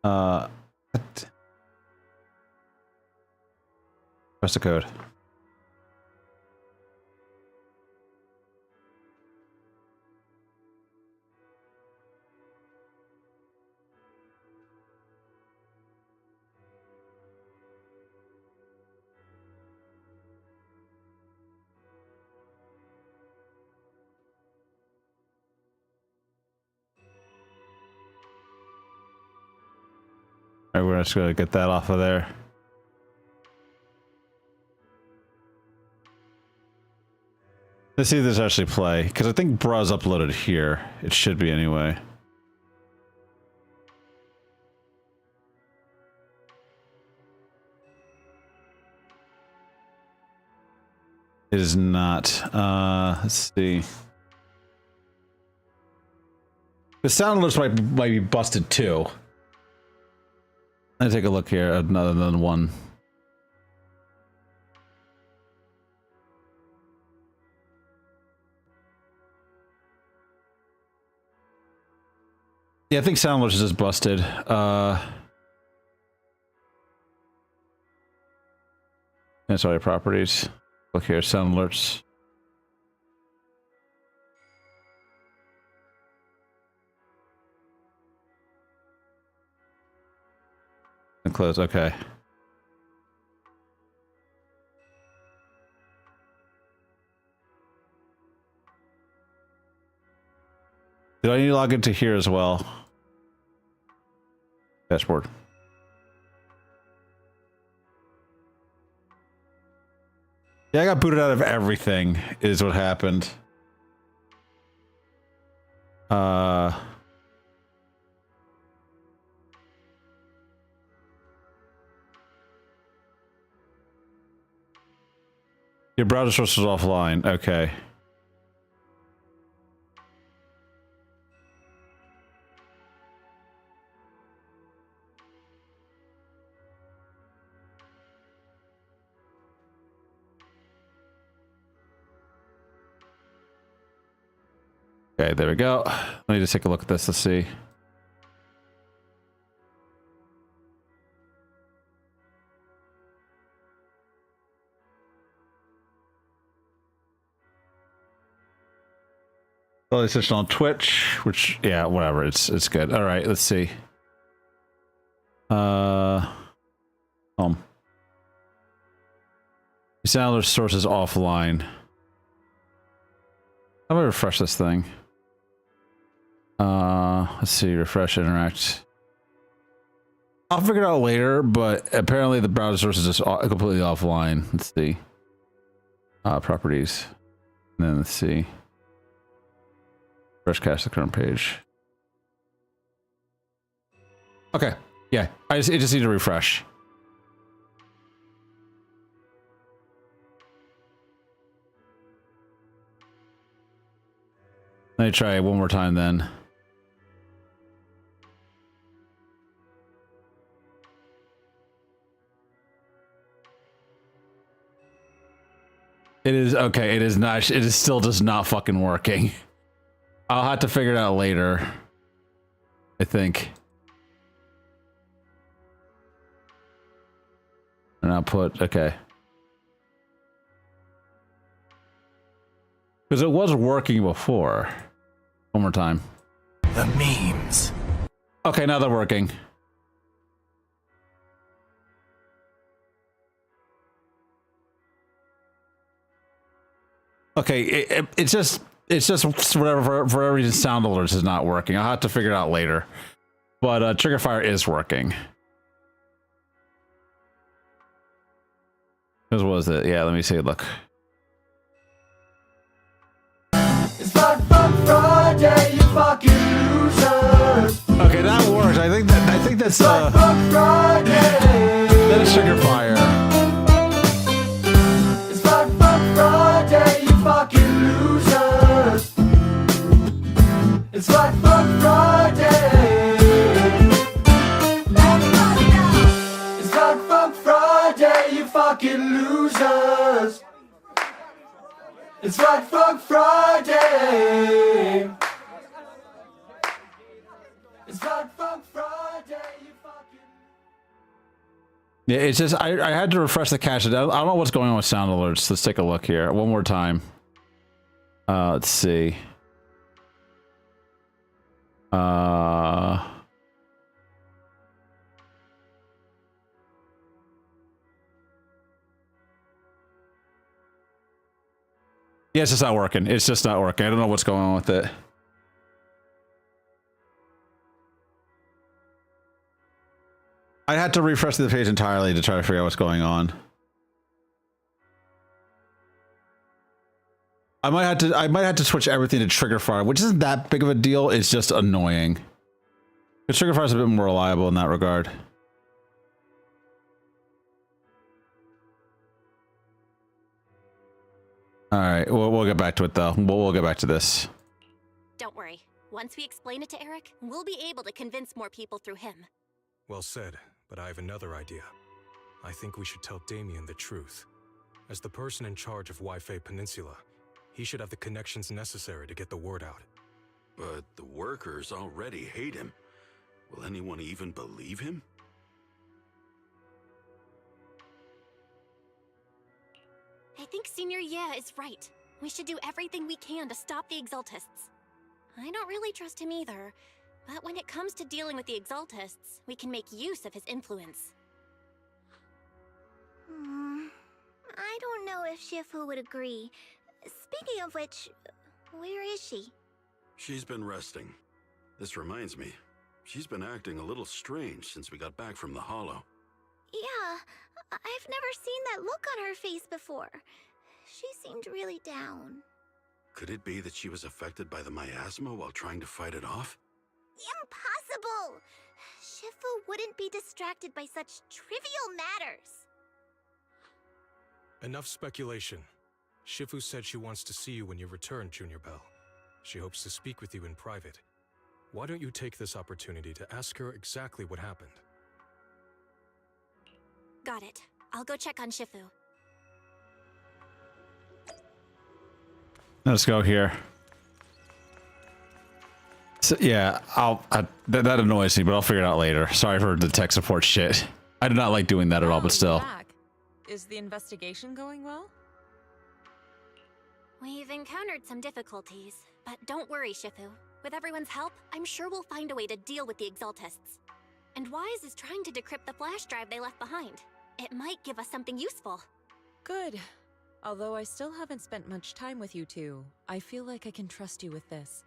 Press the code. All right, we're just gonna get that off of there. Let's see if this actually play, because I think Bra's uploaded here. It should be anyway. It is not. Let's see. The sound alerts might be busted too. Let me take a look here. Another than one. Yeah, I think sound alerts is just busted. Sorry, properties. Look here, sound alerts. And close, okay. Do I need to log into here as well? Dashboard. Yeah, I got booted out of everything, is what happened. Your browser source is offline. Okay. Okay, there we go. Let me just take a look at this. Let's see. Well, it's on Twitch, which, yeah, whatever. It's good. All right, let's see. Your sound source is offline. I'm gonna refresh this thing. Let's see, refresh, interact. I'll figure it out later, but apparently the browser source is just completely offline. Let's see. Properties. And then let's see. Fresh cache the current page. Okay. Yeah. It just need to refresh. Let me try it one more time then. It is okay. It is not. It is still just not fucking working. I'll have to figure it out later. I think. And I'll put okay. Because it was working before. One more time. The memes. Okay, now they're working. Okay, it's just whatever for whatever reason sound alerts is not working. I'll have to figure it out later. But trigger fire is working. What was it? Yeah, let me see. Look. It's Fun Friday, you fucking losers. Okay, that works. I think that's Fun Friday. That is trigger fire. It's Fun Friday, you fucking losers. It's Fun Friday. Everybody now. It's Fun Friday, you fucking losers. It's Fat Fuck Friday. It's Fat Fuck Friday, you fucking... Yeah, it's just I had to refresh the cache. I don't know what's going on with sound alerts. Let's take a look here one more time. Let's see. Yeah, it's just not working. It's just not working. I don't know what's going on with it. I had to refresh the page entirely to try to figure out what's going on. I might have to switch everything to trigger fire, which isn't that big of a deal. It's just annoying. The trigger fire is a bit more reliable in that regard. All right, we'll get back to it though. We'll get back to this. Don't worry. Once we explain it to Eric, we'll be able to convince more people through him. Well said, but I have another idea. I think we should tell Damien the truth. As the person in charge of Wi-Fi Peninsula, he should have the connections necessary to get the word out. But the workers already hate him. Will anyone even believe him? I think Senior Yeah is right. We should do everything we can to stop the Exaltists. I don't really trust him either, but when it comes to dealing with the Exaltists, we can make use of his influence. I don't know if Shifu would agree. Speaking of which, where is she? She's been resting. This reminds me, she's been acting a little strange since we got back from the Hollow. Yeah, I've never seen that look on her face before. She seemed really down. Could it be that she was affected by the miasma while trying to fight it off? Impossible! Shifu wouldn't be distracted by such trivial matters. Enough speculation. Shifu said she wants to see you when you return, Junior Bell. She hopes to speak with you in private. Why don't you take this opportunity to ask her exactly what happened? Got it. I'll go check on Shifu. Let's go here. So, yeah, that annoys me, but I'll figure it out later. Sorry for the tech support shit. I do not like doing that at all, but still. Back. Is the investigation going well? We've encountered some difficulties, but don't worry, Shifu. With everyone's help, I'm sure we'll find a way to deal with the Exaltists. And Wise is trying to decrypt the flash drive they left behind. It might give us something useful. Good. Although I still haven't spent much time with you two, I feel like I can trust you with this.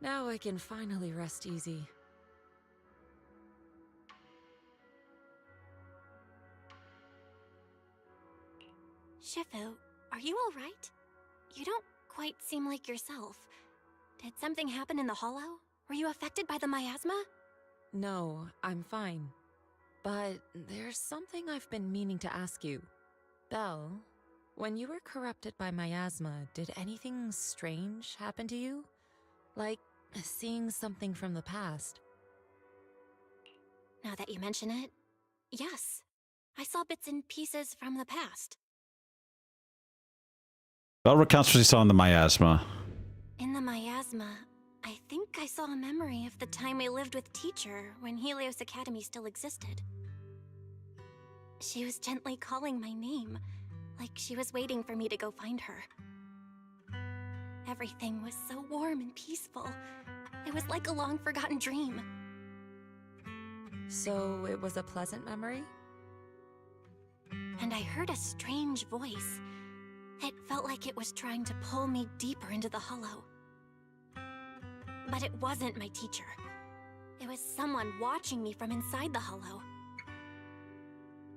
Now I can finally rest easy. Shifu, are you alright? You don't quite seem like yourself. Did something happen in the Hollow? Were you affected by the miasma? No, I'm fine. But there's something I've been meaning to ask you. Belle, when you were corrupted by miasma, did anything strange happen to you? Like seeing something from the past? Now that you mention it, yes. I saw bits and pieces from the past. Belle recounts what she saw in the miasma. In the miasma, I think I saw a memory of the time we lived with Teacher when Helios Academy still existed. She was gently calling my name, like she was waiting for me to go find her. Everything was so warm and peaceful. It was like a long-forgotten dream. So it was a pleasant memory? And I heard a strange voice. It felt like it was trying to pull me deeper into the Hollow. But it wasn't my teacher. It was someone watching me from inside the Hollow.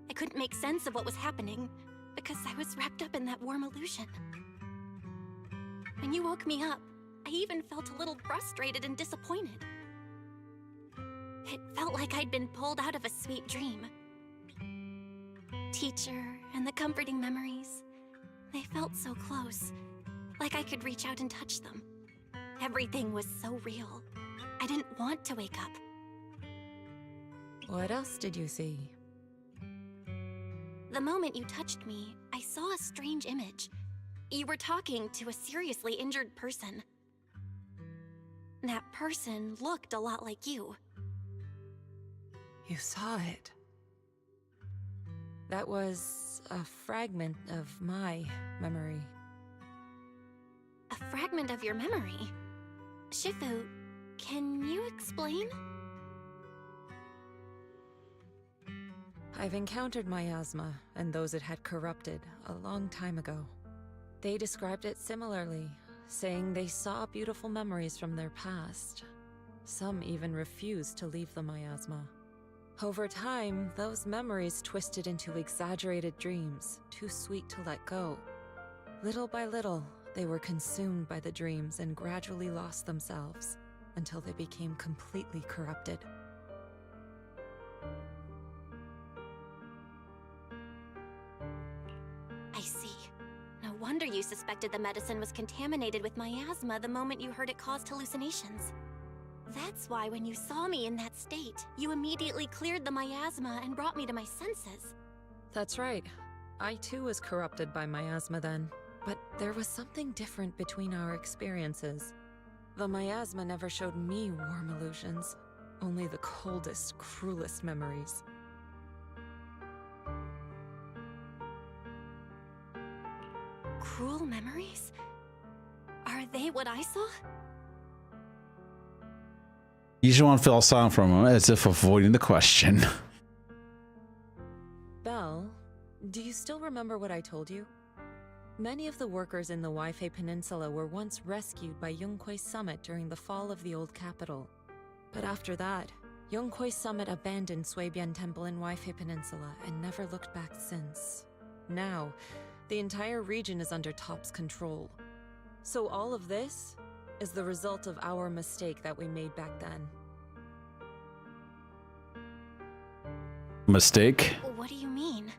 I couldn't make sense of what was happening because I was wrapped up in that warm illusion. When you woke me up, I even felt a little frustrated and disappointed. It felt like I'd been pulled out of a sweet dream. Teacher and the comforting memories, they felt so close, like I could reach out and touch them. Everything was so real. I didn't want to wake up. What else did you see? The moment you touched me, I saw a strange image. You were talking to a seriously injured person. That person looked a lot like you. You saw it. That was a fragment of my memory. A fragment of your memory? Shifu, can you explain? I've encountered miasma and those it had corrupted a long time ago. They described it similarly, saying they saw beautiful memories from their past. Some even refused to leave the miasma. Over time, those memories twisted into exaggerated dreams, too sweet to let go. Little by little, they were consumed by the dreams and gradually lost themselves, until they became completely corrupted. I see. No wonder you suspected the medicine was contaminated with miasma the moment you heard it caused hallucinations. That's why when you saw me in that state, you immediately cleared the miasma and brought me to my senses. That's right. I too was corrupted by miasma then. But there was something different between our experiences. The miasma never showed me warm illusions, only the coldest, cruelest memories. Cruel memories? Are they what I saw? Yijuan fell silent for a moment, as if avoiding the question. Belle, do you still remember what I told you? Many of the workers in the Waifei Peninsula were once rescued by Yonghui Summit during the fall of the old capital. But after that, Yonghui Summit abandoned Shuibian Temple in Waifei Peninsula and never looked back since. Now, the entire region is under Top's control. So all of this is the result of our mistake that we made back then. Mistake? What do you mean?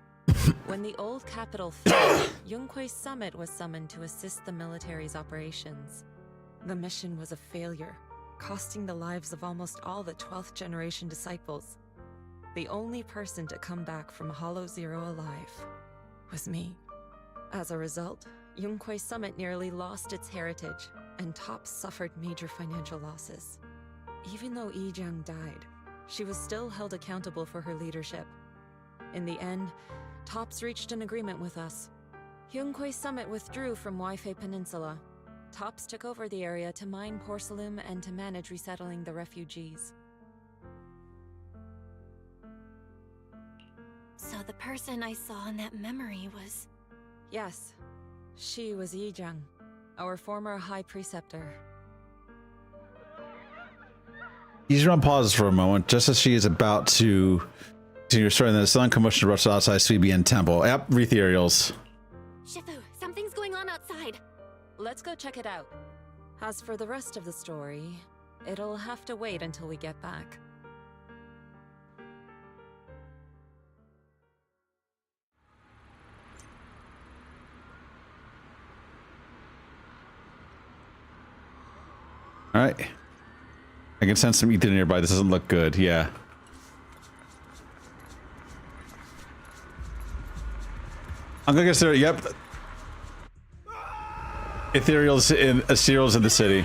When the old capital fell, Yonghui Summit was summoned to assist the military's operations. The mission was a failure, costing the lives of almost all the 12th generation disciples. The only person to come back from Hollow Zero alive was me. As a result, Yonghui Summit nearly lost its heritage, and Top suffered major financial losses. Even though Yijiang died, she was still held accountable for her leadership. In the end, Tops reached an agreement with us. Yonghui Summit withdrew from Waifei Peninsula. Tops took over the area to mine porcelain and to manage resettling the refugees. So the person I saw in that memory was... Yes, she was Yijiang, our former High Preceptor. Yijuan pauses for a moment, just as she is about to continue restoring the sun commotion rushed outside Shuibian Temple. Yep, Ethereals. Shifu, something's going on outside. Let's go check it out. As for the rest of the story, it'll have to wait until we get back. All right. I can sense some ether nearby. This doesn't look good. Yeah. I'm gonna guess there. Yep. Ethereals in the city.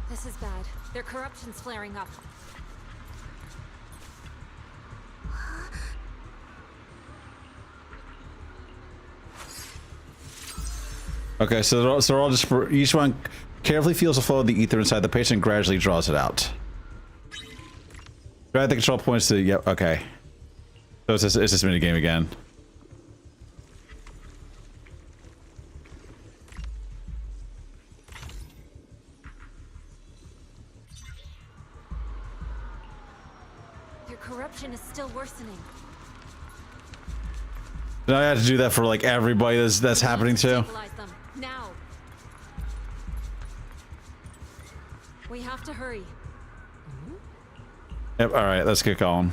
This is bad. Their corruption's flaring up. Okay, so they're all just each one carefully feels the flow of the ether inside the patient and gradually draws it out. Drag the control points to yep. Okay, so it's this mini game again. Their corruption is still worsening. Now I have to do that for like everybody that's happening to. Stabilize them now. We have to hurry. Yep. All right, let's get going.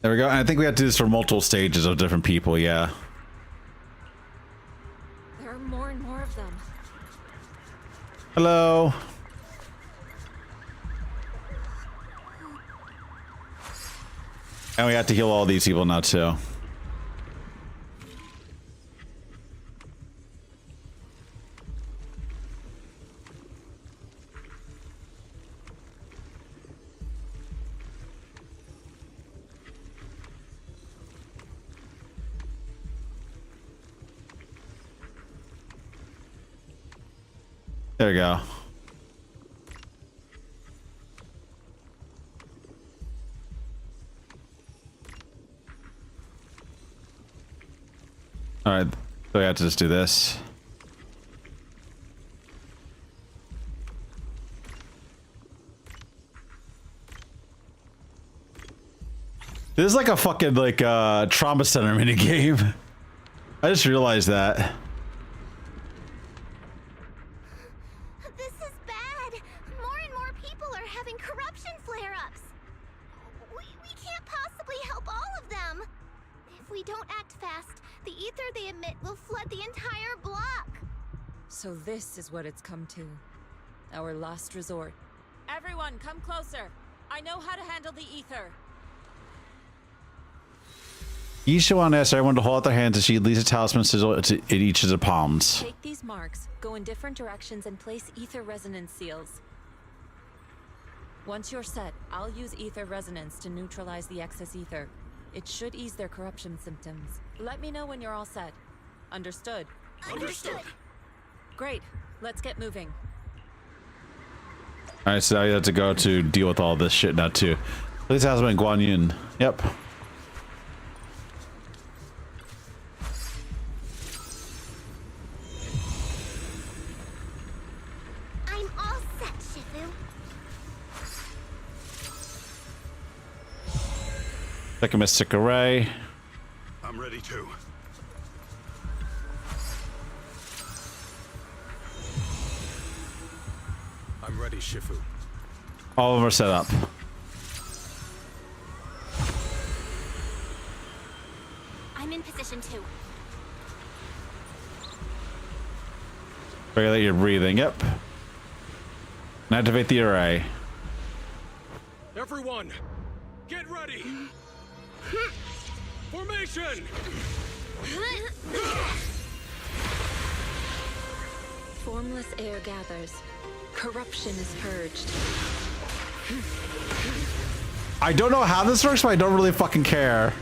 There we go. And I think we have to do this for multiple stages of different people. Yeah. There are more and more of them. Hello. And we have to heal all these people now too. There we go. All right, so we have to just do this. This is like a fucking trauma center mini game. I just realized that. This is bad. More and more people are having corruption flare-ups. We can't possibly help all of them. If we don't act fast, the ether they emit will flood the entire block. So this is what it's come to. Our last resort. Everyone, come closer. I know how to handle the ether. Yishuan asks everyone to hold out their hands as she leads a talisman sigil in each of the palms. Take these marks, go in different directions, and place ether resonance seals. Once you're set, I'll use ether resonance to neutralize the excess ether. It should ease their corruption symptoms. Let me know when you're all set. Understood? Understood. Great. Let's get moving. Alright, so now you have to go to deal with all this shit now too. Please talisman Guan Yin. Yep. I'm all set, Shifu. Second Mystic Array. I'm ready too. I'm ready, Shifu. All of them are set up. I'm in position too. Regulate your breathing. Yep. And activate the array. Everyone, get ready. Formation. Formless air gathers. Corruption is purged. I don't know how this works, but I don't really fucking care.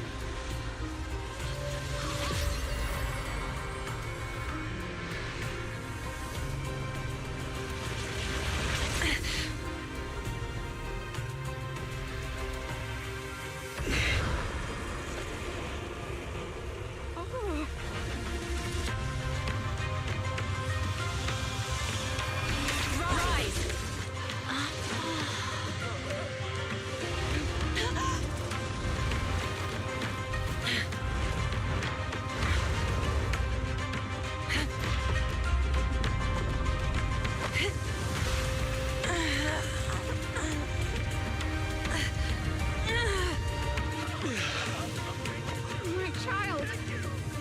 My child.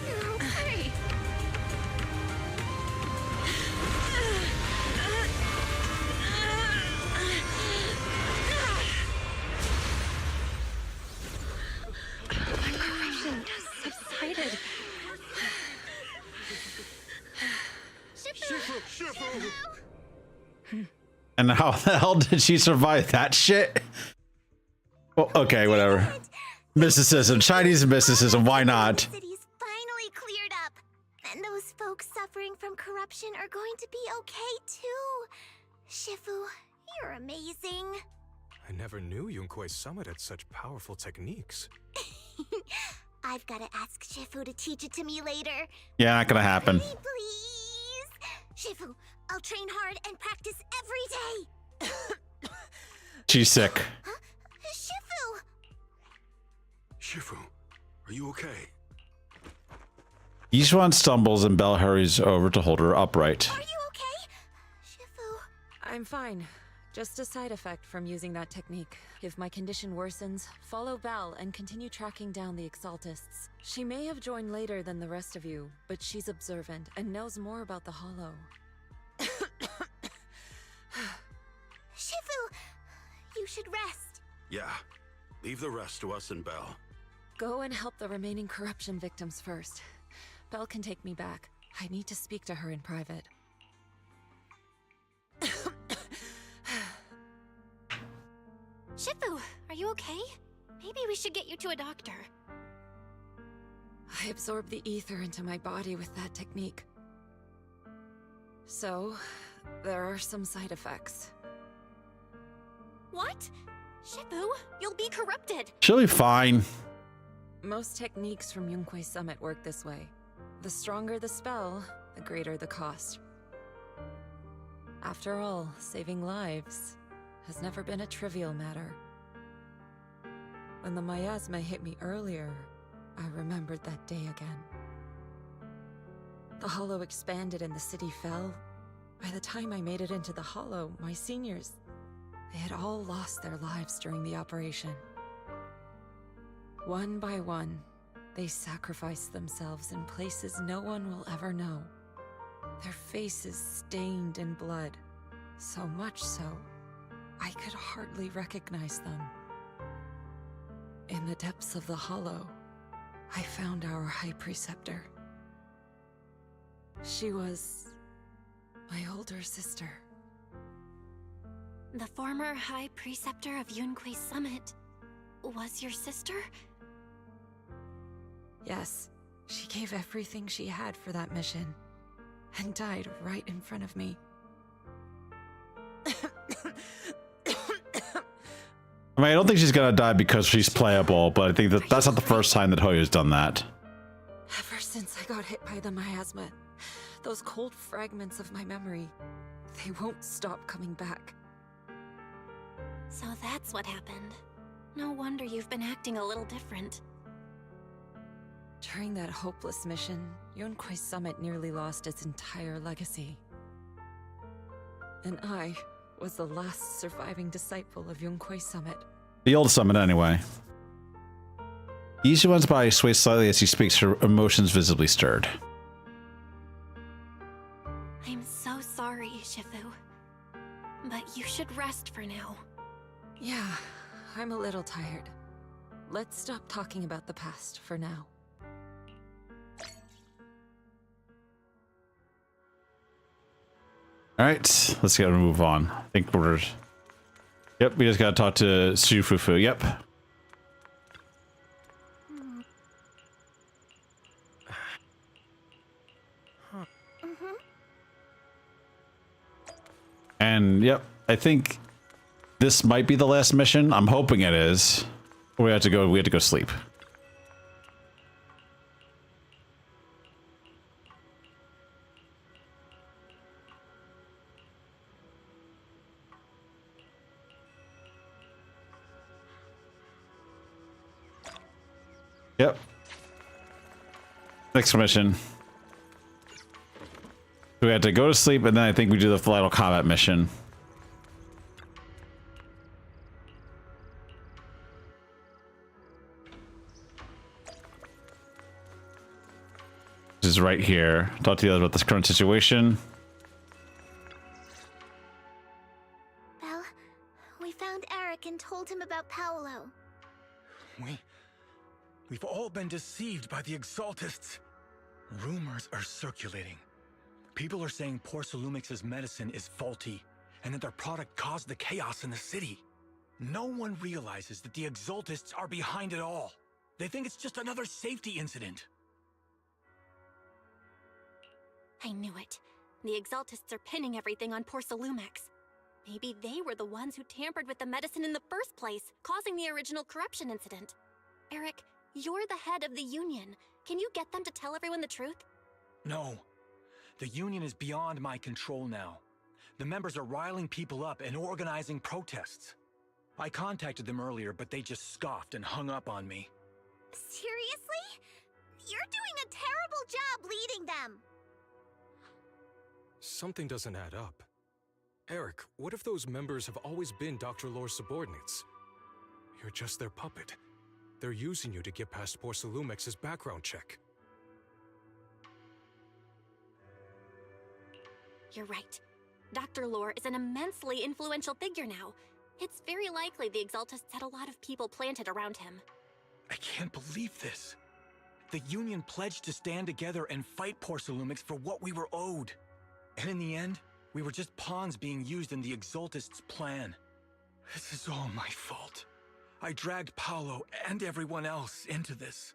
You're okay. My corruption has subsided. And how the hell did she survive that shit? Well, okay, whatever. Mysticism, Chinese mysticism, why not? City's finally cleared up. And those folks suffering from corruption are going to be okay too. Shifu, you're amazing. I never knew Yunkuei summited such powerful techniques. I've got to ask Shifu to teach it to me later. Yeah, not gonna happen. Please, please. Shifu, I'll train hard and practice every day. She's sick. Huh? Shifu! Shifu, are you okay? Yishuan stumbles and Belle hurries over to hold her upright. Are you okay? Shifu. I'm fine. Just a side effect from using that technique. If my condition worsens, follow Belle and continue tracking down the Exaltists. She may have joined later than the rest of you, but she's observant and knows more about the Hollow. Shifu, you should rest. Yeah. Leave the rest to us and Belle. Go and help the remaining corruption victims first. Belle can take me back. I need to speak to her in private. Shifu, are you okay? Maybe we should get you to a doctor. I absorbed the ether into my body with that technique. So, there are some side effects. What? Shifu, you'll be corrupted. She'll be fine. Most techniques from Yunque's Summit work this way. The stronger the spell, the greater the cost. After all, saving lives has never been a trivial matter. When the miasma hit me earlier, I remembered that day again. The Hollow expanded and the city fell. By the time I made it into the Hollow, my seniors, they had all lost their lives during the operation. One by one, they sacrificed themselves in places no one will ever know. Their faces stained in blood, so much so, I could hardly recognize them. In the depths of the Hollow, I found our High Preceptor. She was my older sister. The former High Preceptor of Yunque's Summit was your sister? Yes, she gave everything she had for that mission, and died right in front of me. I mean, I don't think she's gonna die because she's playable, but I think that that's not the first time that Hoyo's done that. Ever since I got hit by the miasma, those cold fragments of my memory, they won't stop coming back. So that's what happened. No wonder you've been acting a little different. During that hopeless mission, Yunque's Summit nearly lost its entire legacy. And I was the last surviving disciple of Yunque's Summit. The old summit, anyway. He usually runs by, sways slightly as he speaks, her emotions visibly stirred. I'm so sorry, Shifu. But you should rest for now. Yeah, I'm a little tired. Let's stop talking about the past for now. All right, let's go and move on. I think we're... Yep, we just gotta talk to Sufufu. Yep. And yep, I think this might be the last mission. I'm hoping it is. We have to go sleep. Yep. Next mission. We had to go to sleep, and then I think we do the final combat mission. This is right here. Talk to the others about this current situation. Belle, we found Eric and told him about Paolo. We've all been deceived by the Exaltists. Rumors are circulating. People are saying Porcelumix's medicine is faulty, and that their product caused the chaos in the city. No one realizes that the Exaltists are behind it all. They think it's just another safety incident. I knew it. The Exaltists are pinning everything on Porcelumix. Maybe they were the ones who tampered with the medicine in the first place, causing the original corruption incident. Eric, you're the head of the Union. Can you get them to tell everyone the truth? No. The Union is beyond my control now. The members are riling people up and organizing protests. I contacted them earlier, but they just scoffed and hung up on me. Seriously? You're doing a terrible job leading them. Something doesn't add up. Eric, what if those members have always been Dr. Lore's subordinates? You're just their puppet. They're using you to get past Porcelumex's background check. You're right. Dr. Lore is an immensely influential figure now. It's very likely the Exaltists had a lot of people planted around him. I can't believe this. The Union pledged to stand together and fight Porcelumix for what we were owed. And in the end, we were just pawns being used in the Exaltists' plan. This is all my fault. I dragged Paolo and everyone else into this.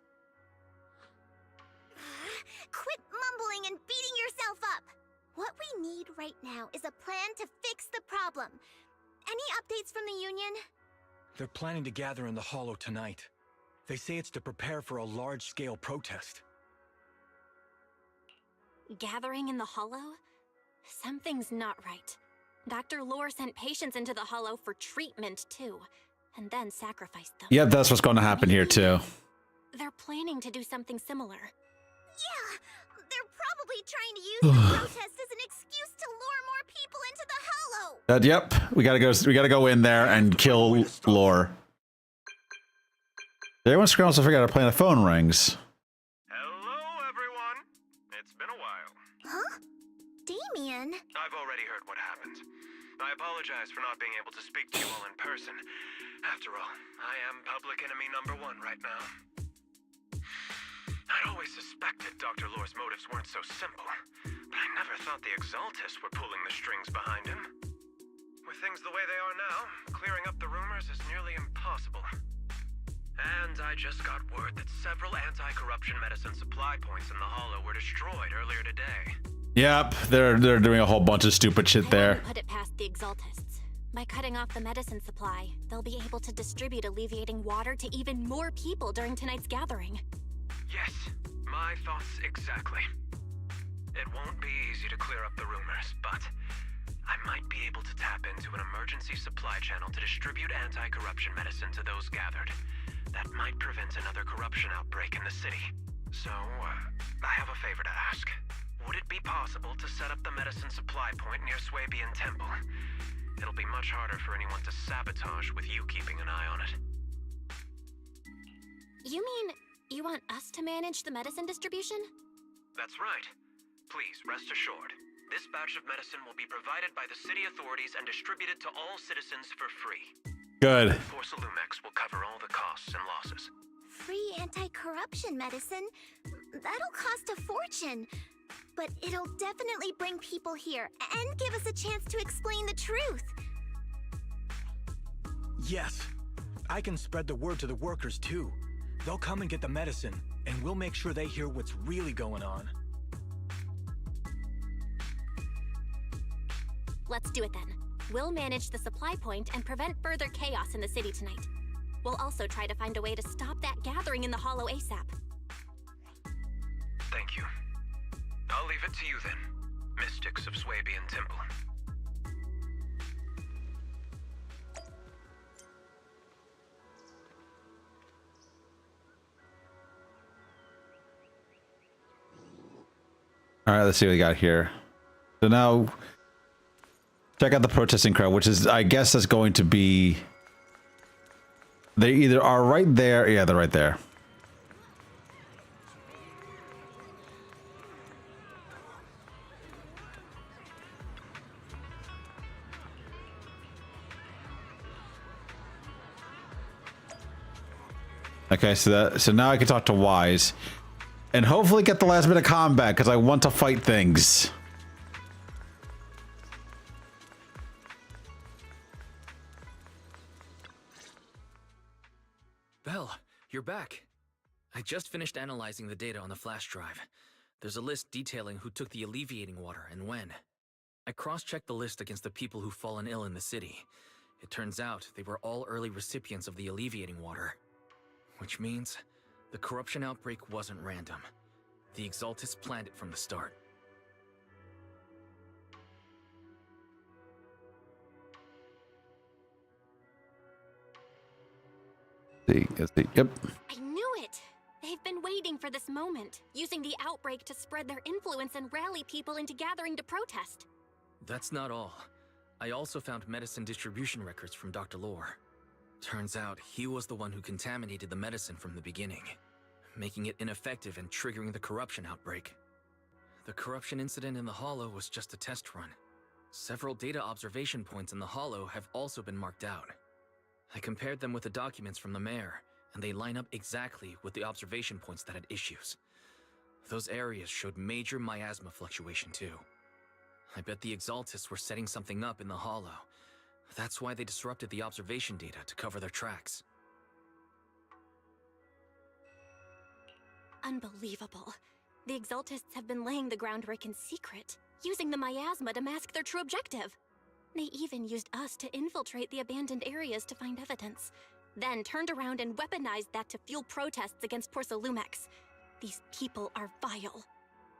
Quit mumbling and beating yourself up! What we need right now is a plan to fix the problem. Any updates from the Union? They're planning to gather in the Hollow tonight. They say it's to prepare for a large-scale protest. Gathering in the Hollow? Something's not right. Dr. Lore sent patients into the Hollow for treatment, too, and then sacrificed them. Yep, that's what's going to happen here, too. They're planning to do something similar. Yeah, they're probably trying to use the protest as an excuse to lure more people into the Hollow. Yep, we gotta go in there and kill Lore. Everyone scrambles to figure out how to play, and the phone rings. Hello, everyone. It's been a while. Huh? Damien? I've already heard what happened. I apologize for not being able to speak to you all in person. After all, I am public enemy #1 right now. I'd always suspected Dr. Lore's motives weren't so simple, but I never thought the Exaltists were pulling the strings behind him. With things the way they are now, clearing up the rumors is nearly impossible. And I just got word that several anti-corruption medicine supply points in the Hollow were destroyed earlier today. Yep, they're doing a whole bunch of stupid shit there. Put it past the Exaltists. By cutting off the medicine supply, they'll be able to distribute alleviating water to even more people during tonight's gathering. Yes, my thoughts exactly. It won't be easy to clear up the rumors, but I might be able to tap into an emergency supply channel to distribute anti-corruption medicine to those gathered. That might prevent another corruption outbreak in the city. So, I have a favor to ask. Would it be possible to set up the medicine supply point near Swabian Temple? It'll be much harder for anyone to sabotage with you keeping an eye on it. You mean you want us to manage the medicine distribution? That's right. Please, rest assured. This batch of medicine will be provided by the city authorities and distributed to all citizens for free. Good. Porcelumex will cover all the costs and losses. Free anti-corruption medicine? That'll cost a fortune. But it'll definitely bring people here and give us a chance to explain the truth. Yes, I can spread the word to the workers too. They'll come and get the medicine, and we'll make sure they hear what's really going on. Let's do it then. We'll manage the supply point and prevent further chaos in the city tonight. We'll also try to find a way to stop that gathering in the Hollow ASAP. Thank you. I'll leave it to you then, mystics of Swabian Temple. All right, let's see what we got here. So now, check out the protesting crowd, which is, I guess, that's going to be. They either are right there. Yeah, they're right there. Okay, so now I can talk to Wise, and hopefully get the last bit of combat because I want to fight things. Belle, you're back. I just finished analyzing the data on the flash drive. There's a list detailing who took the alleviating water and when. I cross-checked the list against the people who've fallen ill in the city. It turns out they were all early recipients of the alleviating water. Which means the corruption outbreak wasn't random. The Exaltists planned it from the start. Let's see. Yep. I knew it! They've been waiting for this moment, using the outbreak to spread their influence and rally people into gathering to protest. That's not all. I also found medicine distribution records from Dr. Lore. Turns out he was the one who contaminated the medicine from the beginning, making it ineffective and triggering the corruption outbreak. The corruption incident in the Hollow was just a test run. Several data observation points in the Hollow have also been marked out. I compared them with the documents from the mayor, and they line up exactly with the observation points that had issues. Those areas showed major miasma fluctuation too. I bet the Exaltists were setting something up in the Hollow. That's why they disrupted the observation data to cover their tracks. Unbelievable. The Exaltists have been laying the groundwork in secret, using the miasma to mask their true objective. They even used us to infiltrate the abandoned areas to find evidence, then turned around and weaponized that to fuel protests against Porcelumex. These people are vile.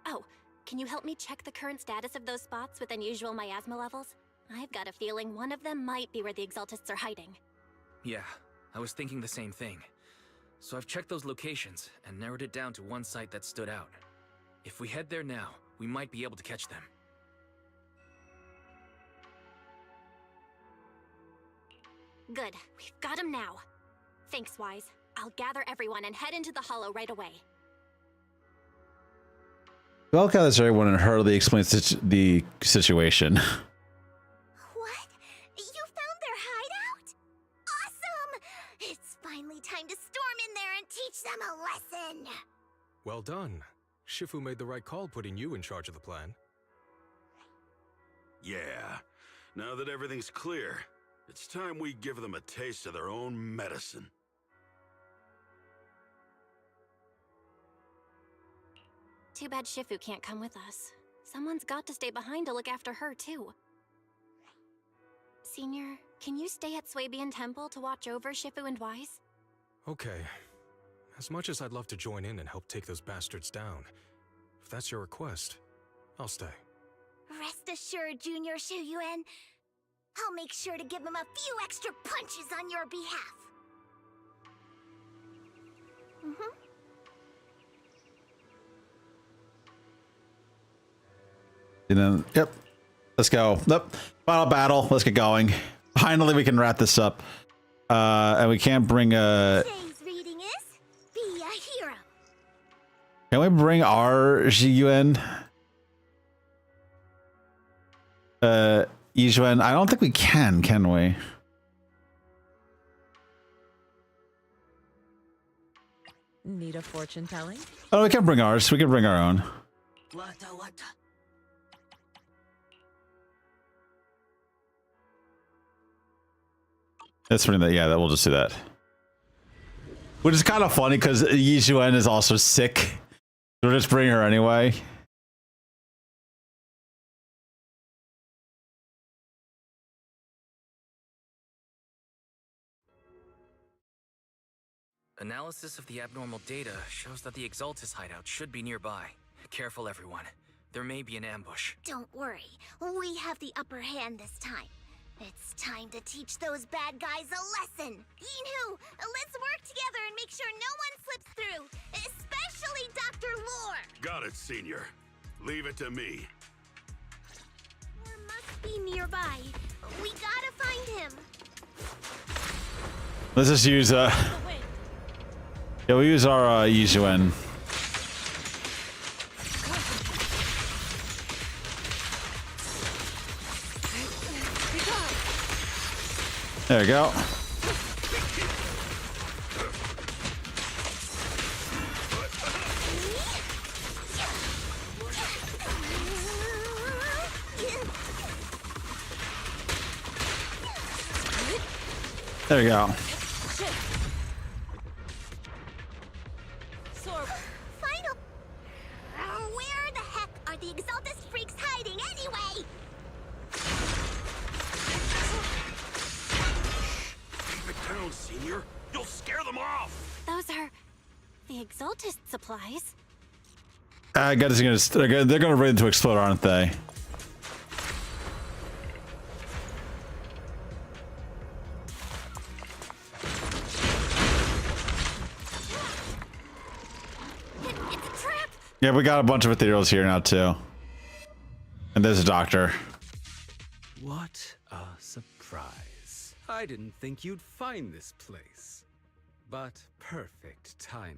Oh, can you help me check the current status of those spots with unusual miasma levels? I've got a feeling one of them might be where the Exaltists are hiding. Yeah, I was thinking the same thing. So I've checked those locations and narrowed it down to one site that stood out. If we head there now, we might be able to catch them. Good, we've got them now. Thanks, Wise. I'll gather everyone and head into the Hollow right away. Well, gathers everyone and hurriedly explains the situation. What? You found their hideout? Awesome! It's finally time to storm in there and teach them a lesson. Well done. Shifu made the right call putting you in charge of the plan. Yeah. Now that everything's clear, it's time we give them a taste of their own medicine. Too bad Shifu can't come with us. Someone's got to stay behind to look after her, too. Senior, can you stay at Swabian Temple to watch over Shifu and Wise? Okay. As much as I'd love to join in and help take those bastards down, if that's your request, I'll stay. Rest assured, Junior Shuyuan. I'll make sure to give him a few extra punches on your behalf. And then, yep. Let's go. Nope. Final battle. Let's get going. Finally, we can wrap this up. And we can't bring Today's reading is Be a Hero. Can we bring our Yiyuan? Yiyuan? I don't think we can we? Need a fortune telling? Oh, we can bring ours. We can bring our own. That's something that, yeah, that we'll just do that. Which is kind of funny because Yiyuan is also sick. We'll just bring her anyway. Analysis of the abnormal data shows that the Exaltis hideout should be nearby. Careful, everyone. There may be an ambush. Don't worry. We have the upper hand this time. It's time to teach those bad guys a lesson. Yinhu, let's work together and make sure no one slips through, especially Dr. Lore. Got it, Senior. Leave it to me. Lore must be nearby. We gotta find him. Let's just use yeah, we'll use our Yiyuan. There we go. There we go. Final. Where the heck are the Exaltus freaks hiding anyway? Keep it down, Senior. You'll scare them off. Those are the Exaltist supplies. I guess they're gonna ready to explode, aren't they? It's a trap. Yeah, we got a bunch of ethereals here now too. And there's a doctor. What A surprise. I didn't think you'd find this place. But perfect timing.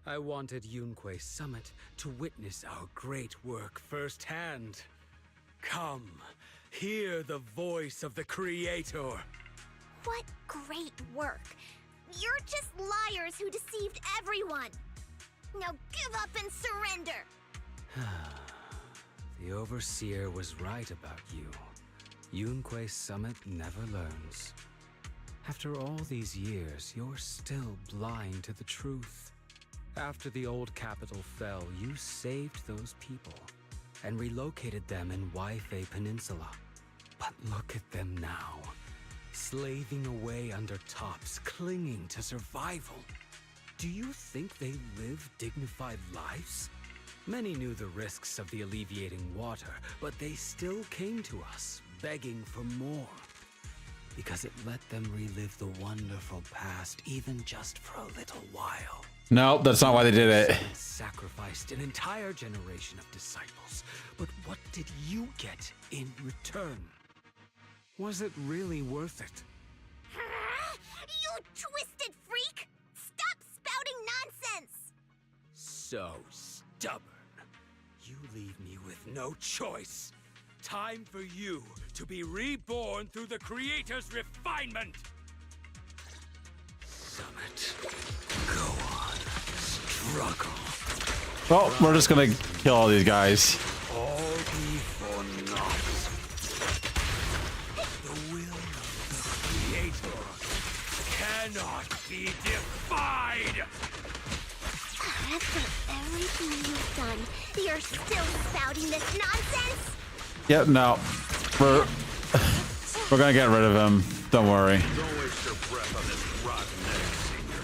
I wanted Yunque Summit to witness our great work firsthand. Come, hear the voice of the Creator. What great work! You're just liars who deceived everyone! Now give up and surrender! The Overseer was right about you. Yunque Summit never learns. After all these years, you're still blind to the truth. After the old capital fell, you saved those people and relocated them in Waifu Peninsula. But look at them now, slaving away under tops, clinging to survival. Do you think they live dignified lives? Many knew the risks of the alleviating water, but they still came to us, begging for more. Because it let them relive the wonderful past, even just for a little while. No, that's not why they did it. Sacrificed an entire generation of disciples. But what did you get in return? Was it really worth it? You twisted freak! Stop spouting nonsense! So stubborn. You leave me with no choice. Time for you to be reborn through the Creator's refinement. Summit, go on, struggle. Well, we're just gonna kill all these guys. All be for naught. The will of the Creator cannot be defied. After everything you've done, you're still spouting this nonsense? Yep, no. We're gonna get rid of him. Don't worry. Don't waste your breath on this rotten egg, Senior.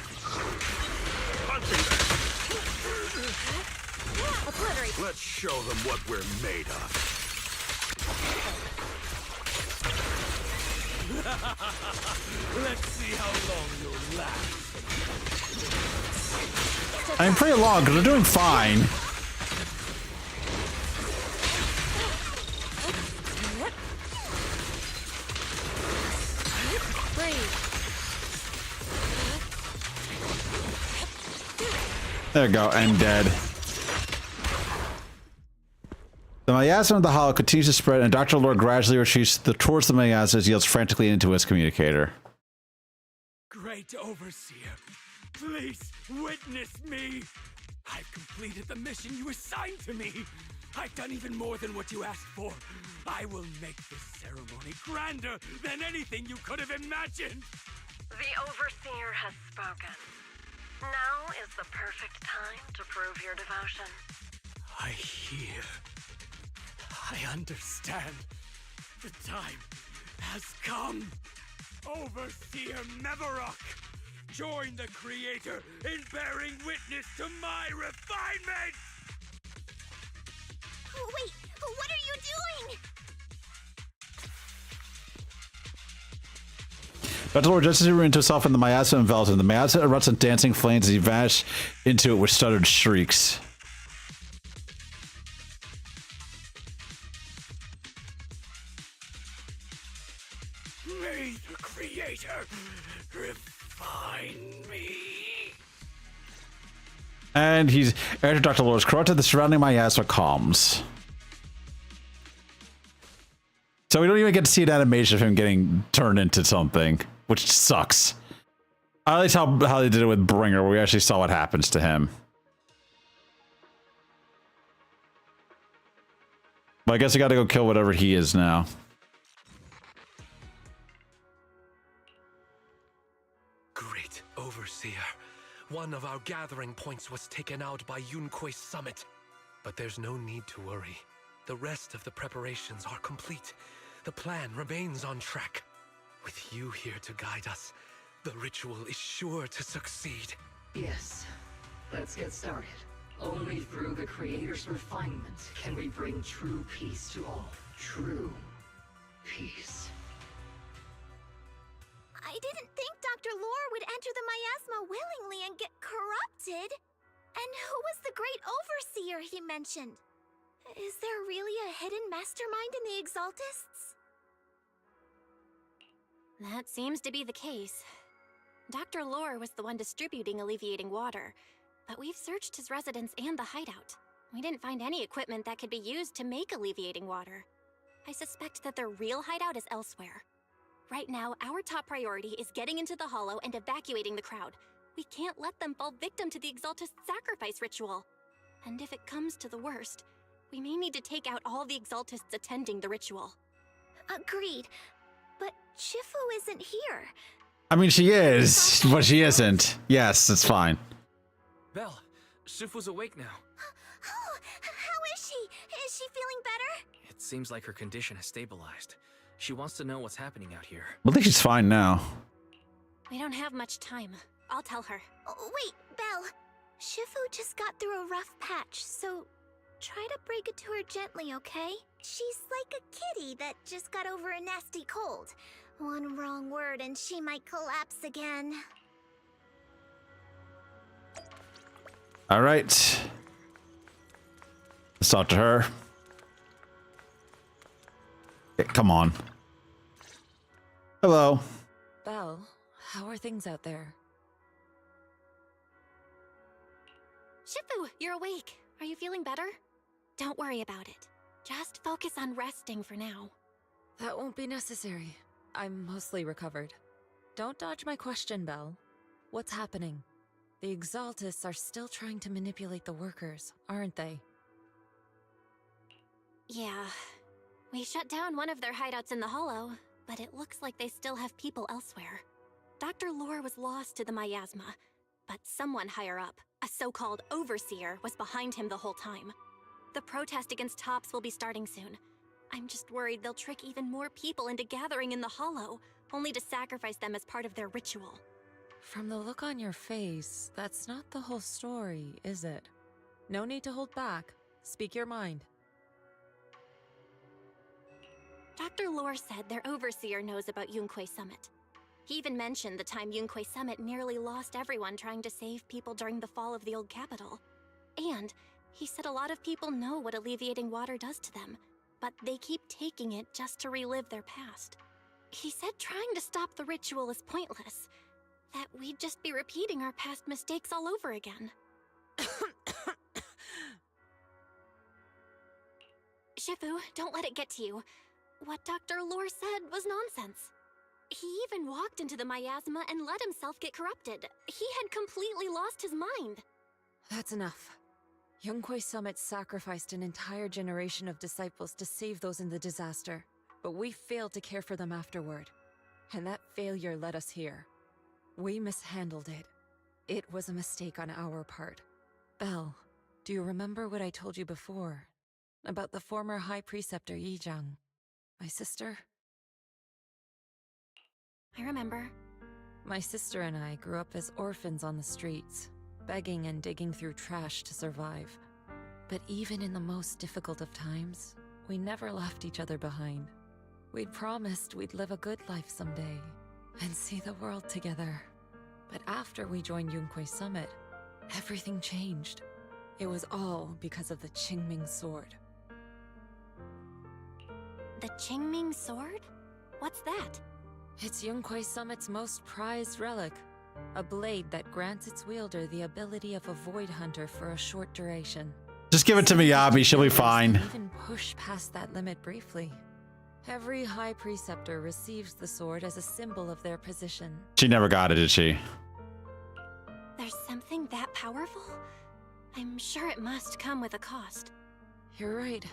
Obliterate. Let's show them what we're made of. Let's see how long you'll last. I'm pretty long because they're doing fine. There we go, I'm dead. The miasma of the hollow continues to spread, and Dr. Lord gradually retreats towards the miasma as he yells frantically into his communicator. Great Overseer, please witness me. I've completed the mission you assigned to me. I've done even more than what you asked for. I will make this ceremony grander than anything you could have imagined. The Overseer has spoken. Now is the perfect time to prove your devotion. I hear. I understand. The time has come. Overseer Mevarok, join the Creator in bearing witness to my refinement! Wait, what are you doing? Dr. Lord just into himself in the miasma envelops him. The miasma erupts in dancing flames as he vanishes into it with stuttered shrieks. May the Creator refine me. And he's after Dr. Lord's corrupted the surrounding miasma calms. So we don't even get to see an animation of him getting turned into something, which sucks. I like how they did it with Bringer, where we actually saw what happens to him. But I guess I gotta go kill whatever he is now. Great Overseer. One of our gathering points was taken out by Yunque Summit. But there's no need to worry. The rest of the preparations are complete. The plan remains on track. With you here to guide us, the ritual is sure to succeed. Yes. Let's get started. Only through the Creator's refinement can we bring true peace to all. True peace. I didn't think Dr. Lore would enter the miasma willingly and get corrupted. And who was the great overseer he mentioned? Is there really a hidden mastermind in the Exaltists? That seems to be the case. Dr. Lore was the one distributing alleviating water, but we've searched his residence and the hideout. We didn't find any equipment that could be used to make alleviating water. I suspect that their real hideout is elsewhere. Right now, our top priority is getting into the Hollow and evacuating the crowd. We can't let them fall victim to the Exaltist sacrifice ritual. And if it comes to the worst, we may need to take out all the Exaltists attending the ritual. Agreed. But Shifu isn't here. I mean, she is, but she isn't. Yes, it's fine. Belle, Shifu's awake now. Oh, how is she? Is she feeling better? It seems like her condition has stabilized. She wants to know what's happening out here. I think she's fine now. We don't have much time. I'll tell her. Oh, wait, Belle. Shifu just got through a rough patch, so try to break it to her gently, okay? She's like a kitty that just got over a nasty cold. One wrong word and she might collapse again. All right. Let's talk to her. Okay, come on. Hello. Belle, how are things out there? Shifu, you're awake. Are you feeling better? Don't worry about it. Just focus on resting for now. That won't be necessary. I'm mostly recovered. Don't dodge my question, Belle. What's happening? The Exaltists are still trying to manipulate the workers, aren't they? Yeah. We shut down one of their hideouts in the Hollow, but it looks like they still have people elsewhere. Dr. Lore was lost to the miasma, but someone higher up, a so-called overseer, was behind him the whole time. The protest against Tops will be starting soon. I'm just worried they'll trick even more people into gathering in the Hollow, only to sacrifice them as part of their ritual. From the look on your face, that's not the whole story, is it? No need to hold back. Speak your mind. Dr. Lore said their overseer knows about Yunque Summit. He even mentioned the time Yunque Summit nearly lost everyone trying to save people during the fall of the old capital. And he said a lot of people know what alleviating water does to them, but they keep taking it just to relive their past. He said trying to stop the ritual is pointless, that we'd just be repeating our past mistakes all over again. Shifu, don't let it get to you. What Dr. Lore said was nonsense. He even walked into the miasma and let himself get corrupted. He had completely lost his mind. That's enough. Yunque Summit sacrificed an entire generation of disciples to save those in the disaster, but we failed to care for them afterward. And that failure led us here. We mishandled it. It was a mistake on our part. Belle, do you remember what I told you before? About the former High Preceptor Yizhang? My sister? I remember. My sister and I grew up as orphans on the streets, begging and digging through trash to survive. But even in the most difficult of times, we never left each other behind. We'd promised we'd live a good life someday, and see the world together. But after we joined Yunque Summit, everything changed. It was all because of the Qingming Sword. The Qingming Sword? What's that? It's Yunque Summit's most prized relic. A blade that grants its wielder the ability of a Void Hunter for a short duration. Just give it to Miyabi, she'll be fine. Even push past that limit briefly. Every High Preceptor receives the sword as a symbol of their position. She never got it, did she? There's something that powerful? I'm sure it must come with a cost. You're right.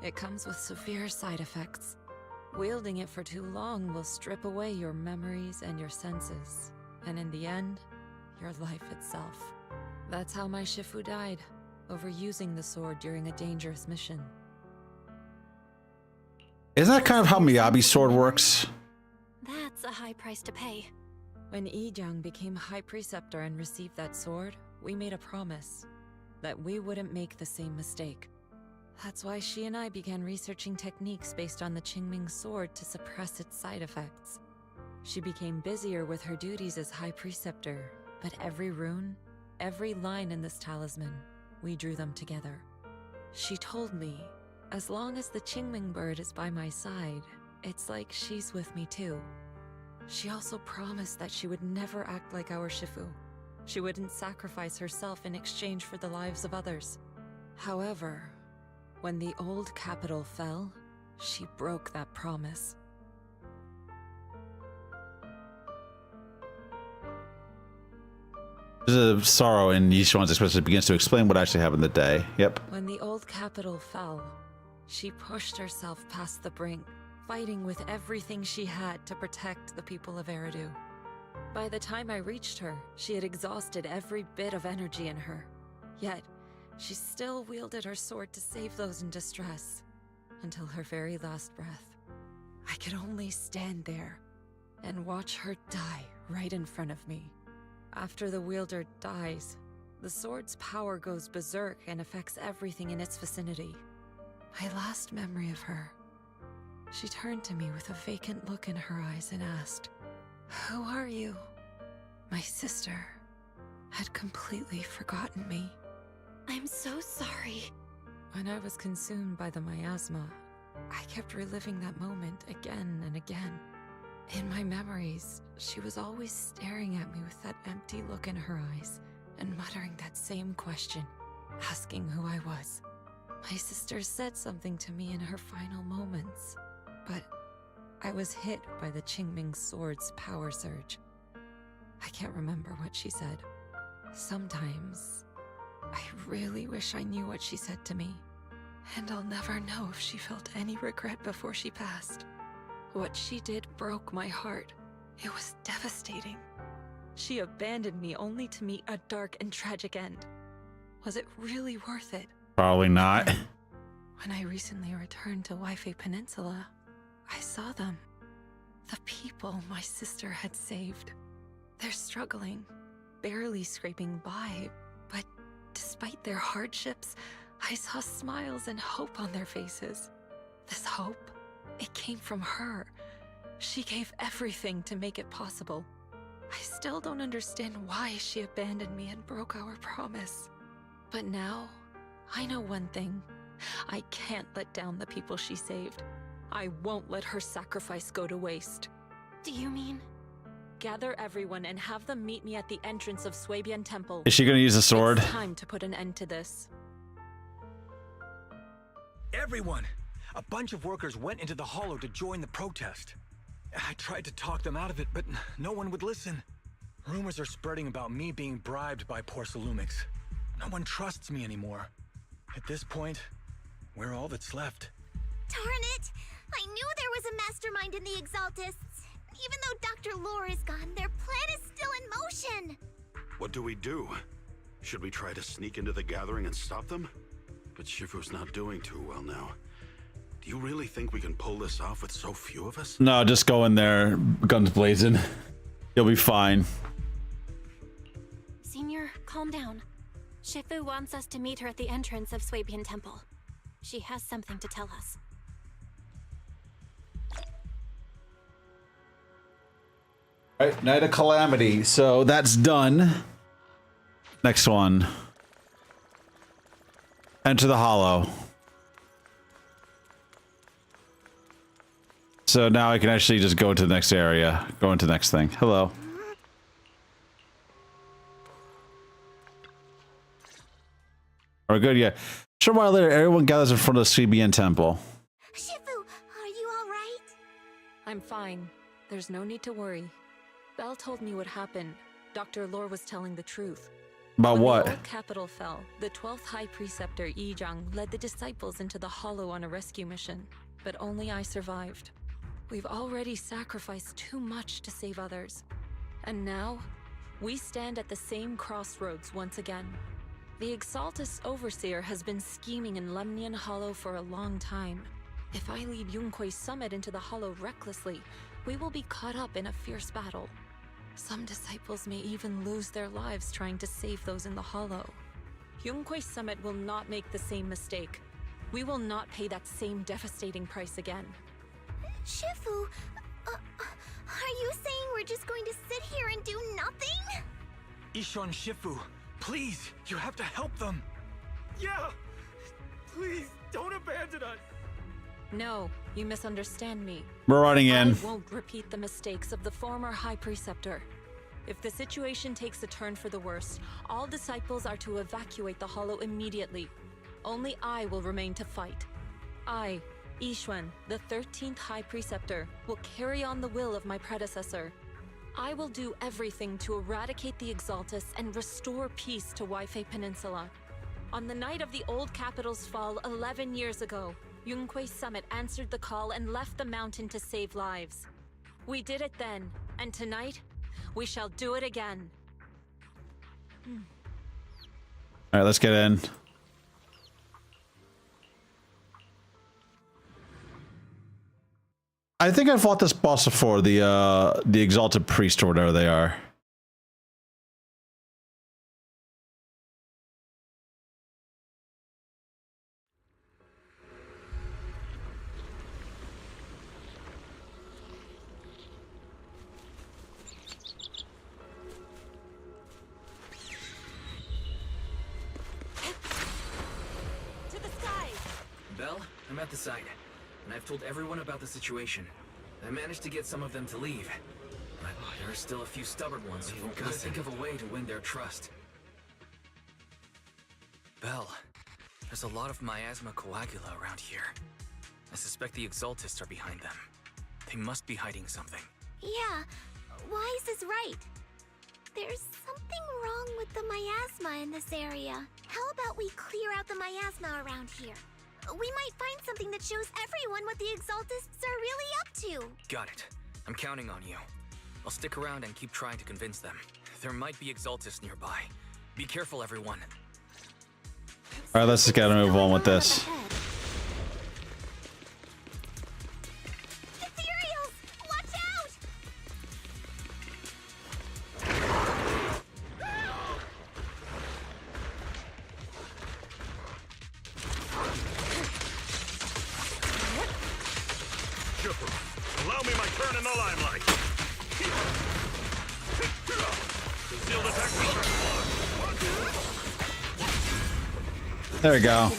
It comes with severe side effects. Wielding it for too long will strip away your memories and your senses. And in the end, your life itself. That's how my Shifu died, overusing the sword during a dangerous mission. Isn't that kind of how Miyabi's sword works? That's a high price to pay. When Yizhang became High Preceptor and received that sword, we made a promise that we wouldn't make the same mistake. That's why she and I began researching techniques based on the Qingming Sword to suppress its side effects. She became busier with her duties as High Preceptor, but every rune, every line in this talisman, we drew them together. She told me, as long as the Qingming bird is by my side, it's like she's with me too. She also promised that she would never act like our Shifu. She wouldn't sacrifice herself in exchange for the lives of others. However, when the old capital fell, she broke that promise. There's a sorrow in Yishuan's expression begins to explain what actually happened that day. Yep. When the old capital fell, she pushed herself past the brink, fighting with everything she had to protect the people of Eridu. By the time I reached her, she had exhausted every bit of energy in her. Yet, she still wielded her sword to save those in distress, until her very last breath. I could only stand there and watch her die right in front of me. After the wielder dies, the sword's power goes berserk and affects everything in its vicinity. My last memory of her, she turned to me with a vacant look in her eyes and asked, "Who are you?" My sister had completely forgotten me. I'm so sorry. When I was consumed by the miasma, I kept reliving that moment again and again. In my memories, she was always staring at me with that empty look in her eyes and muttering that same question, asking who I was. My sister said something to me in her final moments, but I was hit by the Qingming sword's power surge. I can't remember what she said. Sometimes, I really wish I knew what she said to me, and I'll never know if she felt any regret before she passed. What she did broke my heart. It was devastating. She abandoned me only to meet a dark and tragic end. Was it really worth it? Probably not. When I recently returned to Waifu Peninsula, I saw them. The people my sister had saved. They're struggling, barely scraping by, but despite their hardships, I saw smiles and hope on their faces. This hope, it came from her. She gave everything to make it possible. I still don't understand why she abandoned me and broke our promise. But now, I know one thing. I can't let down the people she saved. I won't let her sacrifice go to waste. Do you mean? Gather everyone and have them meet me at the entrance of Swabian Temple. Is she going to use a sword? It's time to put an end to this. Everyone! A bunch of workers went into the hollow to join the protest. I tried to talk them out of it, but no one would listen. Rumors are spreading about me being bribed by Porcelumix. No one trusts me anymore. At this point, we're all that's left. Darn it! I knew there was a mastermind in the Exaltists. Even though Dr. Lore is gone, their plan is still in motion. What do we do? Should we try to sneak into the gathering and stop them? But Shifu's not doing too well now. Do you really think we can pull this off with so few of us? No, just go in there, guns blazing. You'll be fine. Senior, calm down. Shifu wants us to meet her at the entrance of Swabian Temple. She has something to tell us. All right, Night of Calamity. So that's done. Next one. Enter the Hollow. So now I can actually just go to the next area. Go into the next thing. Hello. Alright, good, yeah. Short while later, everyone gathers in front of the Swabian Temple. Shifu, are you alright? I'm fine. There's no need to worry. Belle told me what happened. Dr. Lore was telling the truth. About when what? the old capital fell, the 12th High Preceptor Yi Zhang led the disciples into the Hollow on a rescue mission, but only I survived. We've already sacrificed too much to save others. And now, we stand at the same crossroads once again. The Exaltus Overseer has been scheming in Lemnian Hollow for a long time. If I lead Yunque's summit into the Hollow recklessly, we will be caught up in a fierce battle. Some disciples may even lose their lives trying to save those in the Hollow. Yunque's summit will not make the same mistake. We will not pay that same devastating price again. Shifu, are you saying we're just going to sit here and do nothing? Ishan Shifu, please, you have to help them. Yeah! Please, don't abandon us! No, You misunderstand me. We're running in. I won't repeat the mistakes of the former High Preceptor. If the situation takes a turn for the worse, all disciples are to evacuate the Hollow immediately. Only I will remain to fight. I, Yixuan, the 13th High Preceptor, will carry on the will of my predecessor. I will do everything to eradicate the Exaltus and restore peace to Waifei Peninsula. On the night of the old capital's fall 11 years ago, Yunquei Summit answered the call and left the mountain to save lives. We did it then, and tonight, we shall do it again. All right, let's get in. I think I fought this boss before, the Exalted Priest or whatever they are. Belle, I'm at the site, and I've told everyone about the situation. I managed to get some of them to leave, but there are still a few stubborn ones who won't think of a way to win their trust. Belle, there's a lot of miasma coagula around here. I suspect the Exaltists are behind them. They must be hiding something. Yeah, Wise is right. There's something wrong with the miasma in this area. How about we clear out the miasma around here? We might find something that shows everyone what the Exaltists are really up to. Got it. I'm counting on you. I'll stick around and keep trying to convince them. There might be Exaltists nearby. Be careful, everyone. All right, let's just gotta move on with this. Ethereals! Watch out! Chipper, allow me my turn in the limelight. Concealed attack. There we go.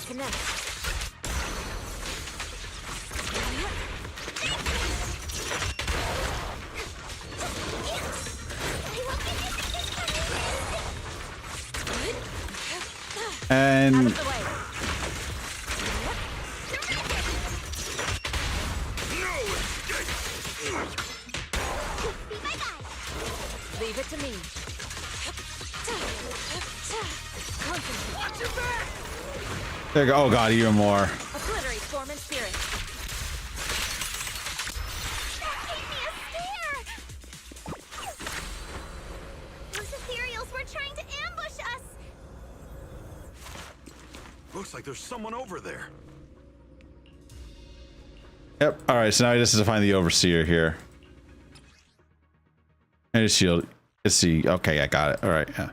And Leave it to me. Watch your back! there you go. Oh god, even more. Obliterate form and spirit. Those ethereals were trying to ambush us! Looks like there's someone over there. Yep. All right. So now this is to find the overseer here. And his shield. Let's see. Okay, I got it. All right. Yeah.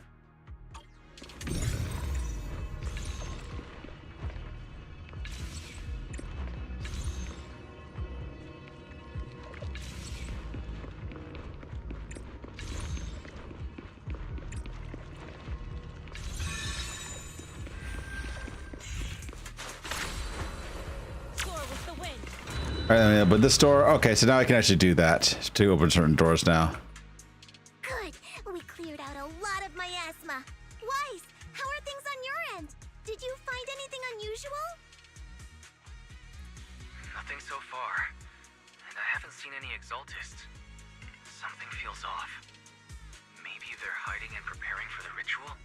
All right, yeah, but this door. Okay, so now I can actually do that to open certain doors now. Good. We cleared out a lot of miasma. Wise, how are things on your end? Did you find anything unusual? Nothing so far. And I haven't seen any Exaltists. Something feels off. Maybe they're hiding and preparing for the ritual?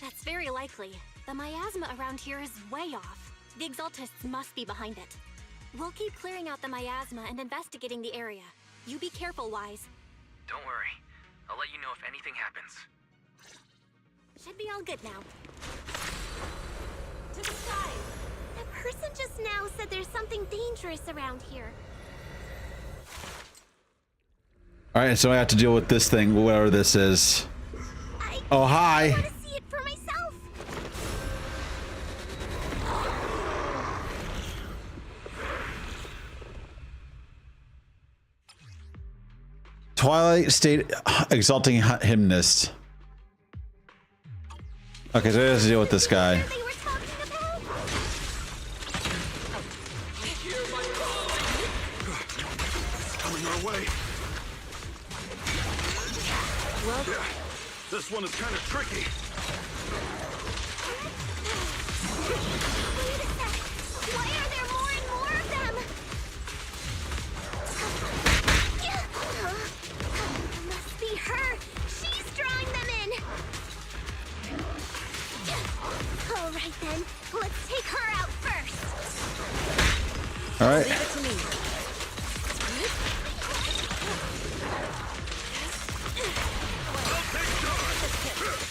That's very likely. The miasma around here is way off. The Exaltists must be behind it. We'll keep clearing out the miasma and investigating the area. You be careful, Wise. Don't worry. I'll let you know if anything happens. Should be all good now. To the side! The person just now said there's something dangerous around here. All right, so I have to deal with this thing, whatever this is. Oh, hi. I want to see it for myself! Twilight State Exalting Hymnist. Okay, so I have to deal with this guy. Well, This one is kind of tricky. Wait a sec. Why are there more and more of them? Must be her. She's drawing them in. All right then. Let's take her out first. All right. Leave it to me.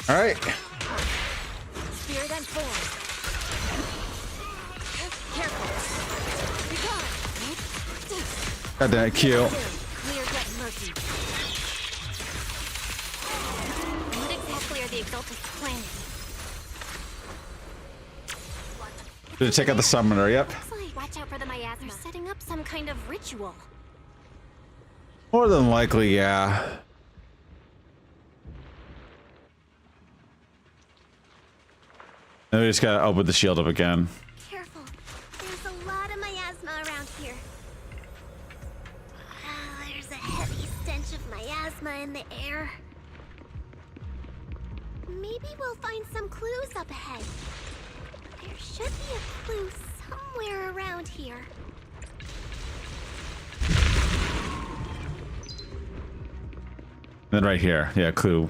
All right. Spear them forward. Careful. Be gone. God damn it, Q. Clear yet murky. What exactly are the Exaltists planning? Did it take out the summoner? Yep. Watch out for the miasma. They're setting up some kind of ritual. More than likely, yeah. And we just gotta open the shield up again. Careful. There's a lot of miasma around here. There's a heavy stench of miasma in the air. Maybe we'll find some clues up ahead. There should be a clue somewhere around here. Then right here, yeah, clue.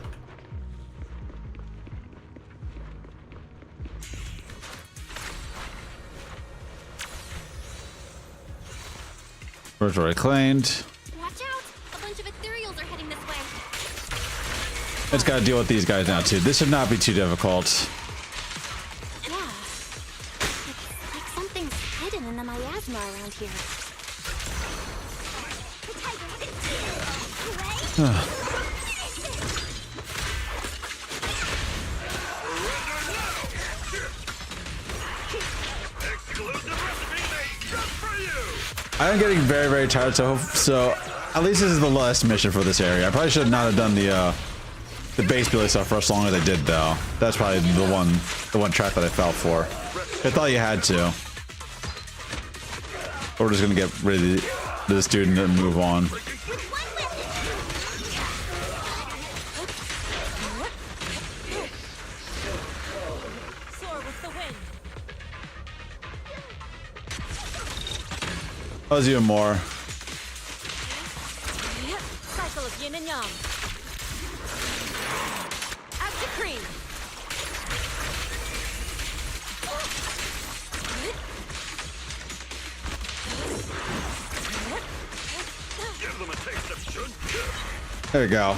First already claimed. Watch out! A bunch of ethereals are heading this way. It's gotta deal with these guys now too. This should not be too difficult. Yeah. It's like something's hidden in the miasma around here. I'm getting very, very tired, so at least this is the last mission for this area. I probably should not have done the base building stuff for as long as I did, though. That's probably the one track that I fell for. I thought you had to. But we're just gonna get rid of this dude and move on. That was even more. Cycle of yin and yang. Out to cream. Give them a taste of should. There you go.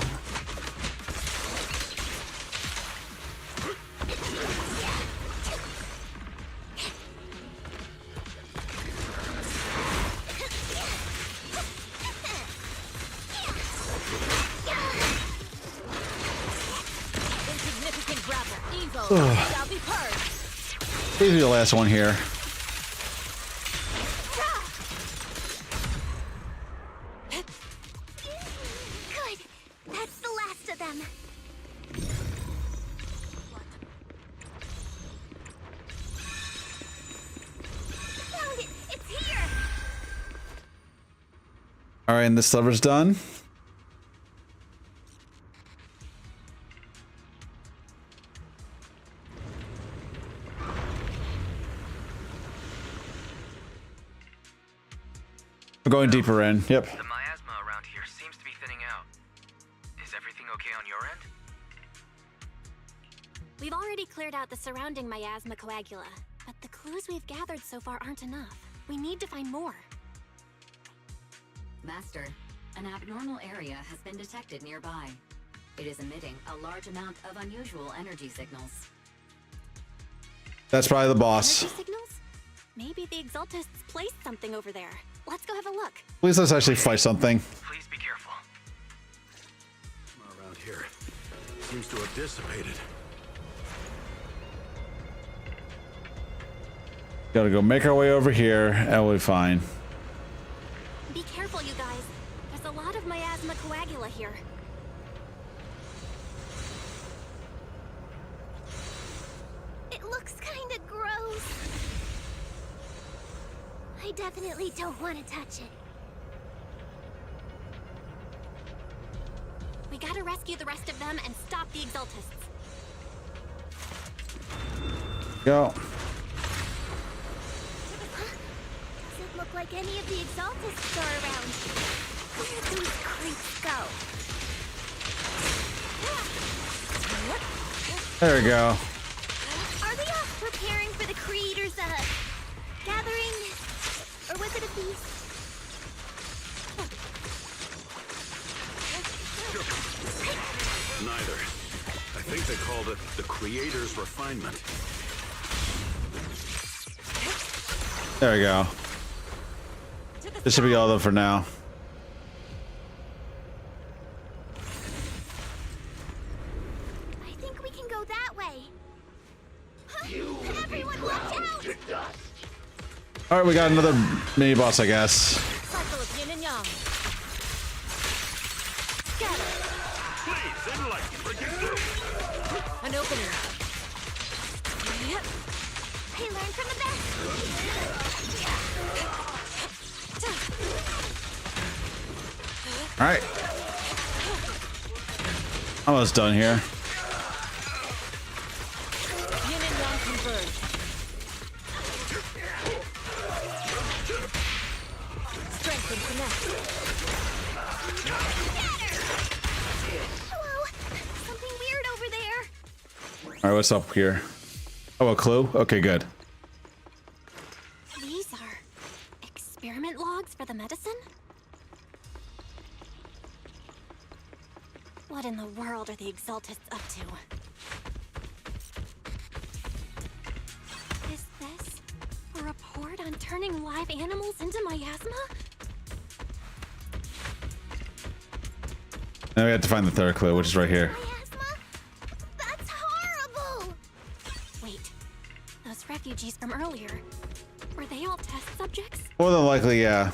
Insignificant grapple. Evo. Shall be purged. These are the last one here. Good. That's the last of them. Found it. It's here. All right, and this lever's done. We're going deeper in. Yep. The miasma around here seems to be thinning out. Is everything okay on your end? We've already cleared out the surrounding miasma coagula, but the clues we've gathered so far aren't enough. We need to find more. Master, an abnormal area has been detected nearby. It is emitting a large amount of unusual energy signals. That's probably the boss. Energy signals? Maybe the Exaltists placed something over there. Let's go have a look. Please let's actually fight something. Please be careful. Around here seems to have dissipated. Gotta go make our way over here, and we'll be fine. Be careful, you guys. There's a lot of miasma coagula here. It looks kind of gross. I definitely don't want to touch it. We gotta rescue the rest of them and stop the Exaltists. Go. Doesn't look like any of the Exaltists are around. Where did those creeps go? There we go. Are they off preparing for the creators' gathering? Or was it a feast? Neither. I think they called it the Creator's Refinement. There we go. This should be all of them for now. I think we can go that way. Everyone watch out! All right, we got another mini boss, I guess. Cycle of yin and yang. Please, enlighten, break it through. An opening. Yep. Hey, learn from the best. All right. Almost done here. Yin and yang converge. Strength and connect. Hello. Something weird over there. All right, what's up here? Oh, a clue? Okay, good. These are experiment logs for the medicine? What in the world are the Exaltists up to? Is this a report on turning live animals into miasma? Now we have to find the third clue, which is right here. That's horrible! Wait, those refugees from earlier, were they all test subjects? More than likely, yeah.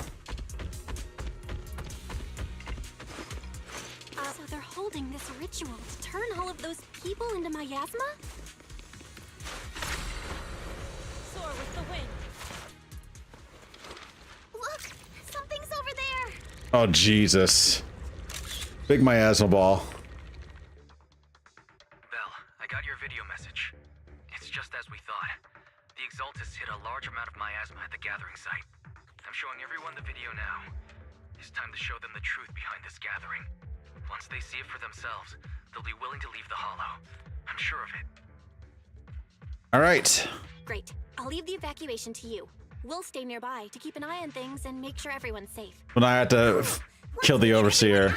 So they're holding this ritual to turn all of those people into miasma? Soar with the wind. Look, something's over there. Oh, Jesus. Big miasma ball. Belle, I got your video message. It's just as we thought. The Exaltists hit a large amount of miasma at the gathering site. I'm showing everyone the video now. It's time to show them the truth behind this gathering. Once they see it for themselves, they'll be willing to leave the Hollow. I'm sure of it. All right. Great. I'll leave the evacuation to you. We'll stay nearby to keep an eye on things and make sure everyone's safe. When I had to kill the overseer.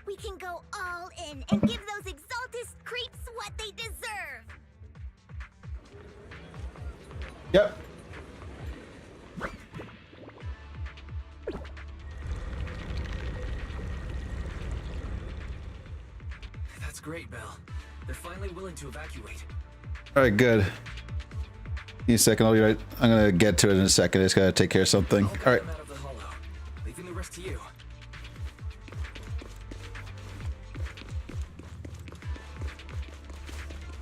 We can go all in and give those Exaltist creeps what they deserve. Yep. That's great, Belle. They're finally willing to evacuate. All right, good. Give me a second. I'll be right. I'm gonna get to it in a second. I just gotta take care of something. All right. Out of the Hollow, leaving the rest to you.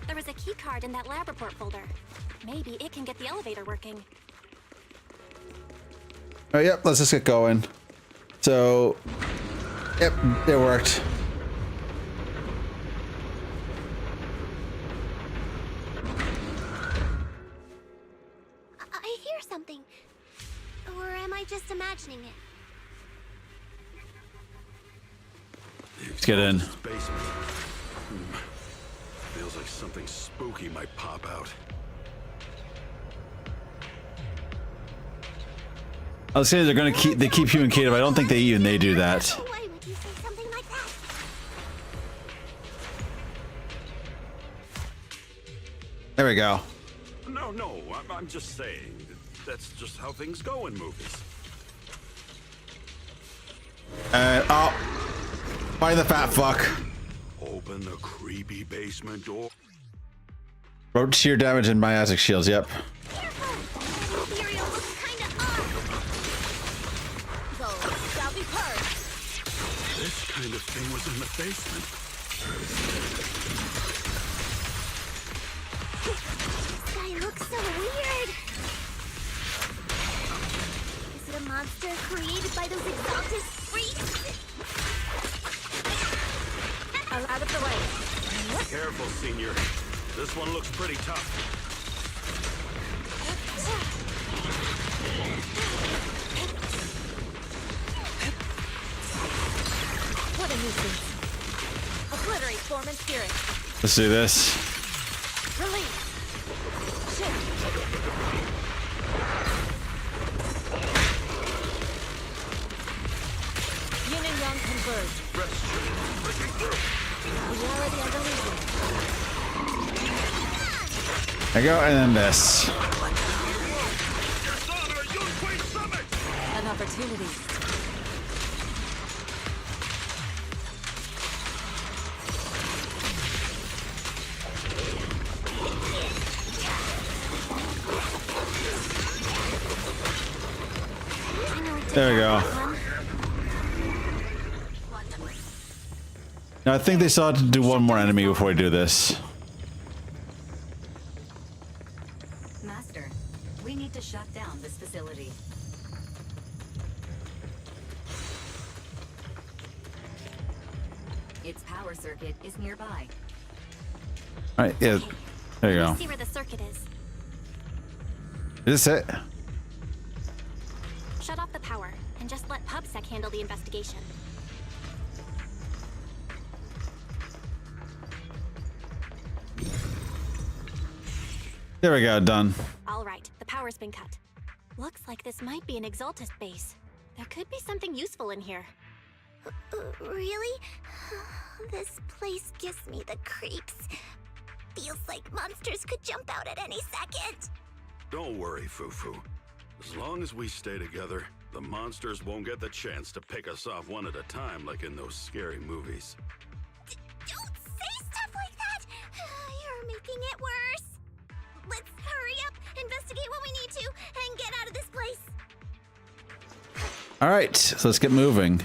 There was a key card in that lab report folder. Maybe it can get the elevator working. All right, yep. Let's just get going. So, yep, it worked. I hear something. Or am I just imagining it? Let's get in. Basement. Feels like something spooky might pop out. I was saying they're gonna keep. They keep you in cave. I don't think they do that. Why would you say something like that? There we go. No, I'm just saying. That's just how things go in movies. Oh, find the fat fuck. Open the creepy basement door. Wrote sheer damage in miastic shields. Yep. Material looks kinda off. Those shall be purged. This kind of thing was in the basement. This guy looks so weird. Is it a monster created by those Exaltist freaks? A Out of the way. Careful, Senior. This one looks pretty tough. What a nuisance. Obliterate form and spirit. Let's do this. Release. Shift. Yin and Yang converge. Reality and illusion. There you go, and then this. An opportunity. There we go. Now I think they still have to do one more enemy before we do this. Master, we need to shut down this facility. Its power circuit is nearby. Alright, yeah. There you go. See where the circuit is. Is this it? Shut off the power and just let PubSec handle the investigation. There we go, done. All right, the power's been cut. Looks like this might be an Exaltist base. There could be something useful in here. Really? This place gives me the creeps. Feels like monsters could jump out at any second. Don't worry, Fufu. As long as we stay together, the monsters won't get the chance to pick us off one at a time like in those scary movies. Don't say stuff like that! You're making it worse. Let's hurry up, investigate what we need to, and get out of this place. Alright, so let's get moving.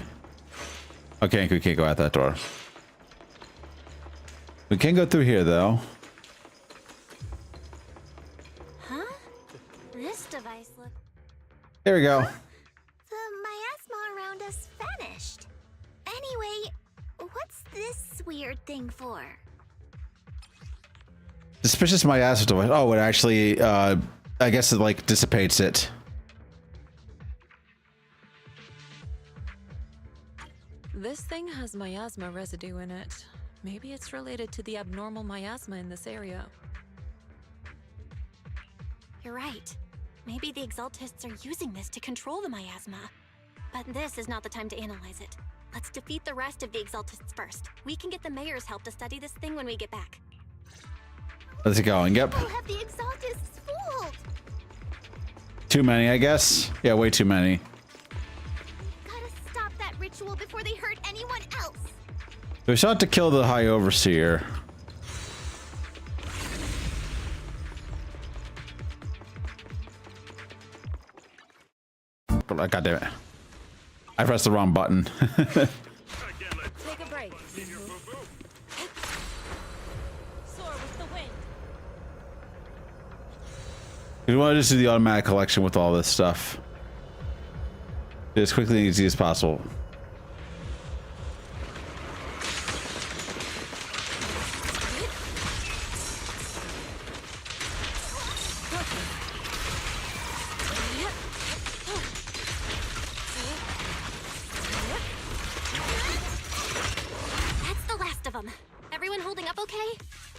Okay, we can't go out that door. We can go through here, though. Huh? This device looks... Here we go. The miasma around us vanished. Anyway, what's this weird thing for? Suspicious miasma device. Oh, it actually, I guess it, like, dissipates it. This thing has miasma residue in it. Maybe it's related to the abnormal miasma in this area. You're right. Maybe the Exaltists are using this to control the miasma. But this is not the time to analyze it. Let's defeat the rest of the Exaltists first. We can get the mayor's help to study this thing when we get back. Let's go. Yep. We'll have the Exaltists fooled. Too many, I guess. Yeah, way too many. Gotta stop that ritual before they hurt anyone else. We still have to kill the High Overseer. God damn it. I pressed the wrong button. Take a break. Soar with the wind. We want to just do the automatic collection with all this stuff. Do it as quickly and easy as possible.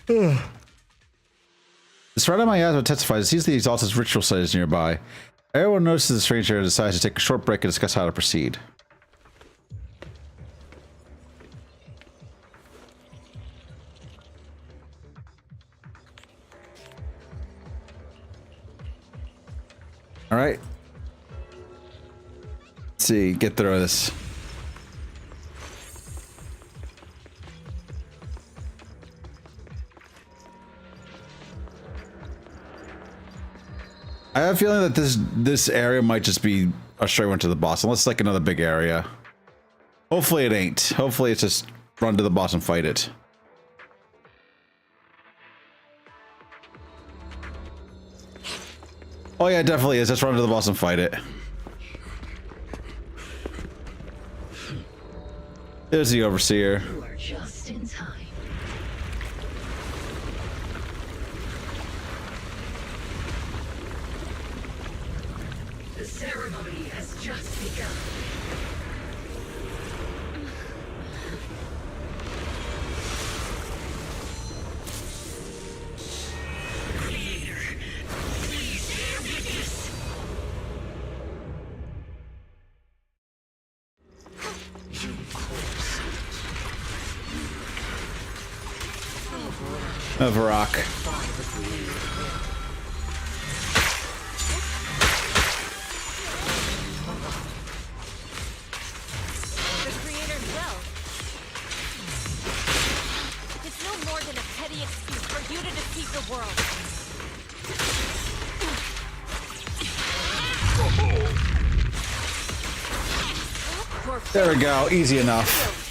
The Strata Miasma testifies it sees the Exalted's ritual site is nearby. Everyone notices the stranger and decides to take a short break and discuss how to proceed. All right. Let's see, get through this. I have a feeling that this area might just be a straight run to the boss, unless it's like another big area. Hopefully it ain't. Hopefully it's just run to the boss and fight it. Oh yeah, it definitely is. Let's run to the boss and fight it. There's the Overseer. You are just Just in time. The ceremony has just begun. Creator, please bear witness. Of rock. The Creator's will. It's no more than a petty excuse for you to defeat the world. There we go. Easy enough.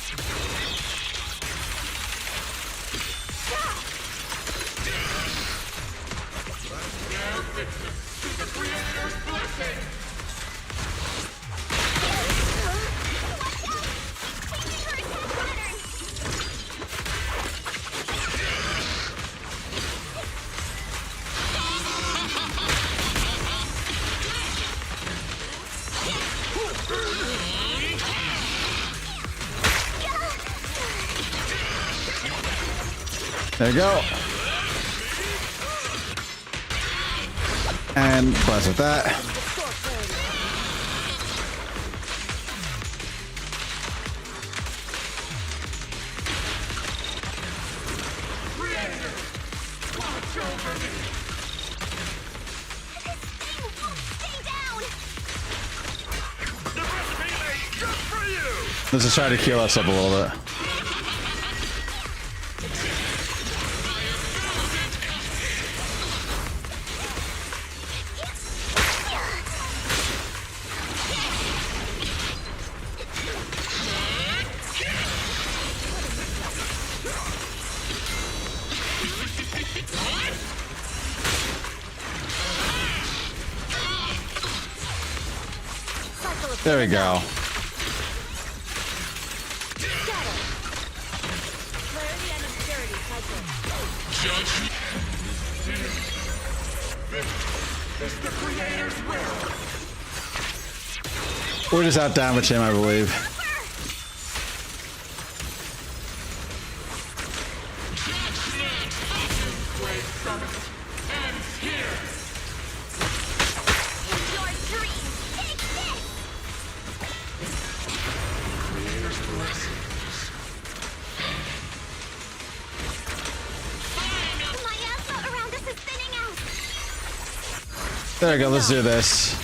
There you go. And bless with that. Let's just try to heal us up a little bit. There we go. We're just out damage him, I believe. There we go, let's do this.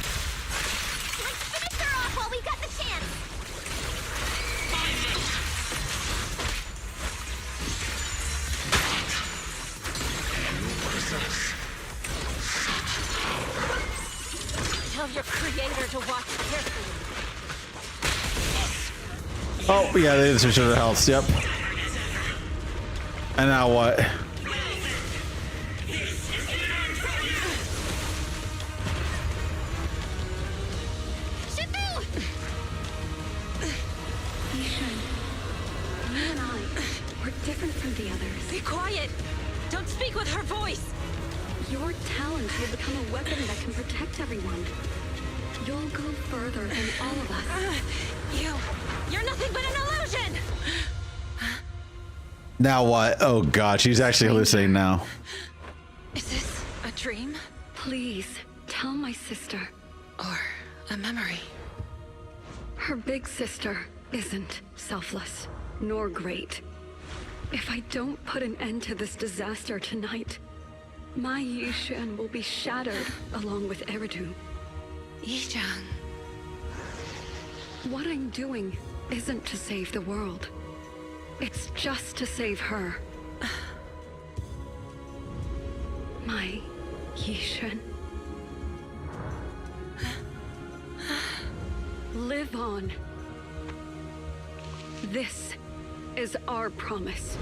Tell your Creator to watch carefully. Oh, yeah, they switched over health, yep. And now what? Different from the others. Be quiet! Don't speak with her voice! Your talent will become a weapon that can protect everyone. You'll go further than all of us. You're nothing but an illusion! Now what? Oh god, she's actually hallucinating now. Is this a dream? Please, tell my sister. Or a memory? Her big sister isn't selfless, nor great. If I don't put an end to this disaster tonight, my Yishan will be shattered along with Eridu. Yishan. What I'm doing isn't to save the world. It's just to save her. My Yishan. Live on. This is our promise.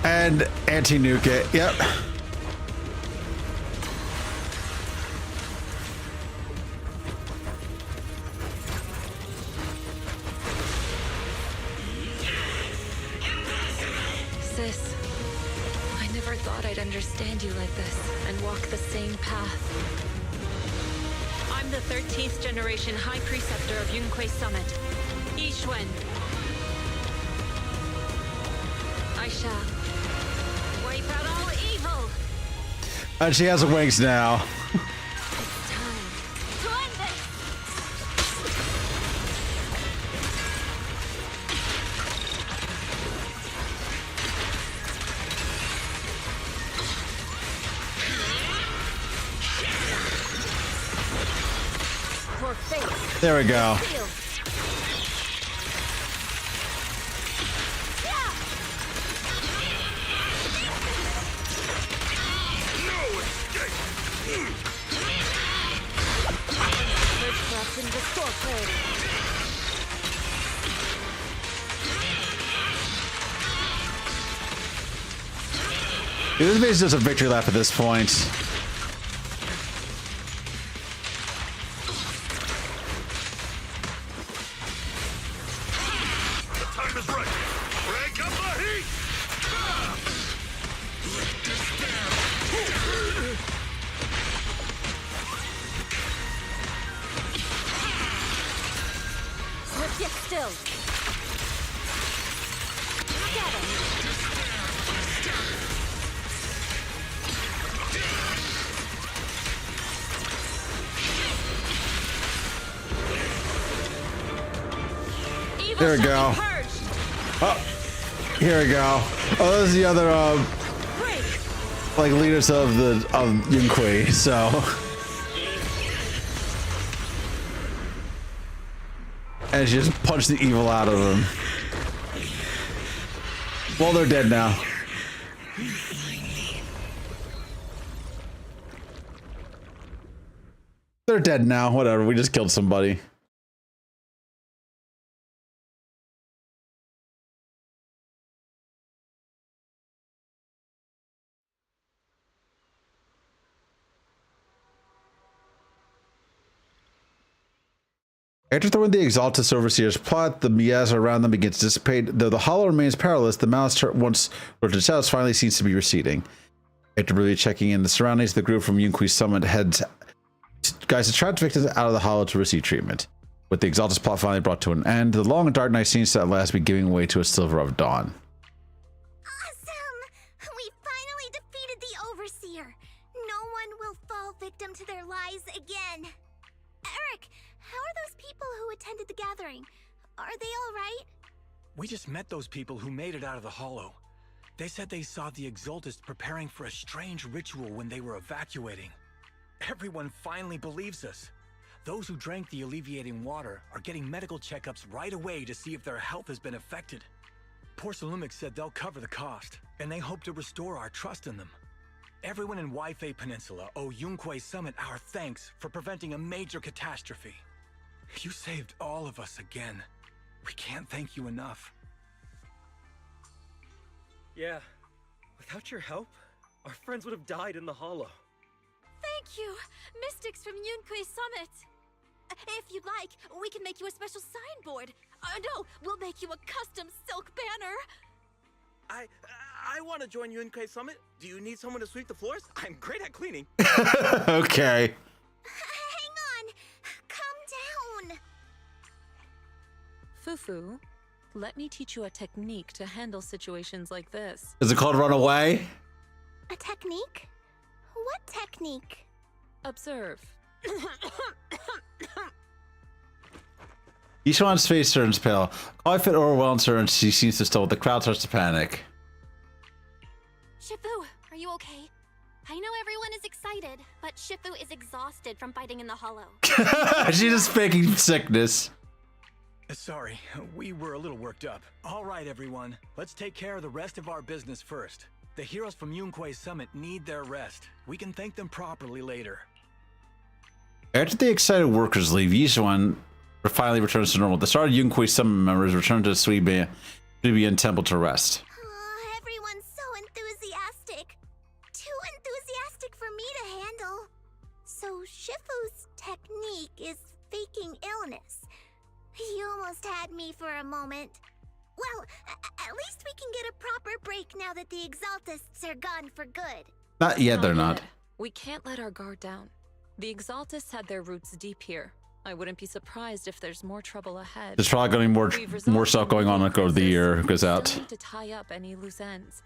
And anti-nuke it, yep. this. I never thought I'd understand you like this and walk the same path. I'm the 13th generation High Preceptor of Yunquei Summit, Yixuan. I shall wipe out all evil. And she has wings now. It's time to end this. For faith. There we go. Dude, this is just a victory lap at this point. The time is right. Crank up the heat. Let this down. Sit still. Get him. There we go. Oh, here we go. Oh, this is the other like leaders of Yunquei. So and she just punched the evil out of them. Well, they're dead now. They're dead now. Whatever. We just killed somebody. After throwing the Exaltus Overseer's plot, the miasma around them begins to dissipate. Though the hollow remains powerless, the mouse once rotated south finally seems to be receding. After briefly checking in the surroundings, the group from Yunquei Summit heads guys to trapped victims out of the hollow to receive treatment. With the Exaltus plot finally brought to an end, the long and dark night seems to at last be giving way to a silver of dawn. Awesome! We finally defeated the Overseer. No one will fall victim to their lies again. Eric, how are those people who attended the gathering? Are they all right? We just met those people who made it out of the hollow. They said they saw the Exaltists preparing for a strange ritual when they were evacuating. Everyone finally believes us. Those who drank the alleviating water are getting medical checkups right away to see if their health has been affected. Porcelumix said they'll cover the cost, and they hope to restore our trust in them. Everyone in Waifei Peninsula owe Yunquei Summit our thanks for preventing a major catastrophe. You saved all of us again. We can't thank you enough. Yeah, without your help, our friends would have died in the hollow. Thank you, Mystics from Yunquei Summit. If you'd like, we can make you a special signboard. No, we'll make you a custom silk banner. I want to join Yunquei Summit. Do you need someone to sweep the floors? I'm great at cleaning. Okay. Hang on. Calm down. Fufu, let me teach you a technique to handle situations like this. Is it called run away? A technique? What technique? Observe. Yixuan's face turns pale. If it overwhelms her and she seems to stall, the crowd starts to panic. Shifu, are you okay? I know everyone is excited, but Shifu is exhausted from fighting in the hollow. She's just faking sickness. Sorry, we were a little worked up. All right, everyone. Let's take care of the rest of our business first. The heroes from Yunquei Summit need their rest. We can thank them properly later. After the excited workers leave, Yixuan finally returns to normal. The started Yunquei Summit members return to the Suibian Temple to rest. Everyone's so enthusiastic. Too enthusiastic for me to handle. So Shifu's technique is faking illness. You almost had me for a moment. Well, at least we can get a proper break now that the Exaltists are gone for good. Not yet, they're not. We can't let our guard down. The Exaltists had their roots deep here. I wouldn't be surprised if there's more trouble ahead. There's probably going to be more stuff going on like over the year goes out. Still need to tie up any loose ends.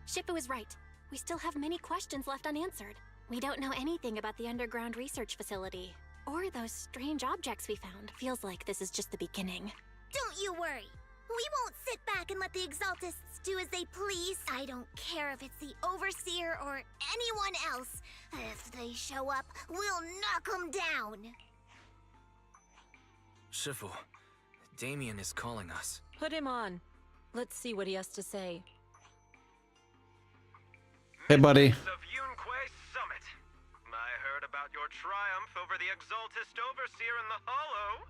Shifu is right. We still have many questions left unanswered. We don't know anything about the underground research facility. Or those strange objects we found. Feels like this is just the beginning. Don't you worry. We won't sit back and let the Exaltists do as they please. I don't care if it's the Overseer or anyone else. If they show up, we'll knock them down. Shifu, Damien is calling us. Put him on. Let's see what he has to say. Hey, buddy. Of Yunquay Summit. I heard about your triumph over the Exaltist Overseer in the Hollow.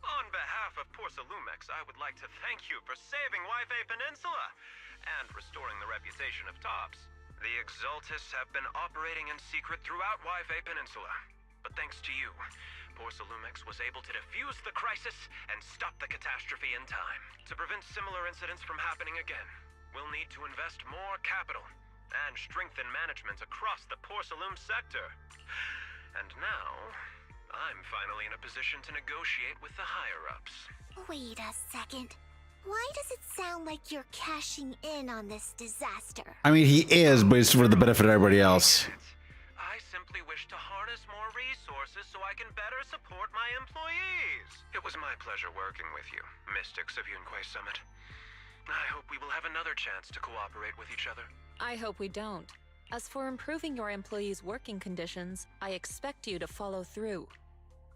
On behalf of Porcelumex, I would like to thank you for saving Waifu Peninsula and restoring the reputation of Tops. The Exaltists have been operating in secret throughout Waifu Peninsula, but thanks to you, Porcelumex was able to defuse the crisis and stop the catastrophe in time. To prevent similar incidents from happening again, we'll need to invest more capital and strengthen management across the Porcelume sector. And now, I'm finally in a position to negotiate with the higher-ups. Wait a second. Why does it sound like you're cashing in on this disaster? I mean, he is, but it's for the benefit of everybody else. I simply wish to harness more resources so I can better support my employees. It was my pleasure working with you, Mystics of Yunquay Summit. I hope we will have another chance to cooperate with each other. I hope we don't. As for improving your employees' working conditions, I expect you to follow through.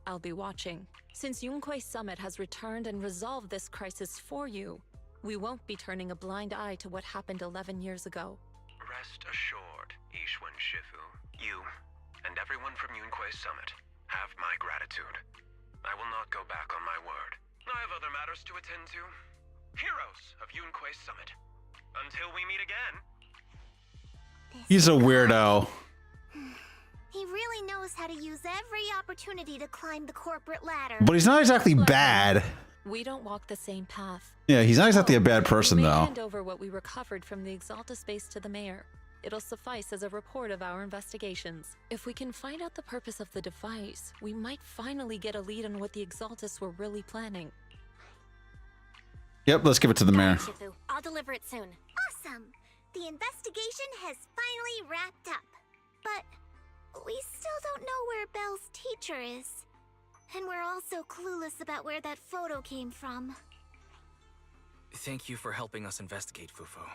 I'll be watching. Since Yunquay Summit has returned and resolved this crisis for you, we won't be turning a blind eye to what happened 11 years ago. Rest assured, Ishwan Shifu. You, and everyone from Yunquay Summit, have my gratitude. I will not go back on my word. I have other matters to attend to. Heroes of Yunquay Summit. Until we meet again. He's a weirdo. He really knows how to use every opportunity to climb the corporate ladder. But he's not exactly bad. We don't walk the same path. Yeah, he's not exactly a bad person, We may though. hand over what we recovered from the Exaltus base to the mayor. It'll suffice as a report of our investigations. If we can find out the purpose of the device, we might finally get a lead on what the Exaltus were really planning. Yep, let's give it to the mayor. Shifu, I'll deliver it soon. Awesome! The investigation has finally wrapped up. But we still don't know where Belle's teacher is. And we're also clueless about where that photo came from. Thank you for helping us investigate, Fufu.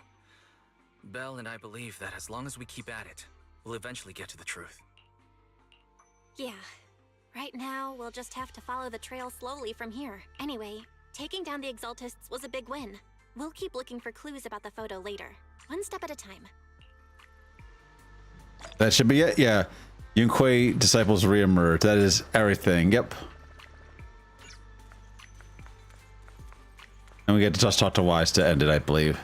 Belle and I believe that as long as we keep at it, we'll eventually get to the truth. Yeah. Right now, we'll just have to follow the trail slowly from here. Anyway, taking down the Exaltists was a big win. We'll keep looking for clues about the photo later. One step at a time. That should be it, yeah. Yunquay disciples reemerge. That is everything, yep. And we get to just talk to Wise to end it, I believe.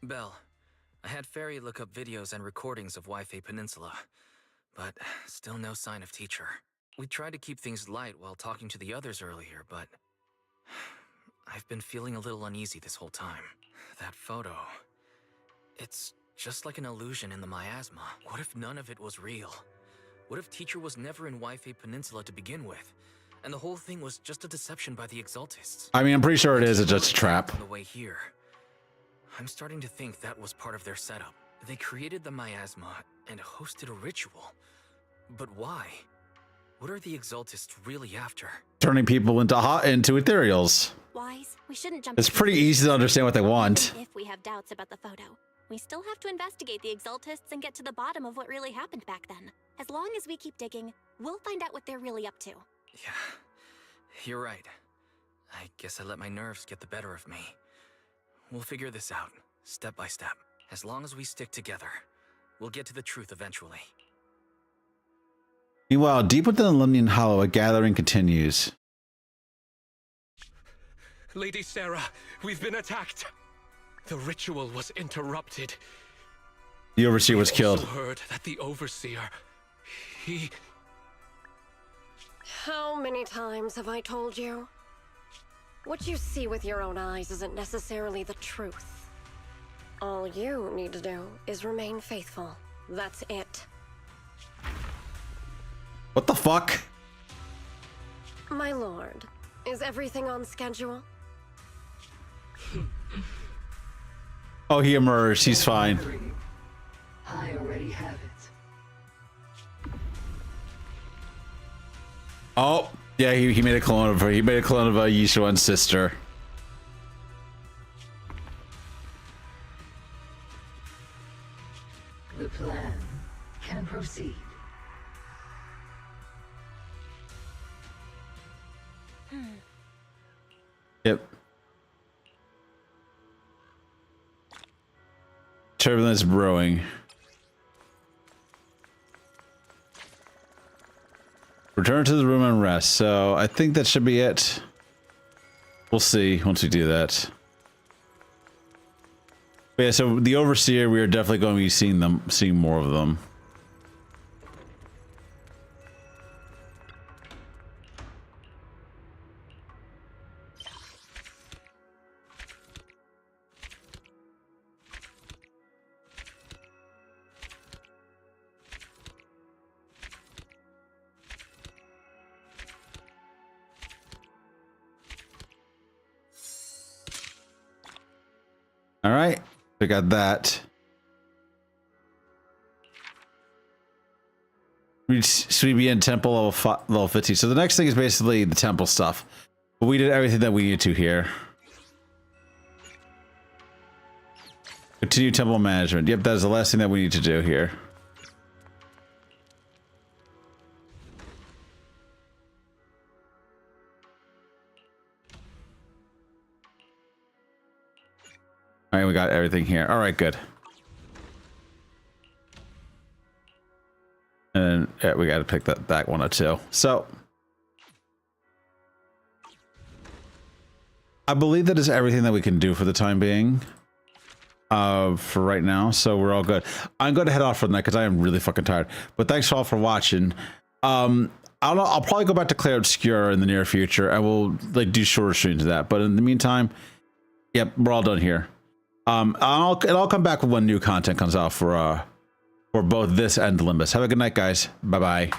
Belle, I had Fairy look up videos and recordings of Waifu Peninsula, but still no sign of teacher. We tried to keep things light while talking to the others earlier, but I've been feeling a little uneasy this whole time. That photo, it's just like an illusion in the miasma. What if none of it was real? What if teacher was never in Waifu Peninsula to begin with, and the whole thing was just a deception by the Exaltists? I mean, I'm pretty sure it is just a trap. On the way here, I'm starting to think that was part of their setup. They created the miasma and hosted a ritual. But why? What are the Exaltists really after? Turning people into ethereals. Wise, we shouldn't jump. It's pretty easy to understand what they want. If we have doubts about the photo, we still have to investigate the Exaltists and get to the bottom of what really happened back then. As long as we keep digging, we'll find out what they're really up to. Yeah, you're right. I guess I let my nerves get the better of me. We'll figure this out, step by step. As long as we stick together, we'll get to the truth eventually. Meanwhile, deep within the Lemnian Hollow, a gathering continues. Lady Sarah, we've been attacked. The ritual was interrupted. The Overseer was killed. I heard that the Overseer, he... How many times have I told you? What you see with your own eyes isn't necessarily the truth. All you need to do is remain faithful. That's it. What the fuck? My lord, is everything on schedule? Oh, he emerged. He's fine. I already have it. Oh, yeah, he made a clone of her. He made a clone of Yishuan's sister. The plan can proceed. Yep. Turbulence brewing. Return to the room and rest. So I think that should be it. We'll see once we do that. But yeah, so the Overseer, we are definitely going to be seeing more of them. All right, we got that. Sweebian Temple level 50. So the next thing is basically the temple stuff. But we did everything that we needed to here. Continue temple management. Yep, that is the last thing that we need to do here. All right, we got everything here. All right, good. And yeah, we got to pick that back one or two. So I believe that is everything that we can do for the time being. For right now, so we're all good. I'm going to head off from that because I am really fucking tired. But thanks all for watching. I'll probably go back to Clair Obscura in the near future, and we'll like do shorter streams of that. But in the meantime, yep, we're all done here. I'll come back when new content comes out for both this and Limbus. Have a good night, guys. Bye bye.